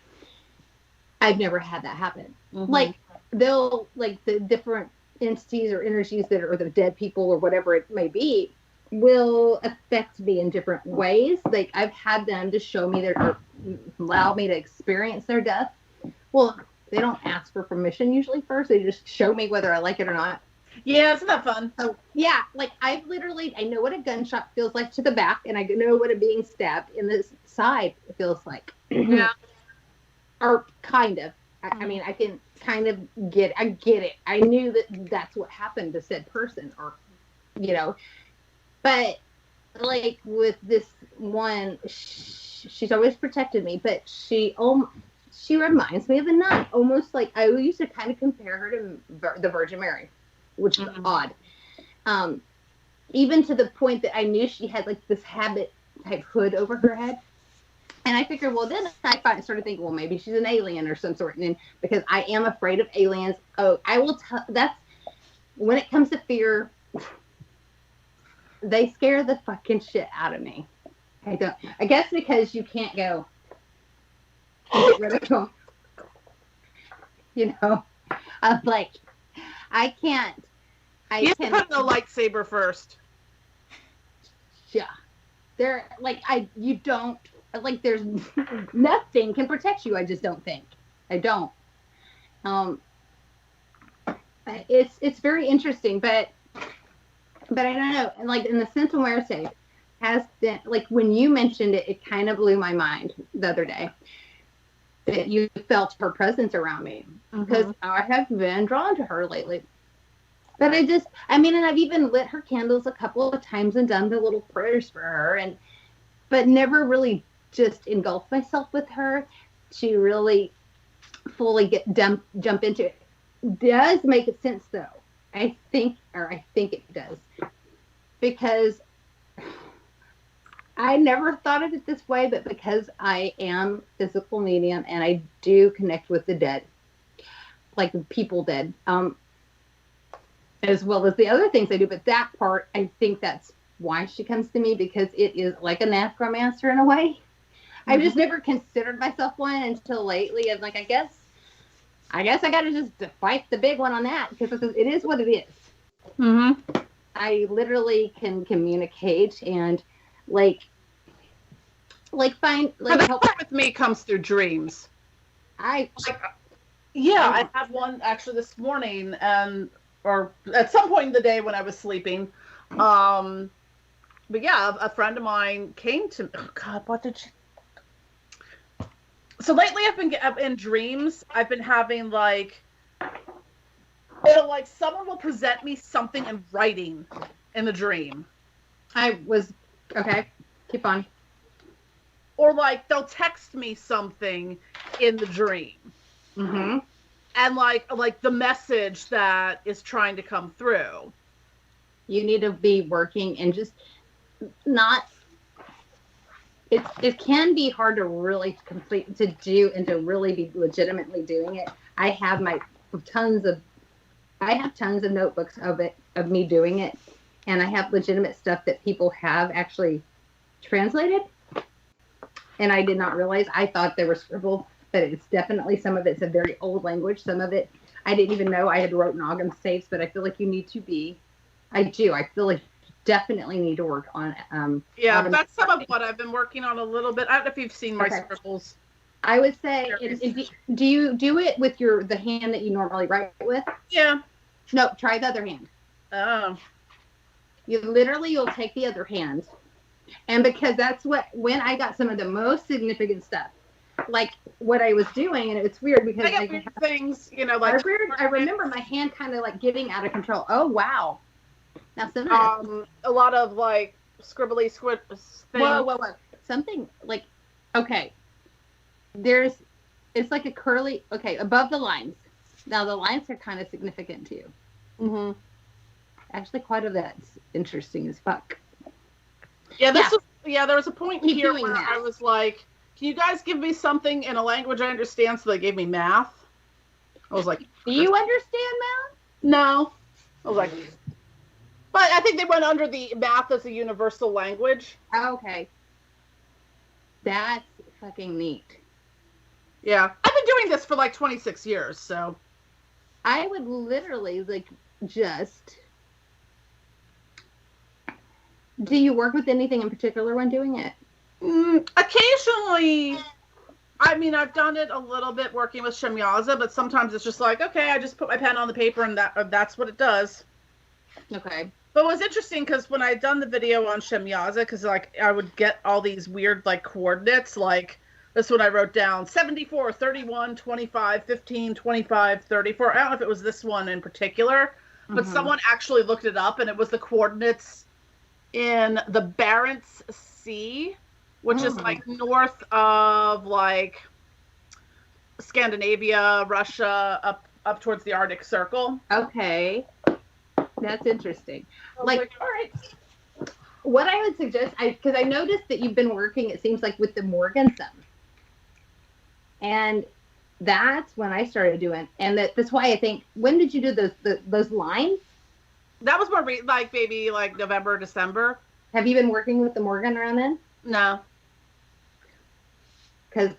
I've never had that happen. Mm-hmm. Like, they'll, like, the different entities or energies that are the dead people or whatever it may be will affect me in different ways. Like, I've had them to show me or allow me to experience their death. Well, they don't ask for permission usually first. They just show me whether I like it or not. Yeah, isn't that fun? So, yeah, like, I know what a gunshot feels like to the back, and I know what a being stabbed in the side feels like. Yeah. Or kind of. I mean, I can kind of get it. I knew that's what happened to said person, or, you know. But, like, with this one, she's always protected me, but she reminds me of a nun. Almost like, I used to kind of compare her to the Virgin Mary, which is odd. Even to the point that I knew she had, like, this habit type hood over her head. And I figured, well, then I started thinking, well, maybe she's an alien or some sort. And then, because I am afraid of aliens, I will tell, that's, when it comes to fear, they scare the fucking shit out of me. I guess because you can't go get rid of them. You know? I'm like, I can't. You have to put in a lightsaber first. Yeah. They're, like, you don't, like, there's nothing can protect you. I just don't think. I don't. It's very interesting, but I don't know. And, like, in the Santa Muerte has been, like, when you mentioned it, it kind of blew my mind the other day that you felt her presence around me, because I have been drawn to her lately. But and I've even lit her candles a couple of times and done the little prayers for her, but never really just engulfed myself with her to really fully jump into it. Does make sense though. I think it does, because I never thought of it this way, but because I am physical medium and I do connect with the dead, like people dead, as well as the other things I do. But that part, I think that's why she comes to me, because it is like a necromancer in a way. I've just never considered myself one until lately. I'm like, I guess I got to just fight the big one on that, because it is what it is. I literally can communicate and like find, like, help with me comes through dreams. I had one actually this morning, or at some point in the day when I was sleeping. But yeah, a friend of mine came to me. Oh God, what did she? So lately, I've been in dreams. I've been having like, it'll like someone will present me something in writing in the dream. Okay. Keep on. Or like they'll text me something in the dream. Mm-hmm. And like the message that is trying to come through. You need to be working and just not. It can be hard to really do and to really be legitimately doing it. I have tons of notebooks of me doing it, and I have legitimate stuff that people have actually translated, and I did not realize. I thought they were scribbled, but it's definitely, some of it's a very old language. Some of it I didn't even know I had wrote Noggin saves, but I feel like you need to be. I feel like definitely need to work on that's some of what I've been working on a little bit. I don't know if you've seen my scribbles. I would say, do you do it with the hand that you normally write with? Yeah. No, try the other hand. Oh. You'll take the other hand, and because that's when I got some of the most significant stuff, like what I was doing, and it's weird because I get weird things, like I remember my hand kind of like getting out of control. Oh wow. Now, a lot of like scribbly things. Whoa. Something like, okay. It's like a curly, okay, above the lines. Now the lines are kind of significant to you. Mm-hmm. Actually, quite a bit. It's interesting as fuck. Yeah, there was a point here where I was like, can you guys give me something in a language I understand? So they gave me math. I was like, do you understand math? No. I was like, but I think they went under the math as a universal language. Okay. That's fucking neat. Yeah. I've been doing this for like 26 years, so. I would literally just. Do you work with anything in particular when doing it? Occasionally. I mean, I've done it a little bit working with Shemyaza, but sometimes it's just like, okay, I just put my pen on the paper and that's what it does. Okay. But it was interesting because when I had done the video on Shemyaza, because like I would get all these weird like coordinates, like this one I wrote down 74, 31, 25, 15, 25, 34. I don't know if it was this one in particular, but someone actually looked it up, and it was the coordinates in the Barents Sea, which is like north of like Scandinavia, Russia, up towards the Arctic Circle. Okay. That's interesting. All right. What I would suggest, because I noticed that you've been working, it seems like, with the Morgenthau. And that's when I started doing, and that's why I think, when did you do those lines? That was more maybe like November, December. Have you been working with the Morgan around then? No. Because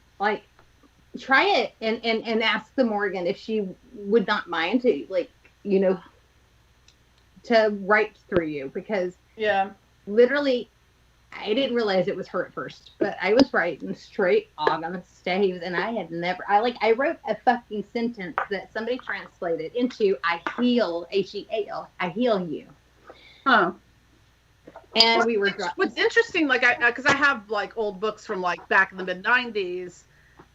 try it and ask the Morgan if she would not mind to to write through you, because literally I didn't realize it was her at first, but I was writing straight Ogham staves, and I wrote a fucking sentence that somebody translated into I heal, H-E-A-L, I heal you. Huh. And we were. What's interesting, because I have like old books from like back in the mid '90s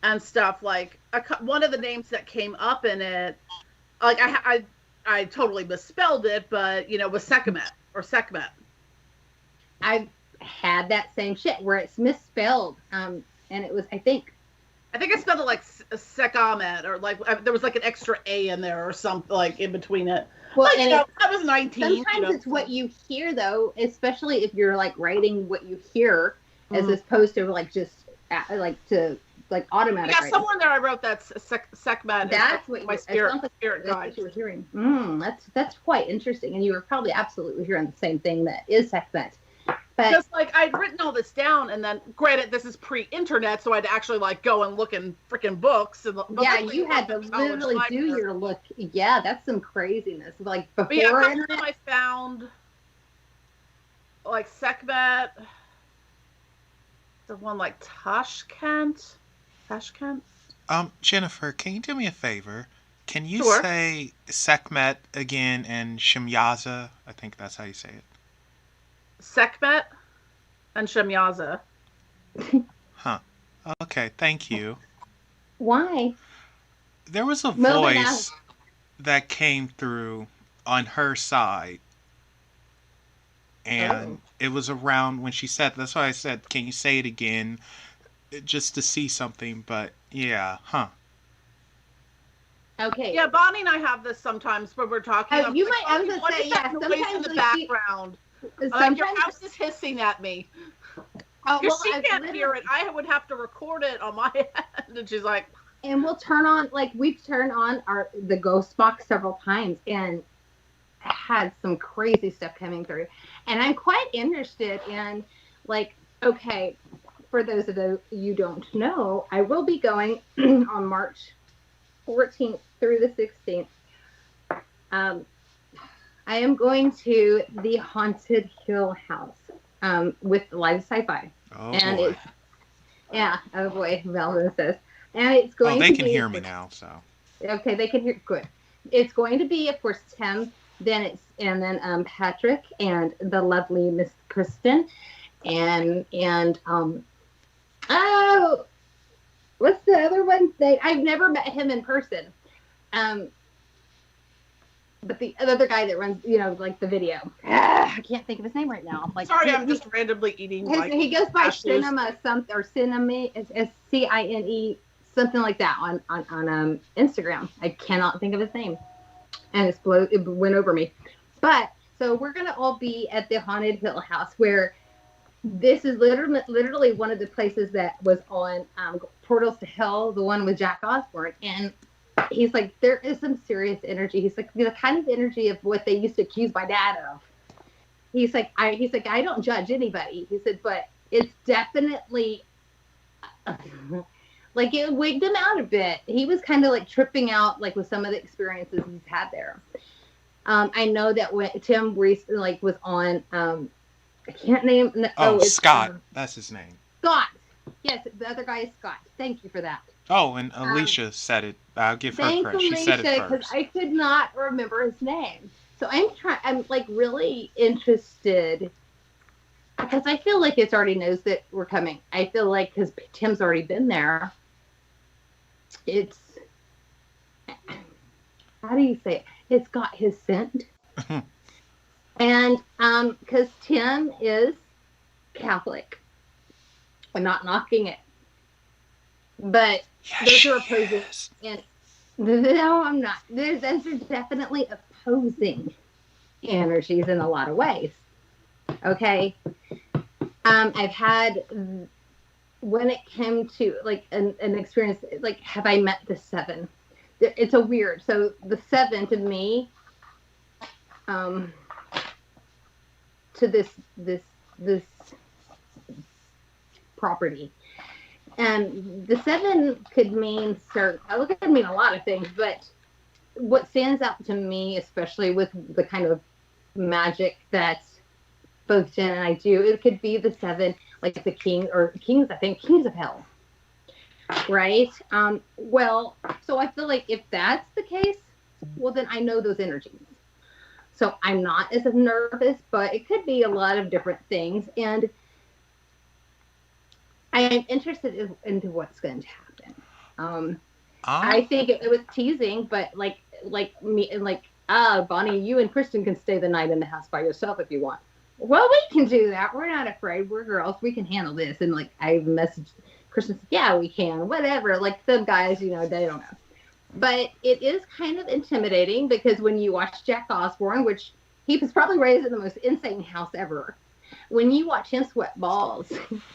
and stuff. Like one of the names that came up in it, like I totally misspelled it, but was Sekhmet or Sekhmet. I've had that same shit where it's misspelled, and it was I think I spelled it like Sekhamet, or like there was like an extra A in there or something like in between it. Well, I was 19. Sometimes it's what you hear, though, especially if you're like writing what you hear, as opposed to like just automatic. Yeah, writing. Somewhere there I wrote that Sekhmet. That's what my spirit guide. That's what you were hearing. That's quite interesting, and you were probably absolutely hearing the same thing that is Sekhmet. But just like I'd written all this down, and then granted this is pre-internet, so I'd actually like go and look in freaking books. You had to literally do your look. Yeah, that's some craziness. Like before internet, I found like Sekhmet, the one like Tashkent. Jennifer, can you do me a favor? Can you Sure. say Sekhmet again and Shemyaza? I think that's how you say it. Sekhmet and Shemyaza. Huh. Okay, thank you. Why? There was a voice that came through on her side. And it was around when she said, that's why I said, can you say it again? Just to see something, but yeah, huh. Okay. Yeah, Bonnie and I have this sometimes when we're talking. I was going to say, yeah, sometimes in the background. Like, your house is hissing at me. Because she can't hear it. I would have to record it on my end. And she's like... And we'll turn on, like, we've turned on the ghost box several times and had some crazy stuff coming through. And I'm quite interested in, like, okay, for those of you don't know, I will be going on March 14th through the 16th. I am going to the Haunted Hill House with Live Sci-Fi. Oh, and boy. Oh boy, Melvin says. And it's going they can hear me now, so. Okay, they can hear, good. It's going to be, of course, Tim, then Patrick, and the lovely Miss Kristen, and what's the other one? I've never met him in person. But the other guy that runs, like the video. I can't think of his name right now. Like, sorry, I'm just randomly eating. He goes by Cinema something, or Cinema, Cine, something like that on Instagram. I cannot think of his name, and it went over me. But so we're gonna all be at the Haunted Hill House, where this is literally one of the places that was on Portals to Hell, the one with Jack Osbourne, and he's like, there is some serious energy. He's like, the kind of energy of what they used to accuse my dad of. He's like, I don't judge anybody. He said, but it's definitely like it wigged him out a bit. He was kind of like tripping out, like with some of the experiences he's had there. I know that when Tim recently was on, I can't name. Scott. That's his name. Scott. Yes, the other guy is Scott. Thank you for that. Oh, and Alicia said it. I'll give her credit. She said it first. I could not remember his name. So I'm like really interested because I feel like it already knows that we're coming. I feel like because Tim's already been there. It's, how do you say it? It's got his scent. And because Tim is Catholic. I'm not knocking it. But those are opposing. And no, I'm not. Those are definitely opposing energies in a lot of ways. Okay. I've had, when it came to like an experience, like, have I met the seven? It's a weird. So the seven to me, to this property. And the seven could mean it could mean a lot of things, but what stands out to me, especially with the kind of magic that both Jen and I do, it could be the seven, like the kings of hell. Right? Well, so I feel like if that's the case, well, then I know those energies. So I'm not as nervous, but it could be a lot of different things. And I am interested into what's going to happen. I think it was teasing, but like me and Bonnie, you and Kristen can stay the night in the house by yourself if you want. Well, we can do that. We're not afraid. We're girls. We can handle this. And like I messaged Kristen, said, yeah, we can. Whatever. Like some guys, they don't know. But it is kind of intimidating because when you watch Jack Osbourne, which he was probably raised in the most insane house ever. When you watch him sweat balls,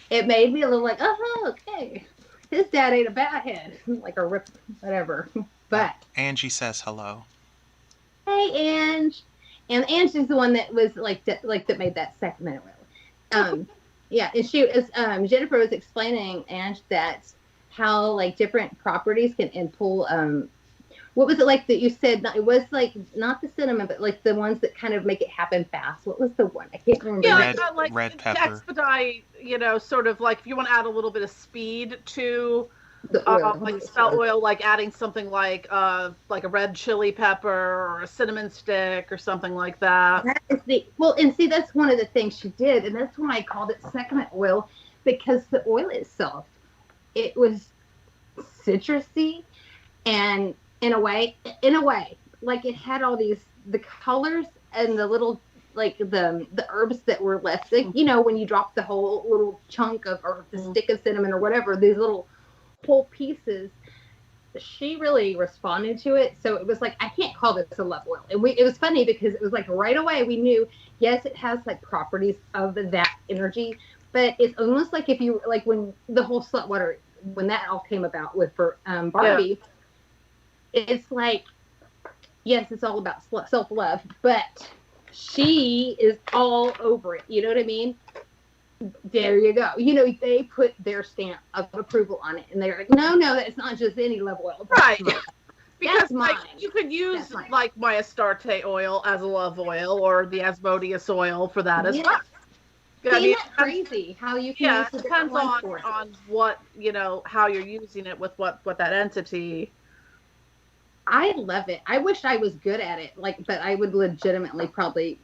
it made me a little like, oh, okay. His dad ain't a bad head, like a rip, whatever. But Angie says hello. Hey, Ange. And Angie's the one that was that made that segment. Yeah, and she was Jennifer was explaining, Ange, that how like different properties can pull. What was it like that you said? It was like not the cinnamon, but like the ones that kind of make it happen fast. What was the one? I can't remember. Yeah, red pepper. Expedite, sort of like if you want to add a little bit of speed to The oil. Like spelt oil, like adding something like a red chili pepper or a cinnamon stick or something like that. That is and see, that's one of the things she did, and that's why I called it second oil, because the oil itself, it was citrusy, and in a way, like it had all the colors and the little, like the herbs that were left, like, when you drop the whole little chunk of, or the stick of cinnamon or whatever, these little whole pieces, she really responded to it. So it was like, I can't call this a love oil. And it was funny because it was like right away we knew, yes, it has like properties of that energy, but it's almost like if you, like when the whole slut water, when that all came about with Barbie, it's like, yes, it's all about self-love, but she is all over it. You know what I mean? There you go. They put their stamp of approval on it, and they're like, no, it's not just any love oil. Right. Because like you could use like my Astarte oil as a love oil, or the Asmodeus oil for that as well. Isn't that crazy how you can use it depends on what, how you're using it with what that entity. I love it. I wish I was good at it, but I would legitimately probably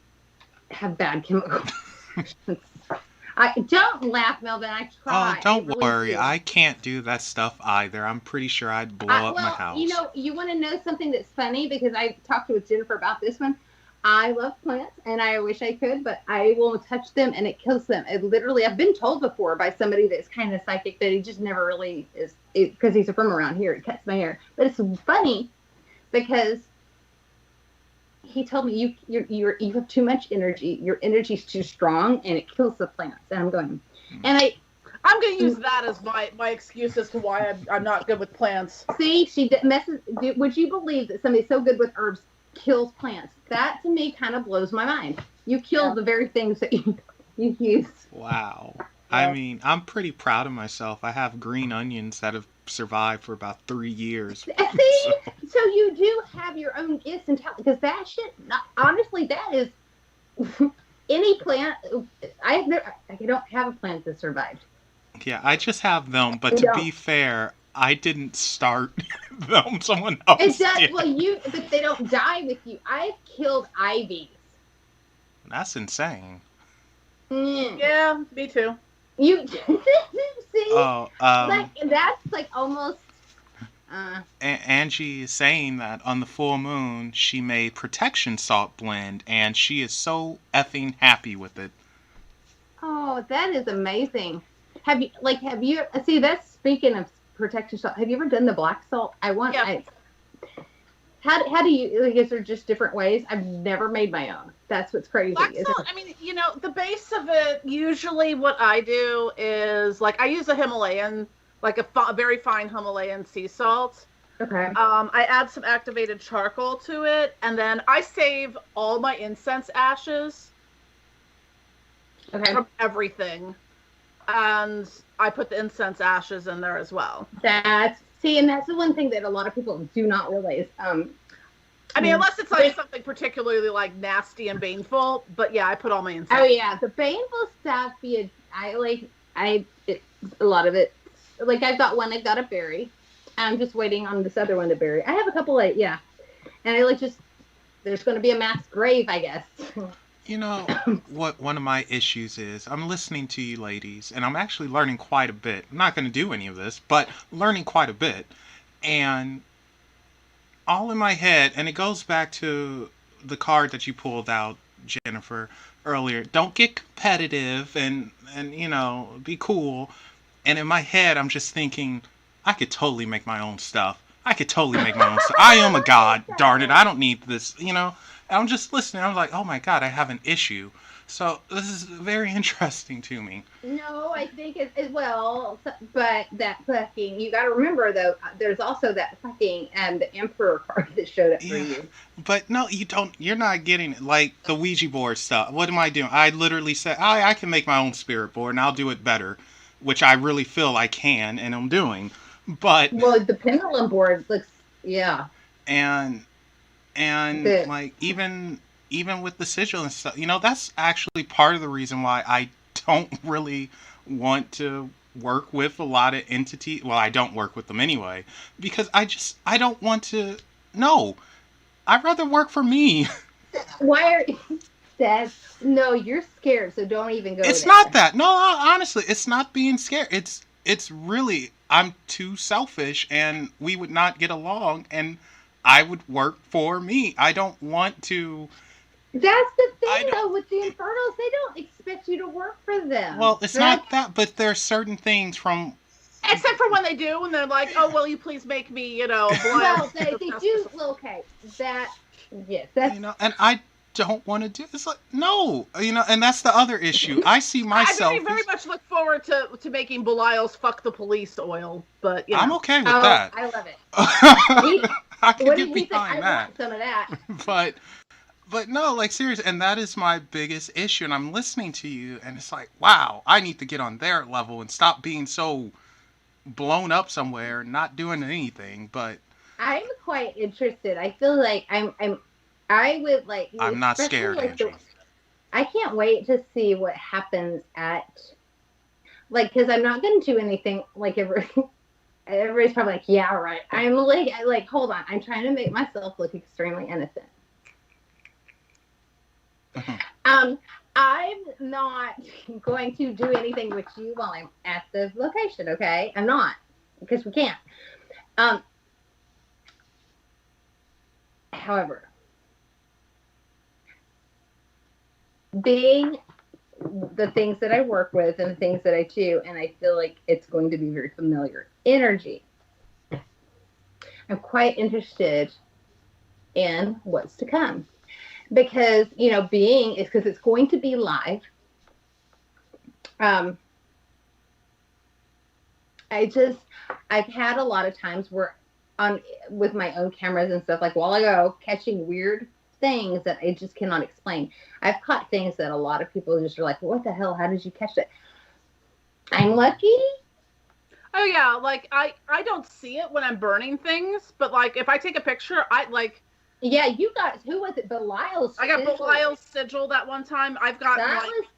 have bad chemicals. I don't laugh, Melvin. I try. Oh, don't worry. I can't do that stuff either. I'm pretty sure I'd blow up my house. You want to know something that's funny, because I talked with Jennifer about this one. I love plants, and I wish I could, but I will touch them, and it kills them. I've been told before by somebody that's kind of psychic that he just never really is, because he's from around here. He cuts my hair, but it's funny because he told me you have too much energy. Your energy's too strong, and it kills the plants. And I'm going, and I'm going to use that as my excuse as to why I'm not good with plants. See, she messes. Would you believe that somebody so good with herbs kills plants? That to me kind of blows my mind. You kill the very things that you use. Wow. Yeah. I mean, I'm pretty proud of myself. I have green onions that have survived for about 3 years. See? So you do have your own gifts and talents, because that shit, honestly, that is any plant. I don't have a plant that survived. Yeah, I just have them, but to be fair, I didn't start them. Someone else did. Well, but they don't die with you. I've killed ivies. That's insane. Yeah, me too. You see? Oh, that's like almost. Angie is saying that on the full moon she made protection salt blend, and she is so effing happy with it. Oh, that is amazing. Have you see, that's speaking of protection salt. Have you ever done the black salt? Yeah. How do you, is there just different ways? I've never made my own. That's what's crazy. Black salt, I mean, the base of it, usually what I do is, like, I use a Himalayan, like a very fine Himalayan sea salt. Okay. I add some activated charcoal to it, and then I save all my incense ashes from everything. And I put the incense ashes in there as well. And that's the one thing that a lot of people do not realize. I mean, unless it's like something particularly like nasty and baneful, but yeah, I put all my incense. Oh yeah, the baneful stuff. A lot of it. Like I've got a berry. I'm just waiting on this other one to berry. I have a couple and I there's going to be a mass grave, I guess. What one of my issues is, I'm listening to you ladies, and I'm actually learning quite a bit. I'm not going to do any of this, but learning quite a bit. And all in my head, and it goes back to the card that you pulled out, Jennifer, earlier. Don't get competitive and be cool. And in my head, I'm just thinking, I could totally make my own stuff. I am a god, darn it. I don't need this, I'm just listening. I was like, oh my God, I have an issue. So this is very interesting to me. No, I think it's well, but that fucking, you got to remember though, there's also that fucking the Emperor card that showed up for you. But no, you don't. You're not getting it. Like the Ouija board stuff. What am I doing? I literally said, I can make my own spirit board and I'll do it better, which I really feel I can and I'm doing. But the pendulum board looks, yeah. And like even with the sigil and stuff, that's actually part of the reason why I don't really want to work with a lot of entities. Well, I don't work with them anyway because I don't want to. No, I'd rather work for me. Why are that? No, you're scared, so don't even go It's there. not that. No, honestly, it's not being scared. It's really I'm too selfish and we would not get along and I would work for me. I don't want to. That's the thing, though, with the Infernals. They don't expect you to work for them. Well, it's not that, but there's certain things from. Except for when they do, and they're like, "Oh, will you please make me, Well, they do. Well, okay, that yes, that's and I don't want to do. It's like no, and that's the other issue. I see myself. I very much look forward to making Belial's "fuck the police" oil, but I'm okay with that. I love it. I can get behind that. I want some of that. But no, like seriously, and that is my biggest issue. And I'm listening to you, and it's like, wow, I need to get on their level and stop being so blown up somewhere, not doing anything. But I'm quite interested. I feel like I would like. I'm not scared, Angela. I can't wait to see what happens at, like, because I'm not going to do anything like everybody's probably like, yeah, right. I'm like, hold on. I'm trying to make myself look extremely innocent. I'm not going to do anything with you while I'm at the location, okay? I'm not, because we can't. However, being the things that I work with and the things that I do, and I feel like it's going to be very familiar energy, I'm quite interested in what's to come. Because, because it's going to be live. I've had a lot of times where with my own cameras and stuff, like while I go catching weird things that I just cannot explain. I've caught things that a lot of people just are like, what the hell? How did you catch it? I'm lucky. Oh yeah. Like I don't see it when I'm burning things, but like if I take a picture, yeah, you got, who was it? Belial's sigil. I got Belial's sigil that one time. I've got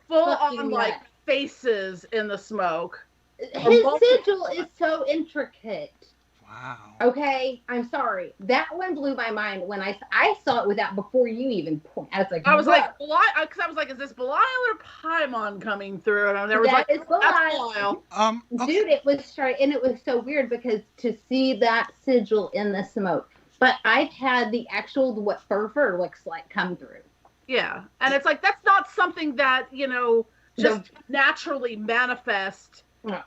full on like faces in the smoke. His sigil is so intricate. Wow. Okay, I'm sorry. That one blew my mind when I saw it without before you even point. I was like, is this Belial or Paimon coming through? And there was that like, is Belial. Okay. Dude, it was straight, and it was so weird because to see that sigil in the smoke. But I've had the actual what fur looks like come through. Yeah, and it's like that's not something that just naturally manifest. No.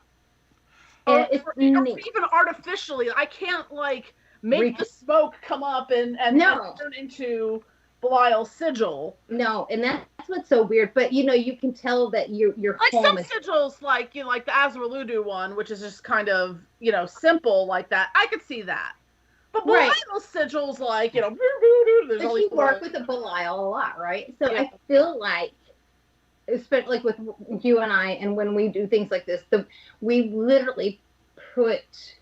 Or even artificially. I can't like make the smoke come up and turn into Belial's sigil. No, and that's what's so weird. But you can tell that you're like some sigils, like like the Azraludu one, which is just kind of simple like that. I could see that. But Belial's sigils, like, there's but you work with a Belial a lot, right? So I feel like, especially like with you and I, and when we do things like this, we literally put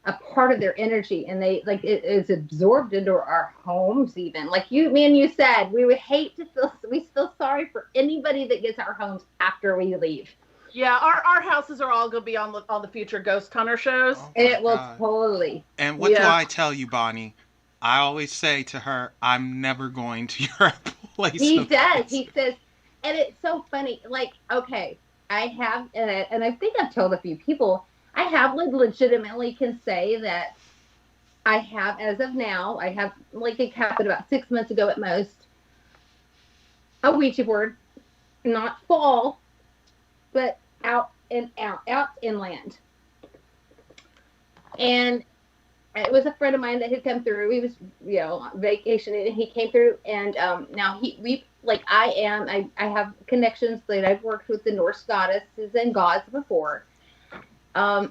a part of their energy, and they like it is absorbed into our homes. Even like me and you said, we would hate to we feel sorry for anybody that gets our homes after we leave. Yeah, our houses are all gonna be on the future Ghost Hunter shows. Oh it will totally. And what do I tell you, Bonnie? I always say to her, I'm never going to your place. He does. He says, and it's so funny. Like, okay, I have, and I think I've told a few people, I have legitimately can say that I have, as of now, I have, like it happened about 6 months ago at most, a Ouija board, not fall, but out inland. And it was a friend of mine that had come through. He was, on vacation, and he came through, and now I have connections that I've worked with the Norse goddesses and gods before. And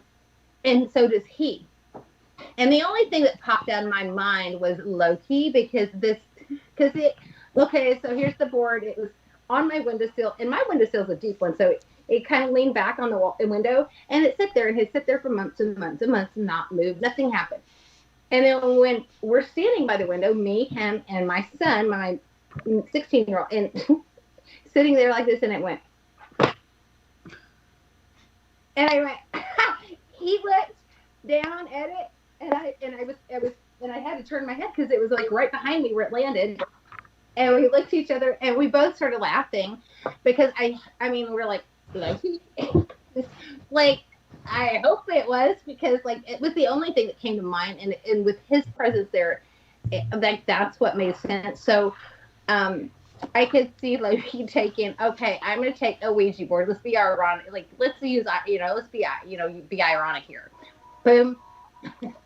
so does he. And the only thing that popped out of my mind was Loki, okay, so here's the board. It was on my windowsill, and my windowsill is a deep one, so it kind of leaned back on the window, and it sat there, and it sat there for months and months and months and not moved. Nothing happened. And then when we're standing by the window, me, him, and my son, my 16-year-old, and sitting there like this, and it went. And I went, he looked down at it, and I had to turn my head because it was like right behind me where it landed. And we looked at each other, and we both started laughing because I mean, we're like, like, I hope it was, because like it was the only thing that came to mind, and with his presence there, like that's what made sense. So, I could see like he taking, okay, I'm gonna take a Ouija board. Let's be ironic. Like let's use, let's be, be ironic here. Boom.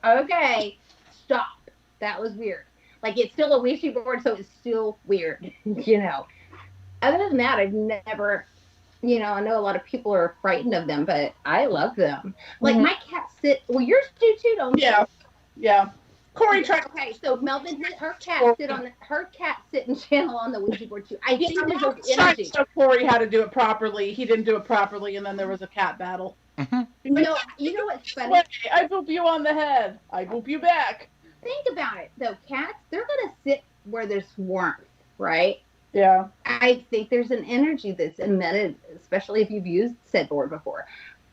Okay, stop. That was weird. Like it's still a Ouija board, so it's still weird. Other than that, I've never. I know a lot of people are frightened of them, but I love them. Like my cats sit. Well, yours do too, don't they? Yeah. Corey tried. Okay, so Melvin, her cat sit and channel on the Ouija board too. I think there's energy. So Corey had to do it properly. He didn't do it properly, and then there was a cat battle. Mm-hmm. No, you know what's funny? I boop you on the head. I boop you back. Think about it, though. Cats, they're gonna sit where there's warmth, right? Yeah. I think there's an energy that's emitted, especially if you've used said board before.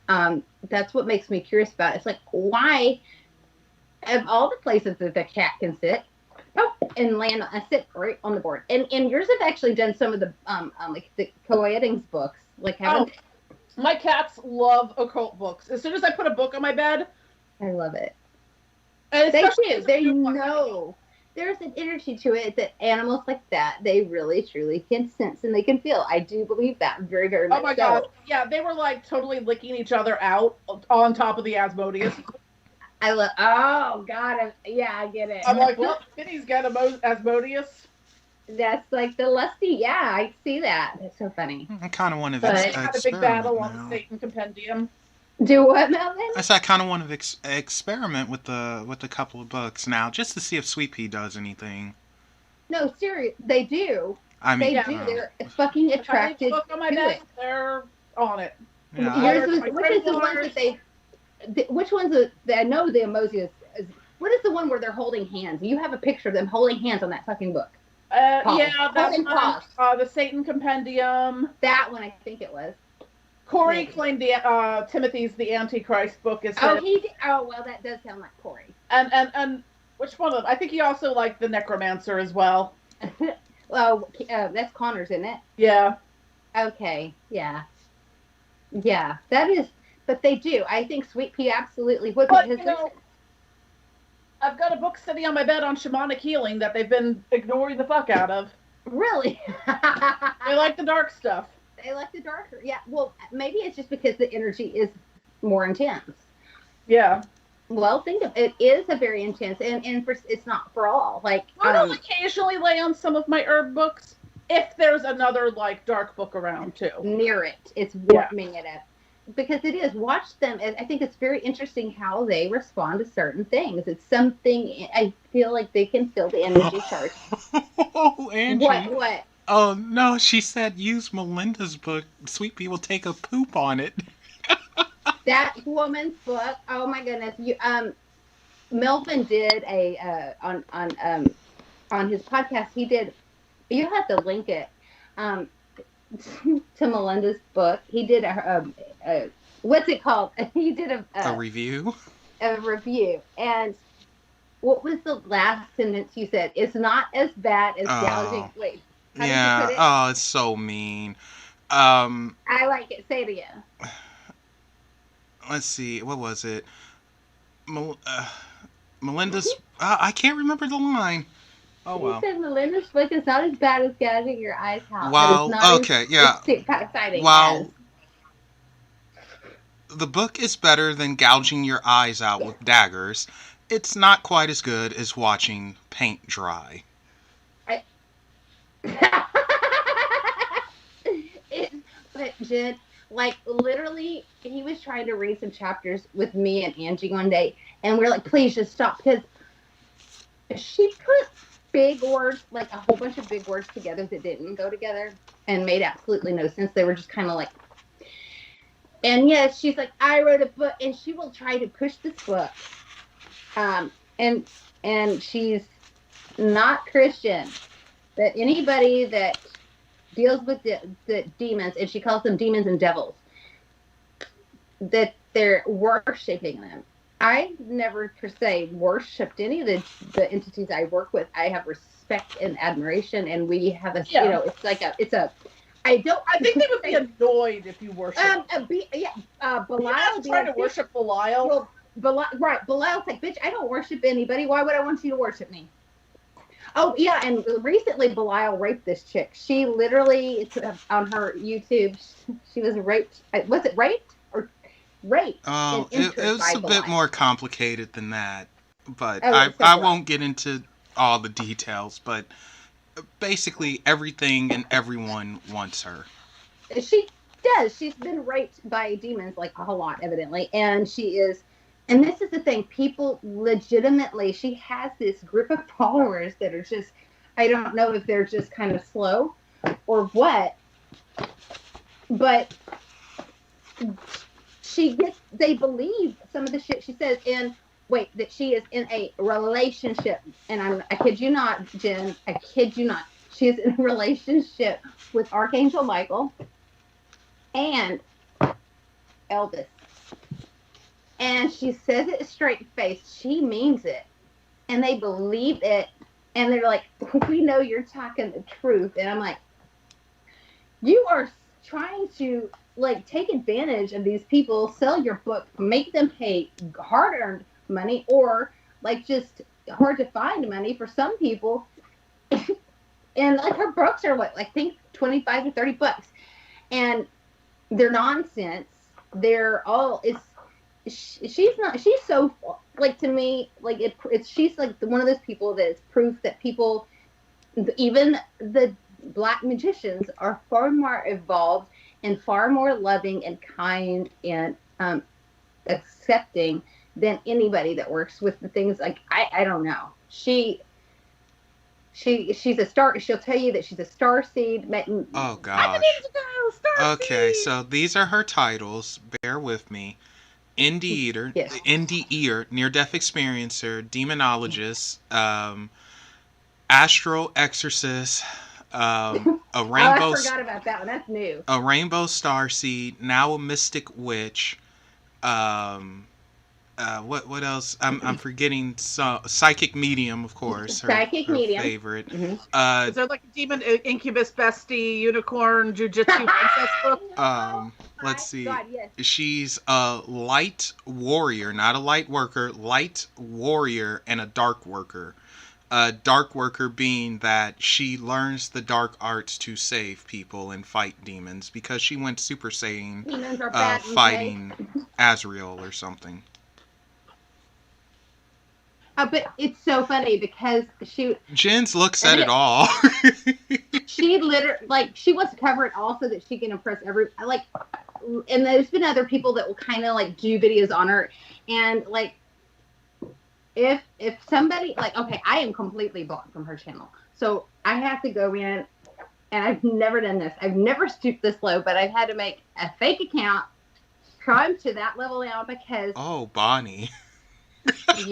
That's what makes me curious about it. It's like, why, of all the places that the cat can sit, and land, sit right on the board. And yours have actually done some of the like the Coedings books, like haven't. My cats love occult books. As soon as I put a book on my bed, I love it. They do. They know. There's an energy to it that animals like that, they really, truly can sense and they can feel. I do believe that very, very much. Oh my God. Yeah, they were like totally licking each other out on top of the Asmodeus. Oh God. Yeah, I get it. I'm like, well, Vinny's got Asmodeus. That's like the lusty. Yeah, I see that. That's so funny. I kind of want to had a big battle on the Satan Compendium. Do what, Melvin? I said I kind of want to experiment with a couple of books now, just to see if Sweet Pea does anything. No, seriously, they do. I mean, they do. They're fucking attracted to it. They're on it. Yeah. Which ones that I know the Amosius is? What is the one where they're holding hands? You have a picture of them holding hands on that fucking book. Yeah, that's the Satan Compendium. That one, I think it was. Corey claimed the Timothy's the Antichrist book is. Oh, he did. Oh, well, that does sound like Corey. And which one of them? I think he also liked the Necromancer as well. Well, that's Connor's, isn't it? Yeah. Okay. Yeah. Yeah, that is. But they do. I think Sweet Pea absolutely would. But I've got a book sitting on my bed on shamanic healing that they've been ignoring the fuck out of. Really? They like the dark stuff. They like the darker. Yeah. Well, maybe it's just because the energy is more intense. Yeah. Well, think of it. It is a very intense, and it's not for all. Like I'll occasionally lay on some of my herb books if there's another like dark book around too. Near it, it's warming it up. Because it is. Watch them. I think it's very interesting how they respond to certain things. It's something I feel like they can feel the energy charge. Oh, Angie. What? Oh, no, she said use Melinda's book. Sweet Pea will take a poop on it. That woman's book. Oh my goodness. Melvin did on his podcast. He did. You have to link it to Melinda's book. He did a what's it called? He did a review. A review. And what was the last sentence you said? It's not as bad as gouging. Wait. Yeah. Oh, it's so mean. I like it. Say it again. Let's see. What was it? Melinda's. I can't remember the line. Oh well. He said Melinda's book is not as bad as gouging your eyes out. Wow. Okay. Yeah. Wow. The book is better than gouging your eyes out with daggers. It's not quite as good as watching paint dry. But Jen, like literally, he was trying to read some chapters with me and Angie one day, and we're like, please just stop, because she put big words, like a whole bunch of big words together that didn't go together and made absolutely no sense. They were just kind of like, and yes, she's like, I wrote a book, and she will try to push this book, and she's not Christian. That anybody that deals with the demons, and she calls them demons and devils, that they're worshiping them. I never per se worshipped any of the entities I work with. I have respect and admiration, and we have a Yeah. it's like I think they would be annoyed if you worship. Belial trying to worship Belial. Well, Belial's like, bitch, I don't worship anybody. Why would I want you to worship me? Oh yeah, and recently Belial raped this chick. She literally on her YouTube, she was raped. Was it raped or raped? Oh, it was a bit more complicated than that, but I won't get into all the details. But basically, everything and everyone wants her. She does. She's been raped by demons like a whole lot, evidently, and she is. And this is the thing, people legitimately, she has this group of followers that are just, I don't know if they're just kind of slow or what, but they believe some of the shit she says that she is in a relationship. And I kid you not, Jen, I kid you not. She is in a relationship with Archangel Michael and Elvis. And she says it straight face. She means it. And they believe it. And they're like, we know you're talking the truth. And I'm like, you are trying to take advantage of these people, sell your book, make them pay hard-earned money or just hard to find money for some people. And her books are I think $25 to $30. And they're nonsense. They're all she's so to me she's one of those people that is proof that people, even the black magicians, are far more evolved and far more loving and kind and accepting than anybody that works with the things I don't know. She's a star. She'll tell you that she's a star seed. Oh gosh. Okay, so these are her titles. Bear with me. Indie Eater, yes. Indie Ear, Near-Death Experiencer, Demonologist, Astral Exorcist, a Rainbow. I forgot about that one. That's new. A Rainbow Starseed, now a Mystic Witch. What else? I'm forgetting. Psychic Medium, of course. Her Medium, favorite. Mm-hmm. Is there a demon incubus bestie unicorn jujitsu princess book? Let's see. God, yes. She's a light warrior, not a light worker. Light warrior and a dark worker. A dark worker being that she learns the dark arts to save people and fight demons because she went Super Saiyan fighting Azrael or something. But it's so funny because Jens looks at it all. She literally she wants to cover it all so that she can impress and there's been other people that will kind of do videos on her, and if somebody okay, I am completely blocked from her channel, so I have to go in, and I've never done this. I've never stooped this low, but I've had to make a fake account. I'm to that level now because Bonnie.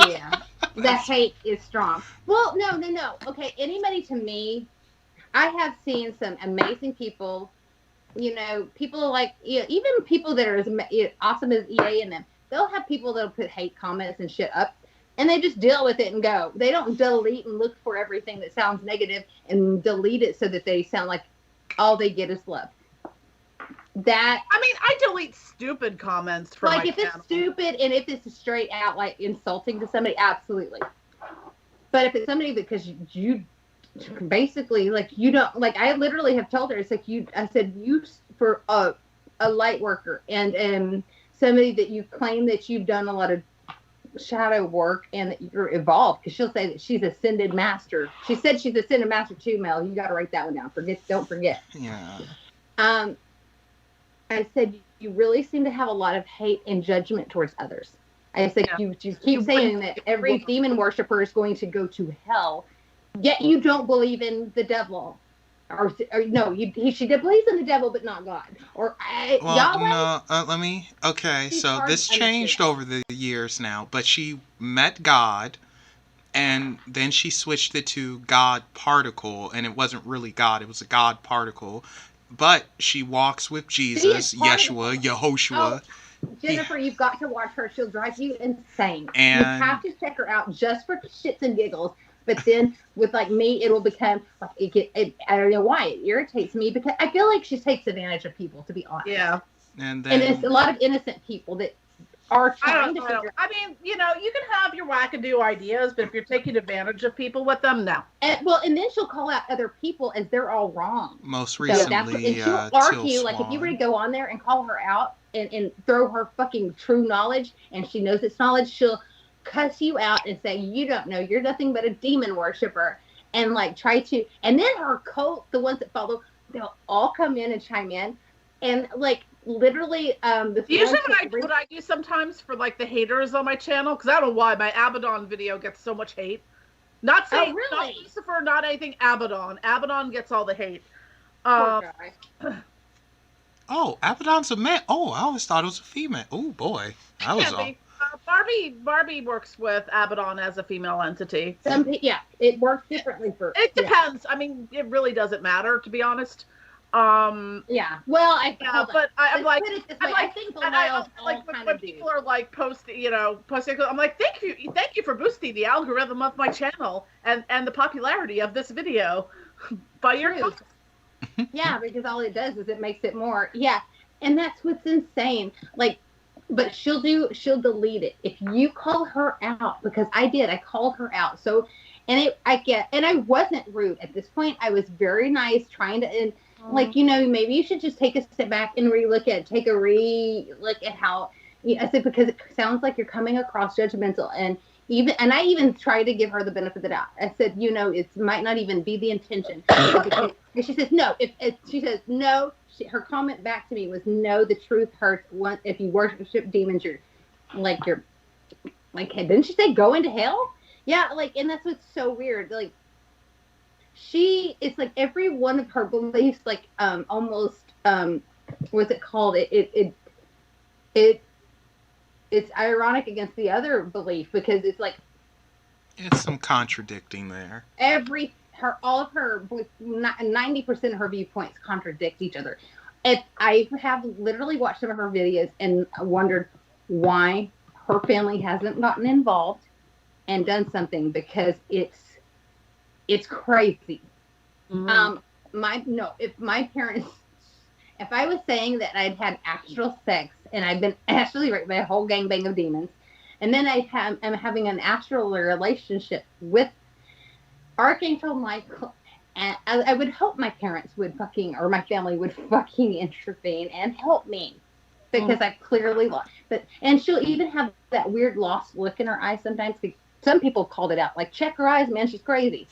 Yeah. The hate is strong. Well, no. Okay, anybody to me, I have seen some amazing people, people even people that are as awesome as EA and them, they'll have people that'll put hate comments and shit up, and they just deal with it and go. They don't delete and look for everything that sounds negative and delete it so that they sound like all they get is love. I delete stupid comments from my if channel. It's stupid and if it's straight out insulting to somebody, absolutely. But if it's somebody because you basically you don't I literally have told her, it's I said you for a light worker and somebody that you claim that you've done a lot of shadow work and that you're evolved, because she'll say that she's ascended master. She said she's ascended master too, Mel. You got to write that one down. Don't forget. Yeah. I said, you really seem to have a lot of hate and judgment towards others. I said, you keep saying that every demon worshiper is going to go to hell, yet you don't believe in the devil. Or no, she believes in the devil, but not God. So this changed over the years now, but she met God, and then she switched it to God particle, and it wasn't really God, it was a God particle. but she walks with Jesus, Yeshua, Yehoshua. Jennifer, you've got to watch her. She'll drive you insane. And you have to check her out just for shits and giggles. But then with like me, it will become like I don't know why it irritates me, because I feel like she takes advantage of people, to be honest. Yeah. And it's a lot of innocent people that are trying to figure. I mean, you can have your wackadoo ideas, but if you're taking advantage of people with them, no. And then she'll call out other people as they're all wrong. Most recently, and she'll argue, like if you were to go on there and call her out and throw her fucking true knowledge, and she knows it's knowledge, she'll cuss you out and say, you don't know, you're nothing but a demon worshiper, and like try to, and then her cult, the ones that follow, they'll all come in and chime in, and like literally usually what I do sometimes for like the haters on my channel, because I don't know why my Abaddon video gets so much hate. Not saying not Lucifer, not anything. Abaddon gets all the hate. Poor guy. Oh, Abaddon's a man. Oh, I always thought it was a female. Oh boy, that was all. Barbie works with Abaddon as a female entity. It works differently for. It depends. I mean, it really doesn't matter, to be honest. Well, I'm like, I think when people are like posting, I'm like, thank you for boosting the algorithm of my channel and the popularity of this video by your post. Yeah, because all it does is it makes it more. Yeah, and that's what's insane. Like, but she'll delete it if you call her out, because I called her out. So, and I wasn't rude at this point. I was very nice, trying to. Like, maybe you should just take a step back and look at how, I said, because it sounds like you're coming across judgmental, and I even tried to give her the benefit of the doubt. I said, it might not even be the intention. And she says, no, her comment back to me was, no, the truth hurts. If you worship demons, you're like, hey, didn't she say go into hell? Yeah. Like, and that's what's so weird. Like, it's like every one of her beliefs, like almost what's it called? It's ironic against the other belief, because it's like it's some contradicting there. All of her 90% of her viewpoints contradict each other. And I have literally watched some of her videos and wondered why her family hasn't gotten involved and done something, because it's crazy. Mm-hmm. If I was saying that I'd had astral sex and I've been astrally raped by a whole gangbang of demons, and then I'm having an astral relationship with Archangel Michael, and I would hope my parents would or my family would fucking intervene and help me, because I've clearly lost. And she'll even have that weird lost look in her eyes sometimes. Some people called it out, like, check her eyes, man, she's crazy.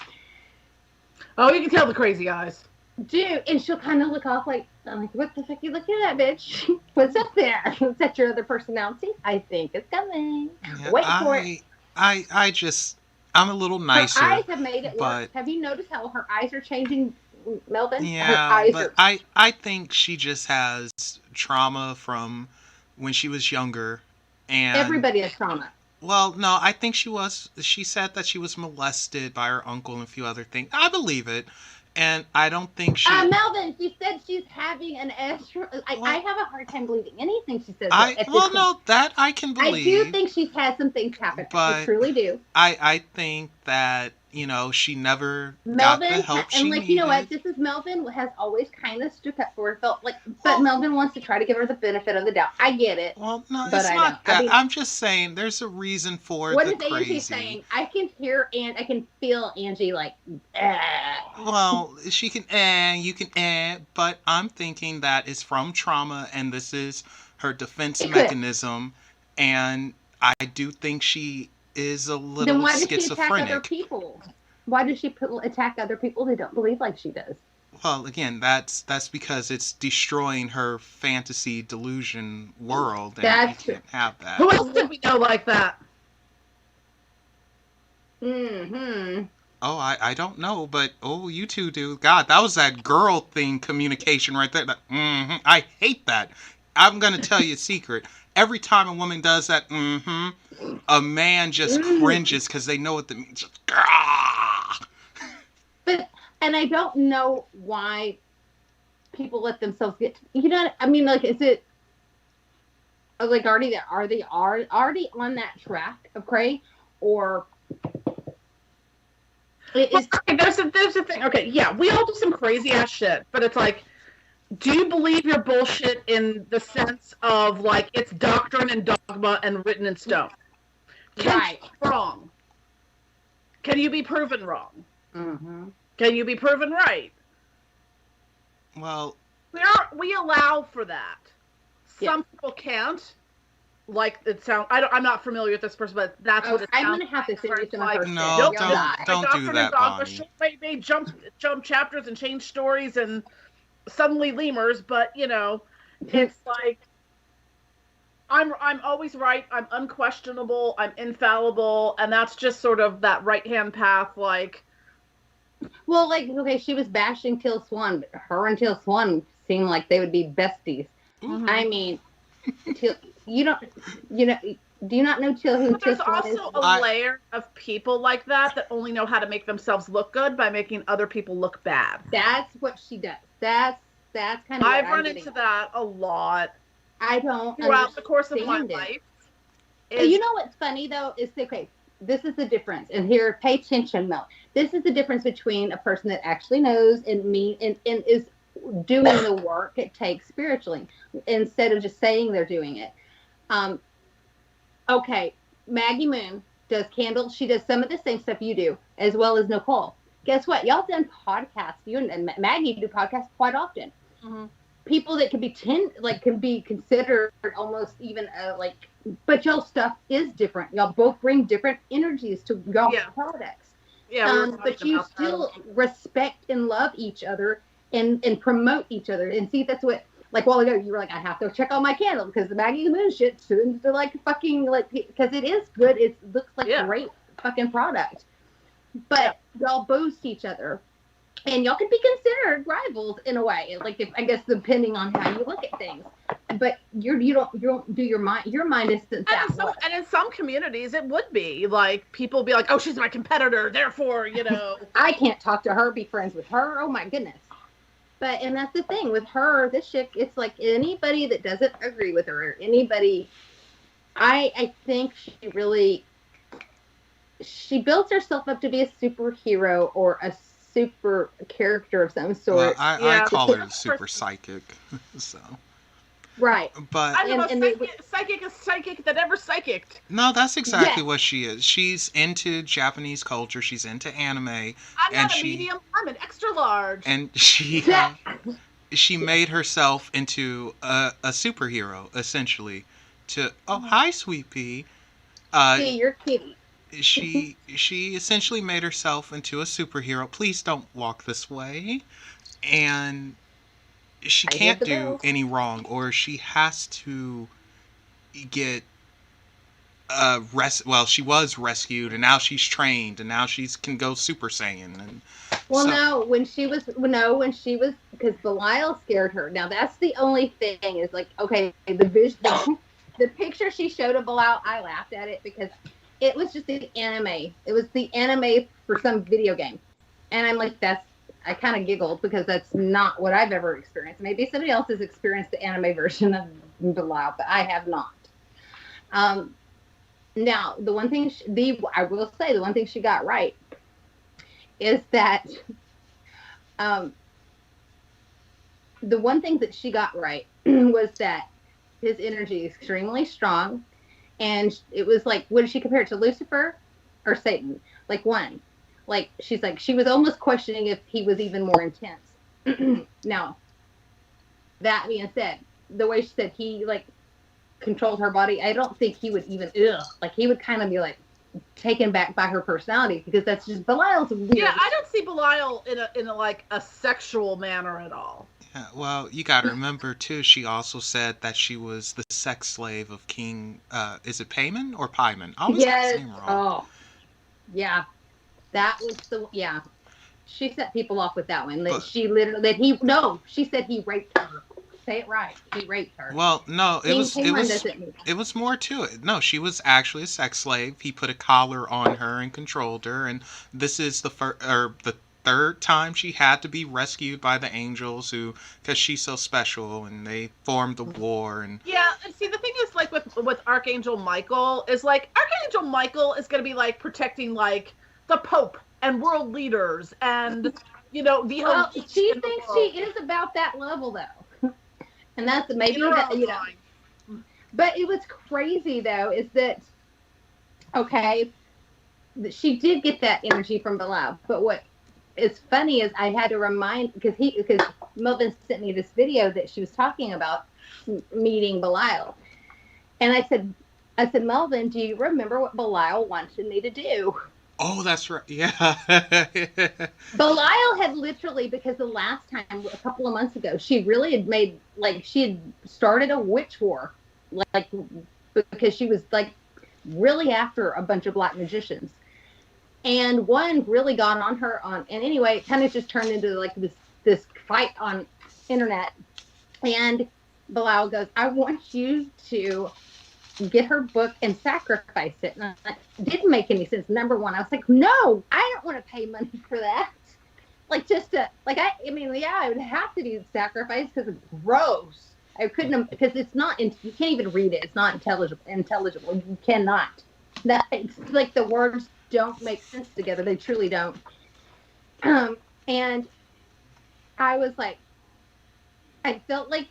Oh, you can tell the crazy eyes. Dude, and she'll kind of look off like, I'm like, what the fuck you looking at, bitch? What's up there? Is that your other personality? I think it's coming. Yeah, wait for it. I'm a little nicer. Her eyes have made it worse. Have you noticed how her eyes are changing, Melvin? Yeah, I think she just has trauma from when she was younger. And everybody has trauma. Well, no, I think she said that she was molested by her uncle and a few other things. I believe it. And I don't think she... Melvin, she said she's having an astral... I have a hard time believing anything she says. That I can believe. I do think she's had some things happen. I truly do. I think that, she never got the help she needed. You know what? This is Melvin has always kind of stuck up for her. But Melvin wants to try to give her the benefit of the doubt. I get it. Well, no, it's not that. I'm just saying there's a reason for what the is Angie saying? I can hear and I can feel Angie like, Well, she can you can but I'm thinking that it's from trauma, and this is her defense mechanism, and I do think she is a little then why schizophrenic. Does she attack other people? Why does she attack other people who don't believe like she does? Well, again, that's because it's destroying her fantasy delusion world, and you can't have that. Who else did we know like that? Mm-hmm. Oh, I don't know, but you two do. God, that was that girl thing communication right there. I hate that. I'm gonna tell you a secret. Every time a woman does that, a man just cringes because they know what that means. And I don't know why people let themselves get, you know, I mean, like, is it, like, are they already on that track of cray, or there's the thing. Okay, yeah, we all do some crazy ass shit, but it's like, do you believe your bullshit in the sense of like it's doctrine and dogma and written in stone? Can you be wrong? Can you be proven wrong? Mm-hmm. Can you be proven right? Well, we allow for that. Some people can't. Like it sounds. I'm not familiar with this person, but that's what it sounds. I'm gonna have to send you some like. No, don't do that, Bonnie. They jump chapters and change stories and suddenly lemurs, but you know, it's like I'm always right. I'm unquestionable. I'm infallible, and that's just sort of that right hand path. Like, well, like okay, she was bashing Teal Swan, but her and Teal Swan seemed like they would be besties. Mm-hmm. I mean, Teal, do you not know Teal? Who There's also a layer of people like that only know how to make themselves look good by making other people look bad. That's what she does. That's kind of. I've run into that a lot. I don't throughout the course of my life. You know what's funny though is okay. This is the difference, and here, pay attention, Mel. This is the difference between a person that actually knows and is doing the work it takes spiritually, instead of just saying they're doing it. Okay, Maggie Moon does candles. She does some of the same stuff you do, as well as Nicole. Guess what? Y'all done podcasts. You and Maggie do podcasts quite often. Mm-hmm. People that can be considered almost even but y'all stuff is different. Y'all both bring different energies to y'all products. Yeah, but you still respect and love each other and promote each other. And see, that's what, like, a while ago, you were like, I have to check on my candle because the Maggie Moon shit seems to because it is good. It looks like a great fucking product. But y'all boost each other. And y'all can be considered rivals in a way, I guess depending on how you look at things. But you don't do your mind. Your mind isn't that way. And in some communities, it would be like people be like, "Oh, she's my competitor, therefore, you know, I can't talk to her, be friends with her." Oh my goodness! And that's the thing with her. This chick, it's like anybody that doesn't agree with her, or anybody. I think she builds herself up to be a superhero or a super character of some sort. Well, I call her a super psychic. So. Right. But I'm the most psychic that ever psychicked. No, that's exactly what she is. She's into Japanese culture. She's into anime. I'm not a medium. I'm an extra large. And she made herself into a superhero, essentially. Hi, Sweet Pea. See, you're kitty. She essentially made herself into a superhero. Please don't walk this way. And she can't do any wrong, or she has to get she was rescued, and now she's trained, and now she can go Super Saiyan. And when she was because Belial scared her. Now that's the only thing is like, okay, the picture she showed of Belial, I laughed at it because it was just the anime. It was the anime for some video game. And I'm like, I kind of giggled because that's not what I've ever experienced. Maybe somebody else has experienced the anime version of Belial, but I have not. Now, the one thing I will say, the one thing she got right is that the one thing that she got right was that his energy is extremely strong. And it was like, what did she compare it to, Lucifer or Satan? Like one. Like, she's like, she was almost questioning if he was even more intense. Now, that being said, the way she said he, like, controlled her body, I don't think he would even, he would kind of be, like, taken back by her personality, because that's just, Belial's weird. Yeah, I don't see Belial in a sexual manner at all. Yeah, well, you got to remember, too, she also said that she was the sex slave of King, is it Paimon or Paimon? I always get his name wrong. Oh, yeah. That was she set people off with that one. She said he raped her. Say it right. He raped her. Well, no, it was more to it. No, she was actually a sex slave. He put a collar on her and controlled her, and this is the third time she had to be rescued by the angels, who, because she's so special, and they formed the war. And yeah, and see, the thing is, like, with Archangel Michael, is like Archangel Michael is going to be like protecting like the Pope and world leaders and the well, she thinks she is about that level though, and that's maybe that, But it was crazy though, is that okay? She did get that energy from Belial, but what is funny is I had to remind, because Melvin sent me this video that she was talking about meeting Belial, and I said, Melvin, do you remember what Belial wanted me to do? Oh, that's right. Yeah. Belial had literally, because the last time, a couple of months ago, she really had made, like, she had started a witch war, like, because she was, like, really after a bunch of black magicians. And one really got on her and anyway, it kind of just turned into, like, this fight on internet. And Belial goes, I want you to get her book and sacrifice it. And it didn't make any sense. Number one, I was like, no, I don't want to pay money for that. Like, just to, like, I mean, yeah, it would have to be sacrificed because it's gross. I couldn't, because it's not, you can't even read it. It's not intelligible. You cannot. That, it's like the words don't make sense together. They truly don't. And I was like, I felt like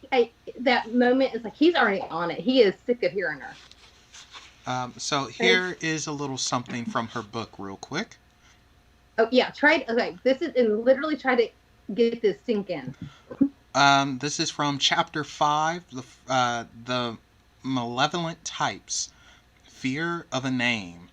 that moment is like, he's already on it. He is sick of hearing her. So here is a little something from her book real quick. Oh, yeah. Okay. This is, and literally try to get this sink in. This is from chapter 5, the Malevolent Types, Fear of a Name.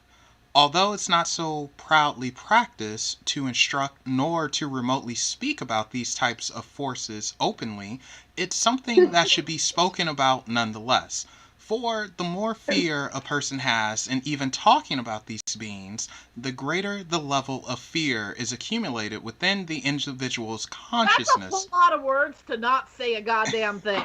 Although it's not so proudly practiced to instruct nor to remotely speak about these types of forces openly, it's something that should be spoken about nonetheless. For the more fear a person has in even talking about these beings, the greater the level of fear is accumulated within the individual's consciousness. That's a whole lot of words to not say a goddamn thing.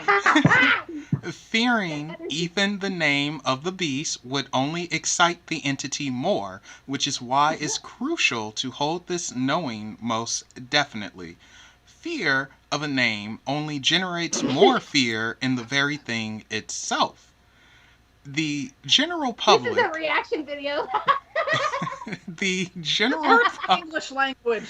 Fearing even the name of the beast would only excite the entity more, which is why it's crucial to hold this knowing most definitely. Fear of a name only generates more fear in the very thing itself. The general public. This is a reaction video. The general English language.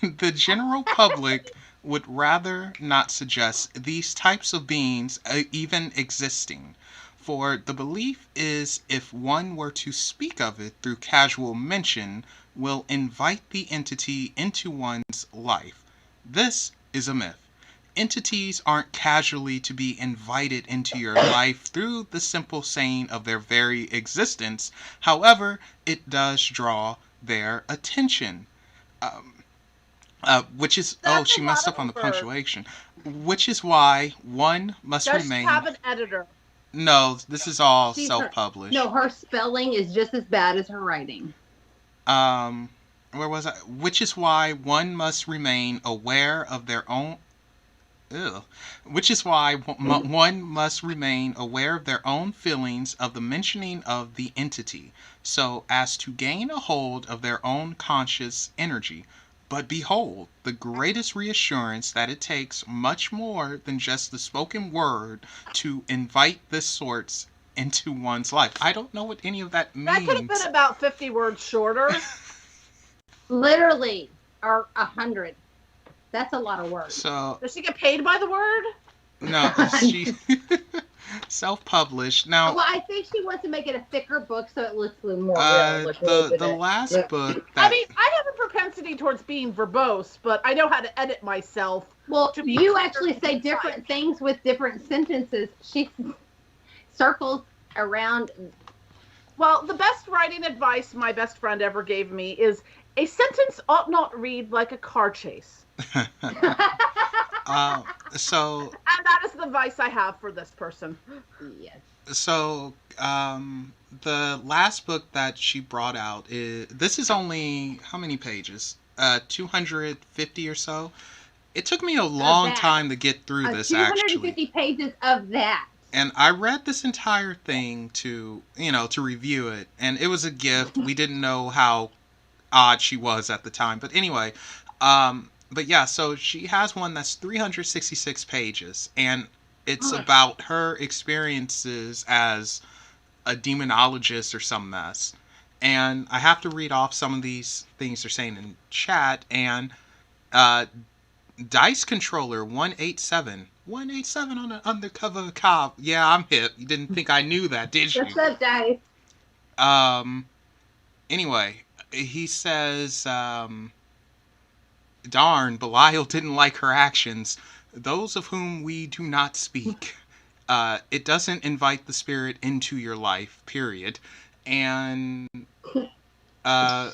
The general public would rather not suggest these types of beings even existing. For the belief is, if one were to speak of it through casual mention, will invite the entity into one's life. This is a myth. Entities aren't casually to be invited into your life through the simple saying of their very existence. However, it does draw their attention. Which is, she messed up on the punctuation. Which is why one must remain. Just have an editor. No, this is all self-published. No, her spelling is just as bad as her writing. Where was I? Which is why one must remain aware of their own. Which is why one must remain aware of their own feelings of the mentioning of the entity, so as to gain a hold of their own conscious energy. But behold, the greatest reassurance that it takes much more than just the spoken word to invite this sorts into one's life. I don't know what any of that means. That could have been about 50 words shorter. Literally, or 100. That's a lot of words. So does she get paid by the word? No, she self-published. Now, well, I think she wants to make it a thicker book so it looks a little more real. The last book. I mean, I have a propensity towards being verbose, but I know how to edit myself. Well, you actually say different things with different sentences. She circles around. Well, the best writing advice my best friend ever gave me is a sentence ought not read like a car chase. So and that is the advice I have for this person. Yes. So the last book that she brought out this is only how many pages? 250 or so. It took me a long time to get through this. 250 pages of that. And I read this entire thing to review it, and it was a gift. We didn't know how odd she was at the time, but anyway, But yeah, so she has one that's 366 pages, and it's about her experiences as a demonologist or some mess. And I have to read off some of these things they're saying in chat. And uh, Dice Controller 187. 187 on an undercover cop. Yeah, I'm hip. You didn't think I knew that, did you? What's up, Dice? Anyway, he says, darn, Belial didn't like her actions, those of whom we do not speak. It doesn't invite the spirit into your life, period. And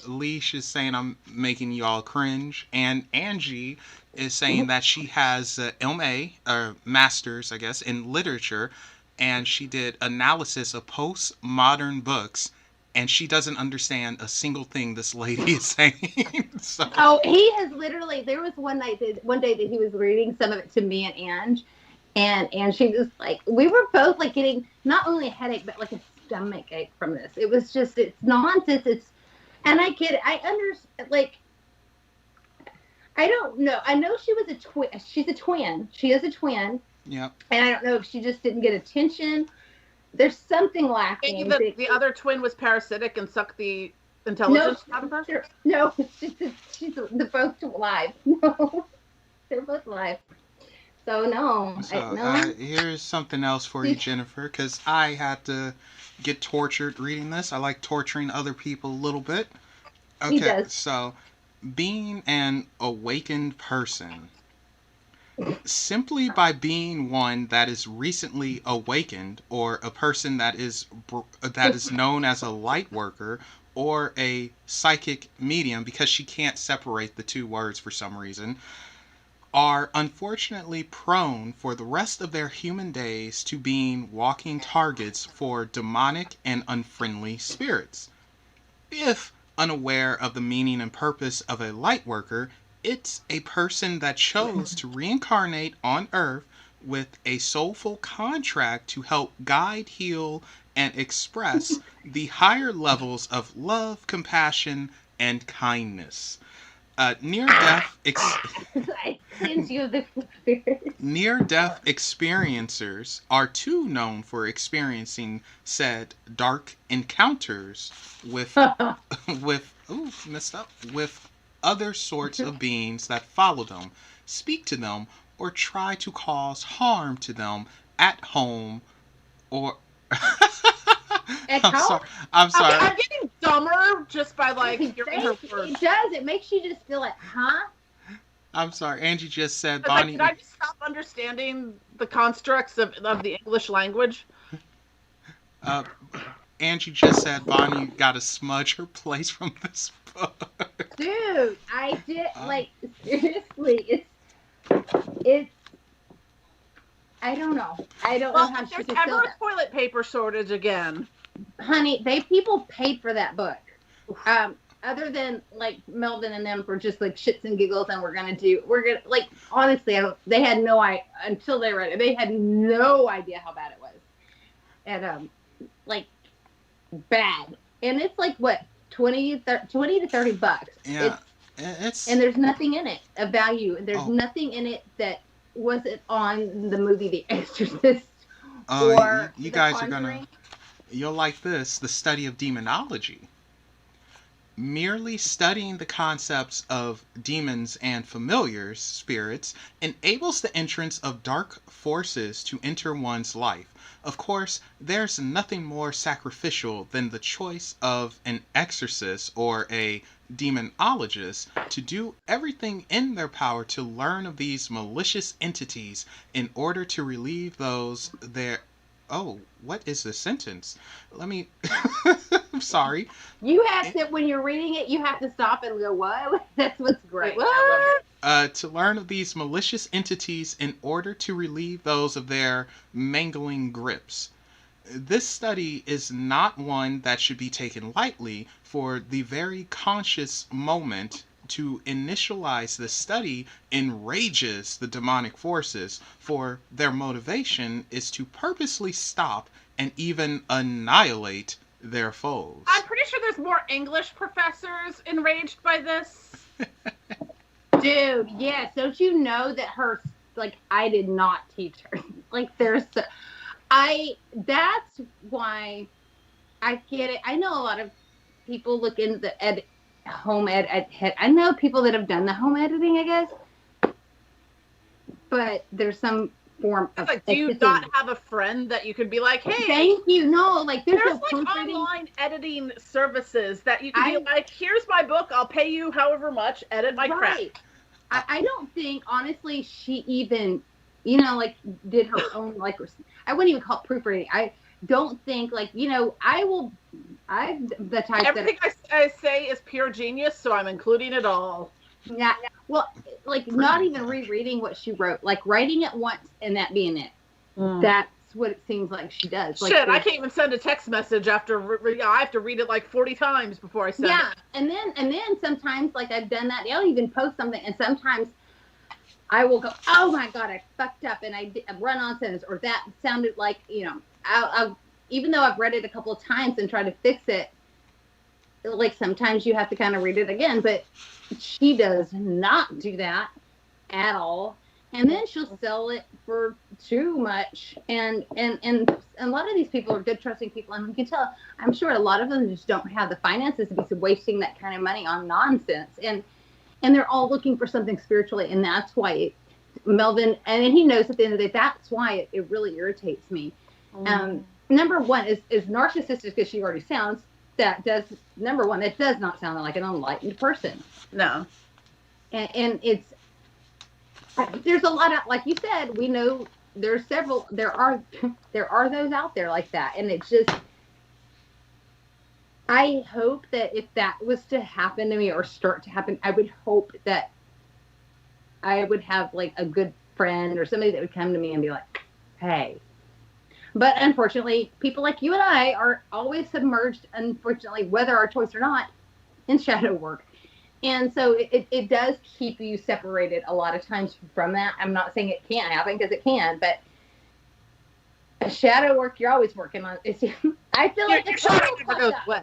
Leash is saying I'm making you all cringe. And Angie is saying that she has MA, or master's, I guess, in literature. And she did analysis of postmodern books. And she doesn't understand a single thing this lady is saying. So. Oh, he has literally. There was one day that he was reading some of it to me and Ange, and she was like, we were both like getting not only a headache but like a stomach ache from this. It was just, it's nonsense. And I get it. I understand. Like, I don't know. I know she was a twin. She's a twin. She is a twin. Yeah. And I don't know if she just didn't get attention. There's something lacking. Maybe the other twin was parasitic and sucked the intelligence out of her? No, they're both alive. No, they're both alive. So, no. So, here's something else for you, Jennifer, because I had to get tortured reading this. I like torturing other people a little bit. Okay, he does. So, being an awakened person. Simply by being one that is recently awakened, or a person that is known as a light worker or a psychic medium, because she can't separate the two words for some reason, are unfortunately prone for the rest of their human days to being walking targets for demonic and unfriendly spirits. If unaware of the meaning and purpose of a light worker, it's a person that chose to reincarnate on Earth with a soulful contract to help guide, heal, and express the higher levels of love, compassion, and kindness. Near-death experiencers are too known for experiencing said dark encounters with with other sorts of beings that follow them, speak to them, or try to cause harm to them at home or I'm sorry. I'm getting dumber just by like hearing her words. It does. It makes you just feel like, huh? I'm sorry. Angie just said, Bonnie. Did I just stop understanding the constructs of the English language? Angie just said Bonnie got to smudge her place from this book. Dude, I did, like, seriously, it's, I don't know. I don't know how if there's ever a toilet paper shortage again. Honey, people paid for that book. Other than, like, Melvin and them for just, like, shits and giggles, and we're gonna, like, honestly, they had no idea, until they read it, they had no idea how bad it was. And, like, bad. And it's, like, what, 20 to $30. Yeah. And there's nothing in it of value. There's nothing in it that wasn't on the movie The Exorcist. Or you guys are gonna, you'll like this, the study of demonology. Merely studying the concepts of demons and familiars, spirits, enables the entrance of dark forces to enter one's life. Of course, there's nothing more sacrificial than the choice of an exorcist or a demonologist to do everything in their power to learn of these malicious entities in order to relieve those their... Oh, what is this sentence? Let me... I'm sorry. You have to, when you're reading it, you have to stop and go, what? That's what's great. What? To learn of these malicious entities in order to relieve those of their mangling grips. This study is not one that should be taken lightly, for the very conscious moment to initialize the study enrages the demonic forces, for their motivation is to purposely stop and even annihilate their foes. I'm pretty sure there's more English professors enraged by this. Dude, yes. Don't you know that her, like, I did not teach her. Like, that's why I get it. I know a lot of people look into the home ed. I know people that have done the home editing, I guess. But there's some form of like, do you not have a friend that you could be like, hey, thank you? No, like there's like online editing services that you can be like, here's my book, I'll pay you however much, edit my crap. I don't think, honestly, she even, you know, like, did her own, like, I wouldn't even call it proofreading. I don't think, like, you know, I'm the type everything I say is pure genius, so I'm including it all. Yeah. Well, like, not even rereading what she wrote, like, writing it once and that being it. That's what it seems like she does. Like, shit, I can't even send a text message after I have to read it like 40 times before I send it. Yeah, and then sometimes, like, I've done that. I'll even post something, and sometimes I will go, oh my god, I fucked up, and I run on sentence, or that sounded like, you know, I'll even though I've read it a couple of times and tried to fix it, like, sometimes you have to kind of read it again. But she does not do that at all. And then she'll sell it for too much. And a lot of these people are good, trusting people. And you can tell, I'm sure a lot of them just don't have the finances to be wasting that kind of money on nonsense. And they're all looking for something spiritually. And that's why Melvin, and he knows at the end of the day, that's why it really irritates me. Number one is narcissistic, because she already sounds, it does not sound like an enlightened person. No. And there's a lot of, like you said, we know there are those out there like that. And it's just, I hope that if that was to happen to me or start to happen, I would hope that I would have, like, a good friend or somebody that would come to me and be like, hey. But unfortunately, people like you and I are always submerged, unfortunately, whether our choice or not, in shadow work. And so it does keep you separated a lot of times from that. I'm not saying it can't happen, because it can, but a shadow work, you're always working on. I feel like a shadow never goes away.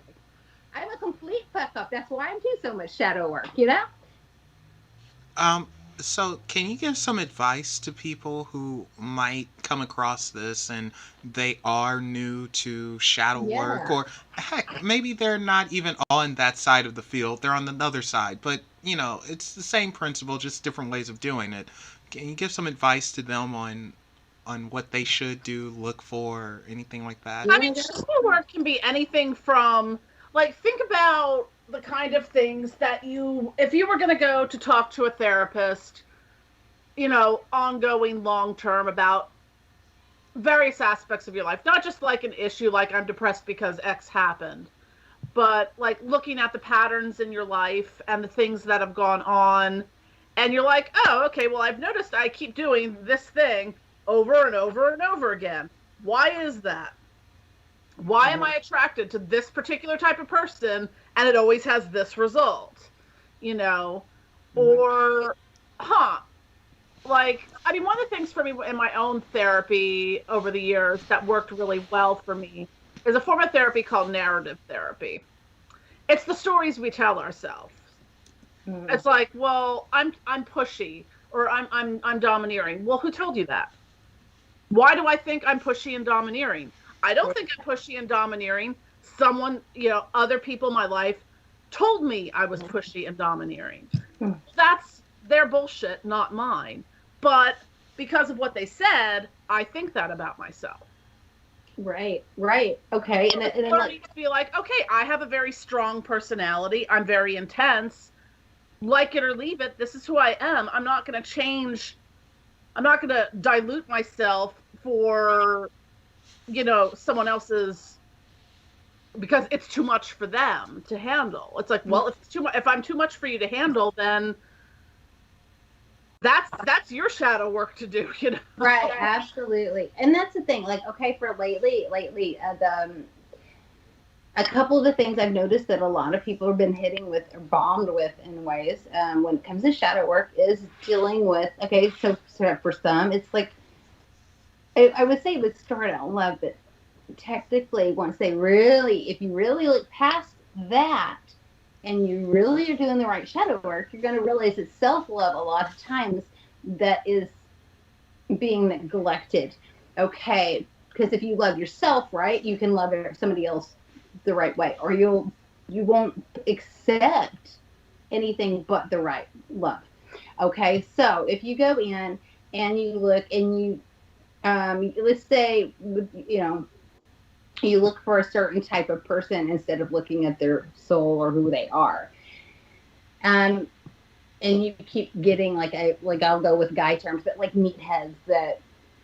I'm a complete fuck up. That's why I'm doing so much shadow work, you know? So can you give some advice to people who might come across this and they are new to shadow work, or heck, maybe they're not even on that side of the field, they're on the other side, but, you know, it's the same principle, just different ways of doing it. Can you give some advice to them on what they should do, look for, anything like that? I mean, shadow work can be anything from, like, think about the kind of things that if you were going to go to talk to a therapist, you know, ongoing, long-term, about various aspects of your life, not just like an issue like I'm depressed because X happened, but like looking at the patterns in your life and the things that have gone on, and you're like, oh, okay, well, I've noticed I keep doing this thing over and over and over again. Why is that? Why am I attracted to this particular type of person and it always has this result? You know, or, like, I mean, one of the things for me in my own therapy over the years that worked really well for me is a form of therapy called narrative therapy. It's the stories we tell ourselves. It's like, well, I'm pushy, or I'm domineering. Well, who told you that? Why do I think I'm pushy and domineering? I don't think I'm pushy and domineering. Someone, you know, other people in my life told me I was pushy and domineering. That's their bullshit, not mine. But because of what they said, I think that about myself. Right. Okay. And then learning to be like, okay, I have a very strong personality. I'm very intense. Like it or leave it. This is who I am. I'm not going to change. I'm not going to dilute myself for, you know, someone else's, because it's too much for them to handle. It's like, well, if I'm too much for you to handle, then that's your shadow work to do, you know? Right, absolutely. And that's the thing, like, okay, for lately, a couple of the things I've noticed that a lot of people have been hitting with or bombed with in ways, when it comes to shadow work, is dealing with, okay, so for some, it's like, I would say it would start out in love, but technically, once they really, if you really look past that, and you really are doing the right shadow work, you're going to realize that self-love a lot of times that is being neglected. Okay, because if you love yourself right, you can love somebody else the right way, or you won't accept anything but the right love. Okay, so if you go in and you look and you let's say, you know, you look for a certain type of person instead of looking at their soul or who they are. And you keep getting I'll go with guy terms, but like meatheads that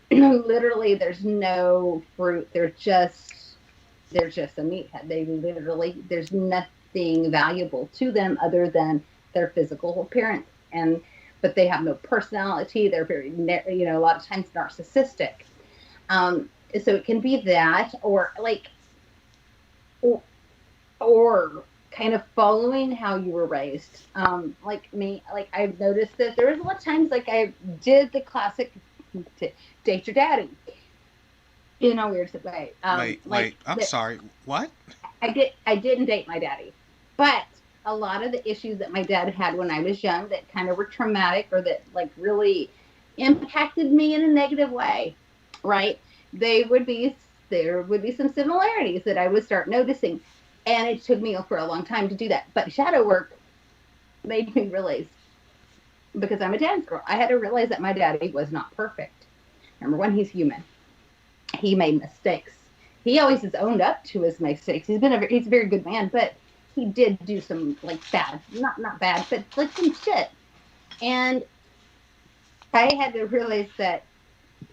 literally there's no fruit. They're just a meathead. They literally, there's nothing valuable to them other than their physical appearance. But they have no personality. They're very, a lot of times narcissistic. So it can be that, or kind of following how you were raised. Like me, like I've noticed that there was a lot of times like I did the classic date your daddy in a weird way. Wait, I'm sorry. What? I didn't date my daddy, but a lot of the issues that my dad had when I was young that kind of were traumatic or that like really impacted me in a negative way, right? There would be some similarities that I would start noticing. And it took me for a long time to do that. But shadow work made me realize, because I'm a dance girl, I had to realize that my daddy was not perfect. Number one, he's human. He made mistakes. He always has owned up to his mistakes. He's a very good man, but he did do some like bad, not bad, but like some shit. And I had to realize that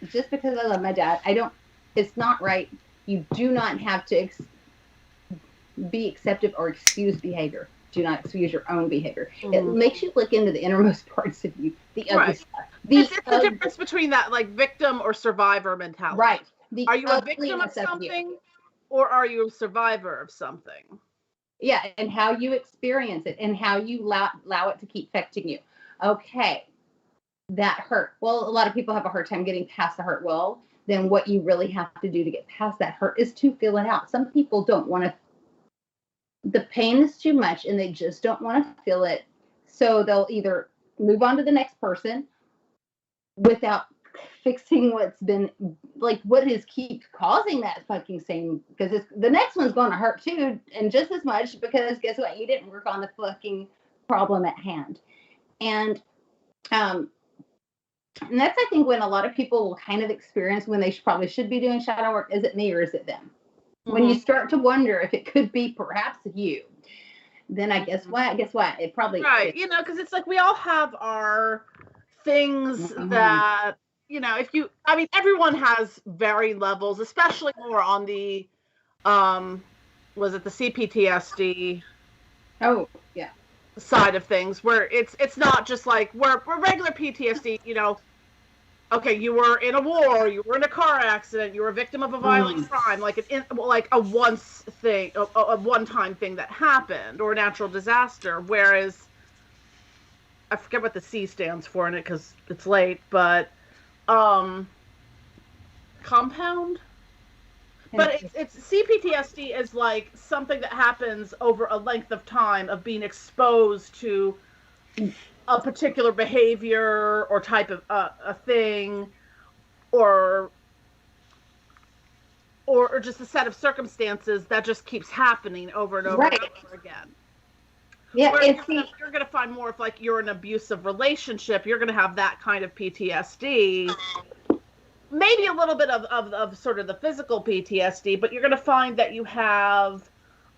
just because I love my dad, it's not right. You do not have to be accepted or excuse behavior. Do not excuse your own behavior. Mm-hmm. It makes you look into the innermost parts of you, the ugly stuff. It's the difference between that like victim or survivor mentality. Right. Are you a victim of something or are you a survivor of something? Yeah, and how you experience it and how you allow it to keep affecting you. Okay, that hurt. Well, a lot of people have a hard time getting past the hurt. Well, then what you really have to do to get past that hurt is to feel it out. Some people don't want to. The pain is too much and they just don't want to feel it. So they'll either move on to the next person without fixing what's been like, what is keep causing that fucking same, because the next one's going to hurt too, and just as much, because guess what? You didn't work on the fucking problem at hand. And that's, I think, when a lot of people will kind of experience when they probably should be doing shadow work. Is it me or is it them? When you start to wonder if it could be perhaps you, then guess what? It probably right. Is. Because it's like we all have our things that, everyone has varied levels, especially more on the, was it the CPTSD? Oh, yeah. Side of things, where it's not just like we're regular PTSD, okay, you were in a war, you were in a car accident, you were a victim of a violent crime, like a one-time thing that happened, or a natural disaster. Whereas, I forget what the C stands for in it because it's late, but compound. But it's CPTSD is like something that happens over a length of time of being exposed to a particular behavior or type of a thing, or just a set of circumstances that just keeps happening over and over and over again. Yeah, you're gonna find more if like you're in an abusive relationship, you're gonna have that kind of PTSD. Maybe a little bit of sort of the physical PTSD, but you're gonna find that you have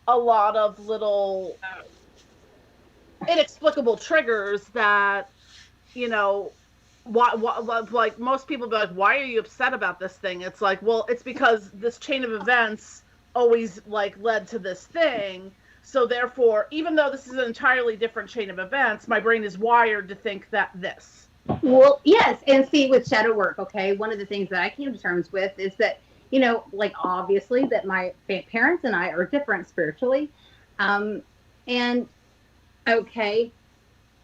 a lot of little inexplicable triggers that, why like most people be like, why are you upset about this thing? It's like, well, it's because this chain of events always like led to this thing. So therefore, even though this is an entirely different chain of events, my brain is wired to think that this. Well, yes. And see, with shadow work, okay, one of the things that I came to terms with is that, like obviously that my parents and I are different spiritually. And okay,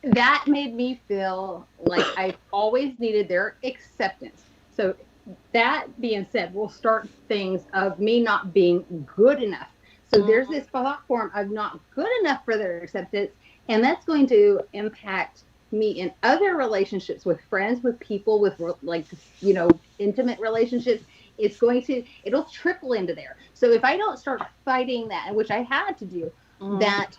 that made me feel like I always needed their acceptance. So that being said, we'll start things of me not being good enough. So there's this thought form of not good enough for their acceptance, and that's going to impact me in other relationships with friends, with people, with like, you know, intimate relationships. It'll trickle into there. So if I don't start fighting that, which I had to do, that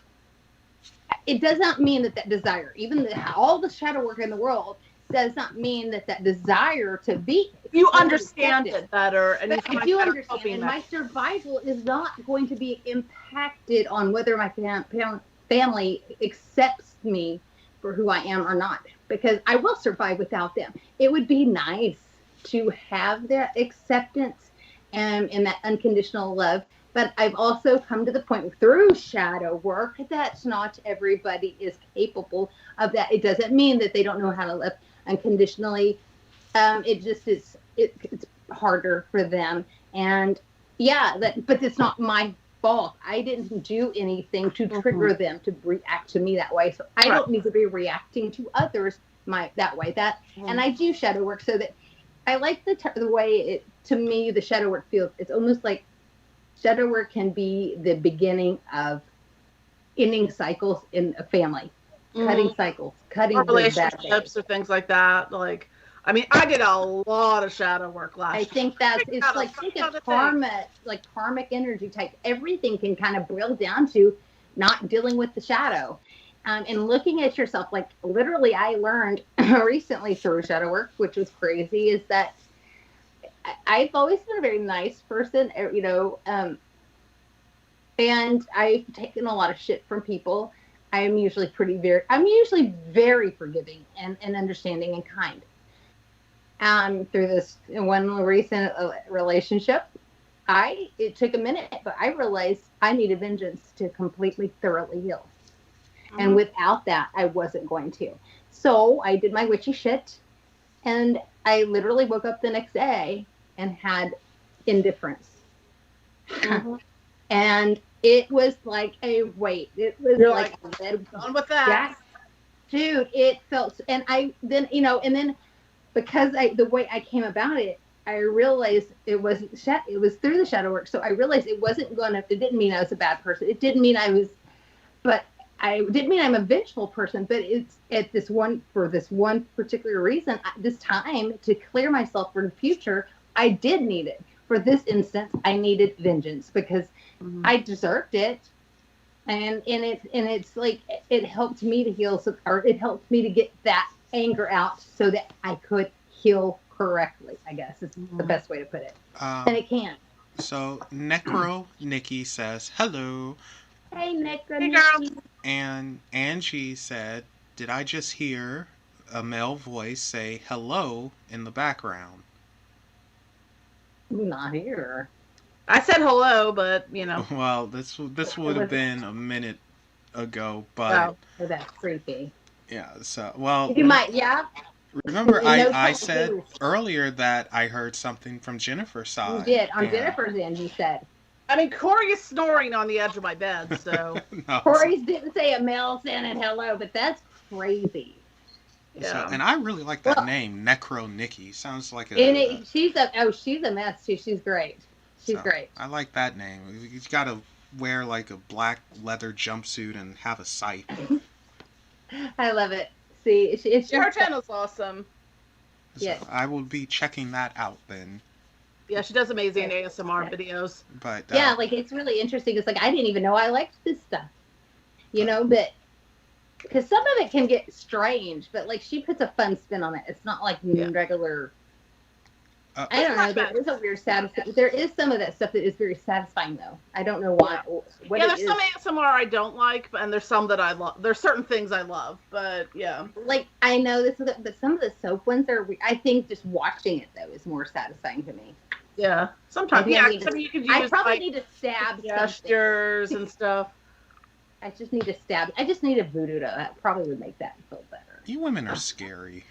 it does not mean that desire, even all the shadow work in the world, does not mean that desire to be. You understand it better, and I do understand, and my survival is not going to be impacted on whether my family accepts me for who I am or not, because I will survive without them. It would be nice to have that acceptance and that unconditional love. But I've also come to the point through shadow work that not everybody is capable of that. It doesn't mean that they don't know how to love unconditionally. It just is, it's harder for them. And yeah, but it's not my fault. I didn't do anything to trigger them to react to me that way. So I don't need to be reacting to others that way. And I do shadow work so that I like the way to me, the shadow work feels. It's almost like shadow work can be the beginning of ending cycles in a family, cutting cycles, cutting relationships or things like that. Like, I mean, I did a lot of shadow work last year. I think it's like, think of karma, like karmic energy type. Everything can kind of boil down to not dealing with the shadow. And looking at yourself, like literally I learned recently through shadow work, which was crazy, is that I've always been a very nice person, you know, and I've taken a lot of shit from people. I'm usually very forgiving and understanding and kind. Through this one recent relationship, it took a minute, but I realized I needed vengeance to completely, thoroughly heal. And without that, I wasn't going to. So I did my witchy shit, and I literally woke up the next day and had indifference. And it was like a weight. It was like a lead. Done with that. Dude, it felt, and then because the way I came about it, I realized it was through the shadow work. So I realized it didn't mean I was a bad person. It didn't mean I didn't mean I'm a vengeful person, but it's for this one particular reason. This time, to clear myself for the future, I did need it. For this instance, I needed vengeance because I deserved it, and it's like it helped me to heal, or it helped me to get that anger out so that I could heal correctly. I guess is the best way to put it, and it can. So Necro Nikki says hello. Hey, Necro. Hey, girl. And Angie said, "Did I just hear a male voice say hello in the background?" Not here. I said hello, but you know. Well, this would have been a minute ago, but oh, that's creepy. Yeah. So well, you might. Yeah. Remember, I said earlier that I heard something from Jennifer's side. You did on Jennifer's end. You said. I mean, Corey is snoring on the edge of my bed, so. No, Corey's didn't say a male saying hello, but that's crazy. Yeah. So, and I really like that name, Necro Nikki. Sounds like she's a mess too. She's great. She's great. I like that name. You've got to wear like a black leather jumpsuit and have a scythe. I love it. See, her channel's awesome. So yes. I will be checking that out then. Yeah, she does amazing ASMR videos. But yeah, like it's really interesting. It's like I didn't even know I liked this stuff, you know. But because some of it can get strange, but like she puts a fun spin on it. It's not like regular. I don't know. There is a weird there is some of that stuff that is very satisfying, though. I don't know why. There's some ASMR I don't like, and there's some that I love. There's certain things I love, but yeah. Like I know this, but some of the soap ones are. I think just watching it though is more satisfying to me. Yeah, sometimes. You could use. I probably need to stab gestures and stuff. I just need to stab. I just need a voodoo. That probably would make that feel better. You women are scary.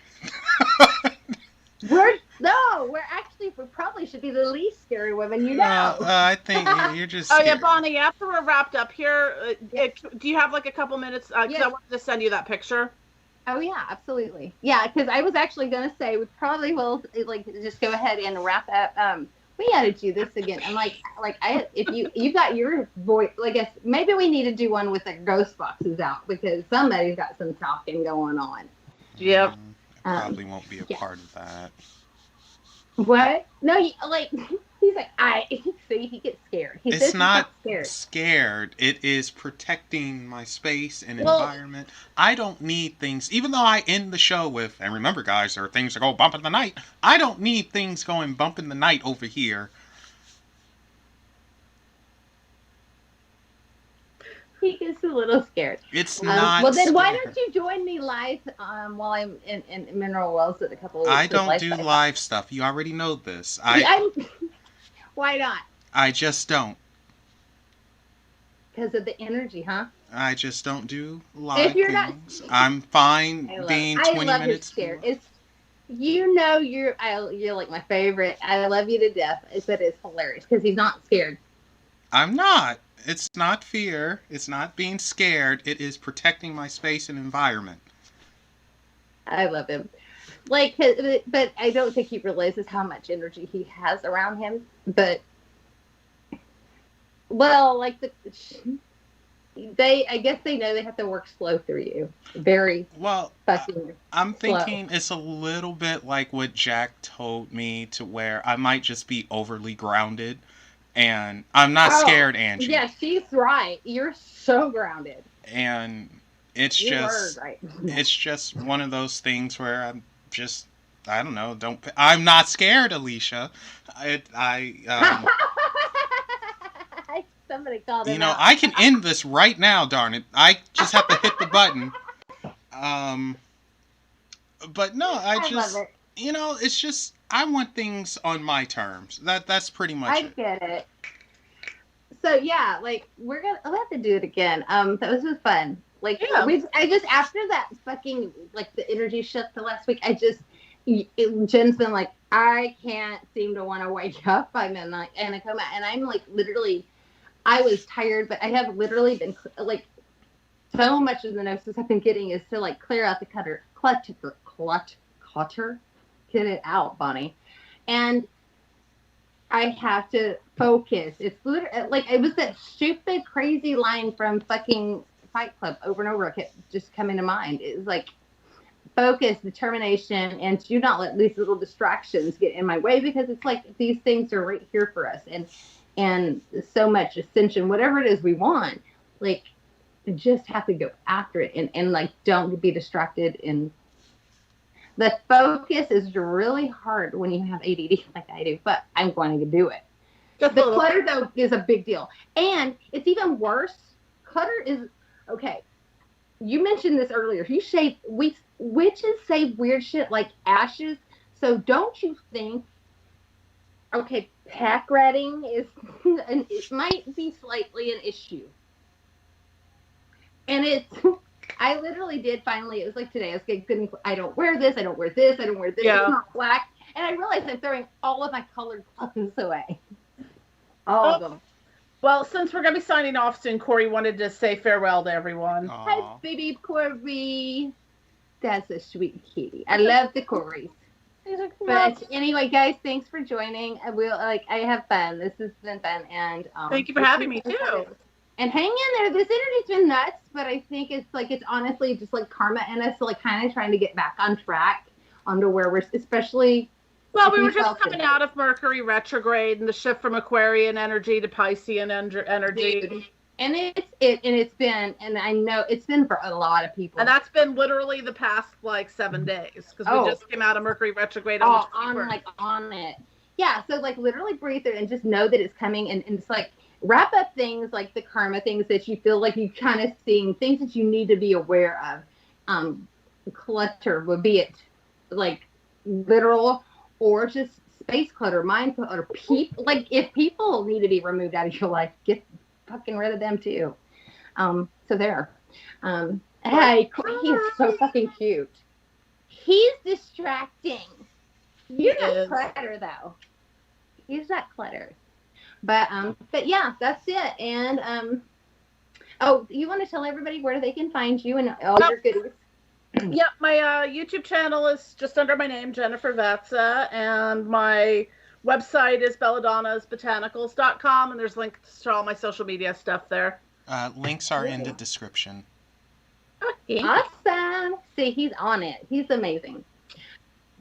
We probably should be the least scary women, you know. I think you're just. Oh yeah, Bonnie. After we're wrapped up here, do you have like a couple minutes? Because I wanted to send you that picture. Oh yeah, absolutely. Yeah, because I was actually gonna say we probably will like just go ahead and wrap up. we got to do this again. And if you got your voice, maybe we need to do one with the ghost boxes out because somebody's got some talking going on. Yep. Probably won't be a part of that. What? No, he's like, see, he gets scared. It's not scared. It is protecting my space and environment. I don't need things, even though I end the show with, and remember guys, there are things that go bump in the night. I don't need things going bump in the night over here. He gets a little scared. It's not. Well, then why don't you join me live while I'm in Mineral Wells at a couple of I don't do live stuff. You already know this. Why not? I just don't. Because of the energy, huh? I just don't do live things. I'm fine being 20 minutes. You're scared. You're like my favorite. I love you to death. But it's hilarious because he's not scared. I'm not. It's not fear. It's not being scared. It is protecting my space and environment. I love him. But I don't think he realizes how much energy he has around him. But, I guess they know they have to work slow through you. Very fucking I'm thinking slow. It's a little bit like what Jack told me, to where I might just be overly grounded. And I'm not scared, Angie. Yeah, she's right. You're so grounded. And it's just one of those things where I'm just, I don't know. I'm not scared, Alicia. Somebody called him out. I can end this right now. Darn it! I just have to hit the button. But no, I love it. It's just. I want things on my terms. That's pretty much it. I get it. So yeah, I'll have to do it again. That was just fun. After that fucking the energy shift the last week, Jen's been like, I can't seem to want to wake up by midnight, and I come out, and I'm literally, I was tired, but I have literally been so much of the notices I've been getting is to clear out the clutter. Get it out, Bonnie. And I have to focus. It's literally it was that stupid, crazy line from fucking Fight Club over and over. It kept just coming to mind. It was focus, determination, and do not let these little distractions get in my way, because it's these things are right here for us, and so much ascension, whatever it is we want, just have to go after it, and don't be distracted. And the focus is really hard when you have ADD like I do, but I'm going to do it. The clutter, though, is a big deal. And it's even worse. Clutter is, okay, you mentioned this earlier. You shave, witches say weird shit like ashes. So don't you think, okay, pack ratting it might be slightly an issue. And I literally did finally, it was today, I was I don't wear this, I don't wear this, I don't wear this, It's not black. And I realized I'm throwing all of my colored clothes away. All of them. Well, since we're going to be signing off soon, Corey wanted to say farewell to everyone. Aww. Hi, baby Corey. That's a sweet kitty. I love the Corys. But anyway, guys, thanks for joining. I have fun. This has been fun. And thank you for having me, too. And hang in there. This energy's been nuts, but I think it's honestly just karma in us, kind of trying to get back on track onto where we're, especially. Well, we were just coming out of Mercury retrograde and the shift from Aquarian energy to Piscean energy. Dude. And it's been, and I know it's been for a lot of people. And that's been literally the past 7 days, because we just came out of Mercury retrograde on it. Yeah, so literally breathe through and just know that it's coming, and it's wrap up things like the karma things that you feel you kind of seeing, things that you need to be aware of. Clutter would be it literal or just space clutter, mind clutter, people. If people need to be removed out of your life, get fucking rid of them too. So there. Hey, he is so fucking cute. He's distracting. You're not clutter though. He's not clutter. But yeah, that's it. And you want to tell everybody where they can find you and all your goodies? Yeah, my YouTube channel is just under my name, Jennifer Vatsa, and my Website is belladonnasbotanicals.com, and there's links to all my social media stuff there. Links are in the description. Okay. Awesome. See, he's on it. He's amazing.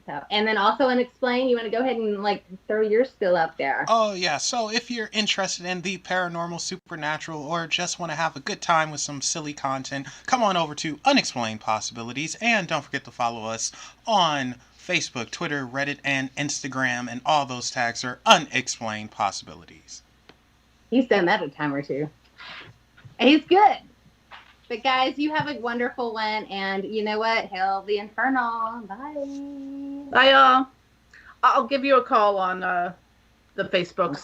So, and then also Unexplained, you want to go ahead and like throw your spill up there. Oh yeah, so if you're interested in the paranormal, supernatural, or just want to have a good time with some silly content, come on over to Unexplained Possibilities, and don't forget to follow us on Facebook, Twitter, Reddit, and Instagram, and all those tags are Unexplained Possibilities. He's done that a time or two. He's good. But guys, you have a wonderful one, and you know what? Hail the Infernal. Bye. Bye, y'all. I'll give you a call on the Facebook.